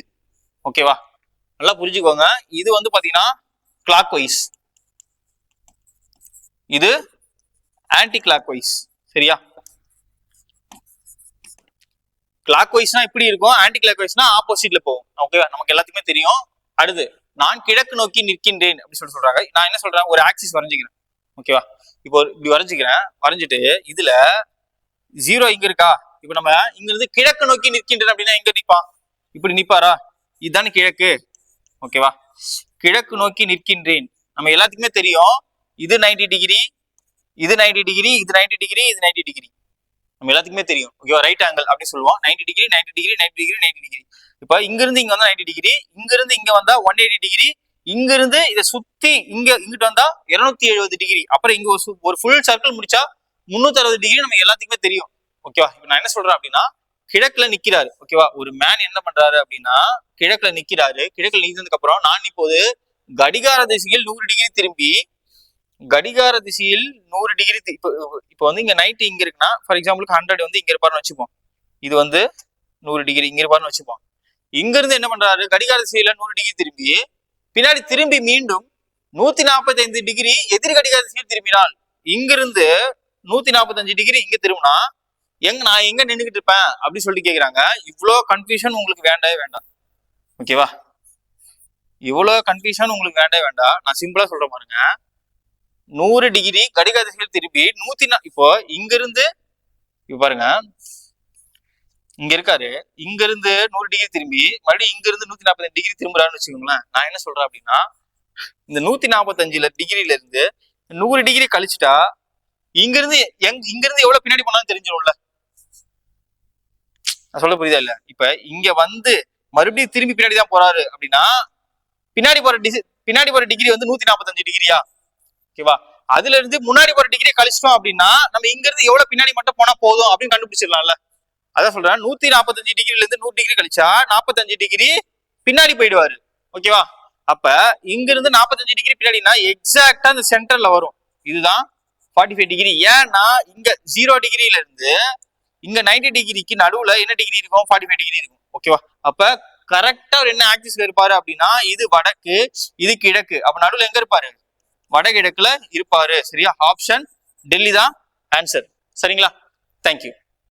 ஓகேவா? நல்லா புரிஞ்சுக்கோங்க. இது வந்து பாத்தீங்கன்னா கிளாக் வைஸ், இது ஆன்டி கிளாக் வைஸ். சரியா? கிளாக் வைஸ்னா இப்படி இருக்கும், ஆன்டி கிளாக் வைஸ்னா ஆப்போசிட்ல போகும். ஓகேவா? நமக்கு எல்லாத்துக்குமே தெரியும். அடுத்து நான் கிழக்கு நோக்கி நிற்கின்றேன் அப்படி சொல்றாங்க. நான் என்ன சொல்றேன்? ஒரு ஆக்சிஸ் வரைஞ்சிக்கிறேன். ஓகேவா? இப்போ இப்படி வரைஞ்சிக்கிறேன். வரைஞ்சிட்டு இதுல 0 இங்க இருக்கா? இப்ப நம்ம இங்க இருந்து கிழக்கு நோக்கி நிற்கின்றேன் அப்படின்னா எங்க நிப்பான்? இப்படி நிப்பாரா? இதுதானே கிழக்கு. ஓகேவா? கிழக்கு நோக்கி நிற்கின்றேன் நம்ம எல்லாத்துக்குமே தெரியும். இது 90 டிகிரி, இது 90 டிகிரி, இது 90 டிகிரி, இது 90 டிகிரி. நம்ம எல்லாத்துக்குமே தெரியும். ஓகேவா? ரைட் ஆங்கிள் அப்படி சொல்லுவோம். 90 டிகிரி, 90 டிகிரி, 90 டிகிரி, 90 டிகிரி. இப்ப இங்க இருந்து இங்க வந்தா 90 டிகிரி, இங்க இருந்து இங்க வந்தா 180 டிகிரி, இங்க இருந்து இதை சுத்தி இங்கிட்டு வந்தா 270 டிகிரி. அப்புறம் இங்க ஒரு ஃபுல் சர்க்கிள் முடிச்சா 360 டிகிரி நம்ம எல்லாத்துக்குமே தெரியும். ஓகேவா? இப்ப நான் என்ன சொல்றேன் அப்படின்னா கிழக்குல நிக்கிறாரு. ஓகேவா? ஒரு மேன் என்ன பண்றாரு அப்படின்னா கிழக்குல நிக்கிறாரு. கிழக்குல நிக்கிறதுக்கு அப்புறம் நான் இப்போது கடிகார திசையில் 100 டிகிரி திரும்பி கடிகார திசையில் 100 டிகிரி இப்போ வந்து இங்க 90 இங்க இருக்குன்னா ஃபார் எக்ஸாம்பிளுக்கு 100 வந்து இங்க இருப்பாருன்னு வச்சுப்போம். இது வந்து 100 டிகிரி இங்க இருப்பாருன்னு வச்சுப்போம். இங்க இருந்து என்ன பண்றாரு? கடிகார திசையில 100 டிகிரி திரும்பி பின்னாடி திரும்பி மீண்டும் 145 டிகிரி எதிர் கடிகார திசையில் திரும்பினால் இங்கிருந்து 145 டிகிரி இங்க திரும்பினா நான் எங்க நின்றுகிட்டு இருப்பேன் அப்படின்னு சொல்லிட்டு கேக்குறாங்க. இவ்வளவு கன்ஃபியூஷன் உங்களுக்கு வேண்டவே வேண்டாம். ஓகேவா? இவ்வளவு கன்ஃபியூஷன் உங்களுக்கு வேண்டவே வேண்டாம். நான் சிம்பிளா சொல்றேன் பாருங்க. 100 டிகிரி கடிகார திசையில் திருப்பி இப்போ இங்க இருந்து இப்ப பாருங்க, இங்க இருக்காரு. இங்க இருந்து 100 டிகிரி திரும்பி மறுபடியும் இங்க இருந்து 145 டிகிரி திரும்புறாருன்னு வச்சுக்கோங்களேன். நான் என்ன சொல்றேன் அப்படின்னா இந்த 145 டிகிரில இருந்து 100 டிகிரி கழிச்சுட்டா இங்க இருந்து எவ்வளவு பின்னாடி போனாலும் தெரிஞ்சிடும்ல. நான் சொல்ல புரியுதா இல்ல? இப்ப இங்க வந்து மறுபடியும் திரும்பி பின்னாடி தான் போறாரு அப்படின்னா பின்னாடி போற டிகிரி வந்து 145 டிகிரியா? ஓகேவா? அதுல இருந்து முன்னாடி போற டிகிரி கழிச்சிட்டோம் அப்படின்னா நம்ம இங்க இருந்து எவ்வளவு பின்னாடி மட்டும் போனா போதும் அப்படின்னு கண்டுபிடிச்சிடலாம்ல. அதான் சொல்றேன். 145 டிகிரில இருந்து 100 டிகிரி கழிச்சா 45 டிகிரி பின்னாடி போயிடுவாரு. ஓகேவா? அப்ப இங்க இருந்து 45 டிகிரி பின்னாடினா எக்ஸாக்டா இந்த சென்டர்ல வரும். இதுதான் 45 டிகிரி. ஏன்னா இங்க 0 டிகிரில இருந்து இங்க 90 டிகிரிக்கு நடுவுல என்ன டிகிரி இருக்கும்? 45 டிகிரி இருக்கும். ஓகேவா? அப்ப கரெக்டா என்ன ஆக்சிஸ்ல இருப்பாரு அப்படின்னா இது வடக்கு, இது கிழக்கு. அப்ப நடுவுல எங்க இருப்பாரு? வடகிழக்குல இருப்பாரு. சரியா? ஆப்ஷன் டெல்லி தான் ஆன்சர். சரிங்களா? தேங்க்யூ.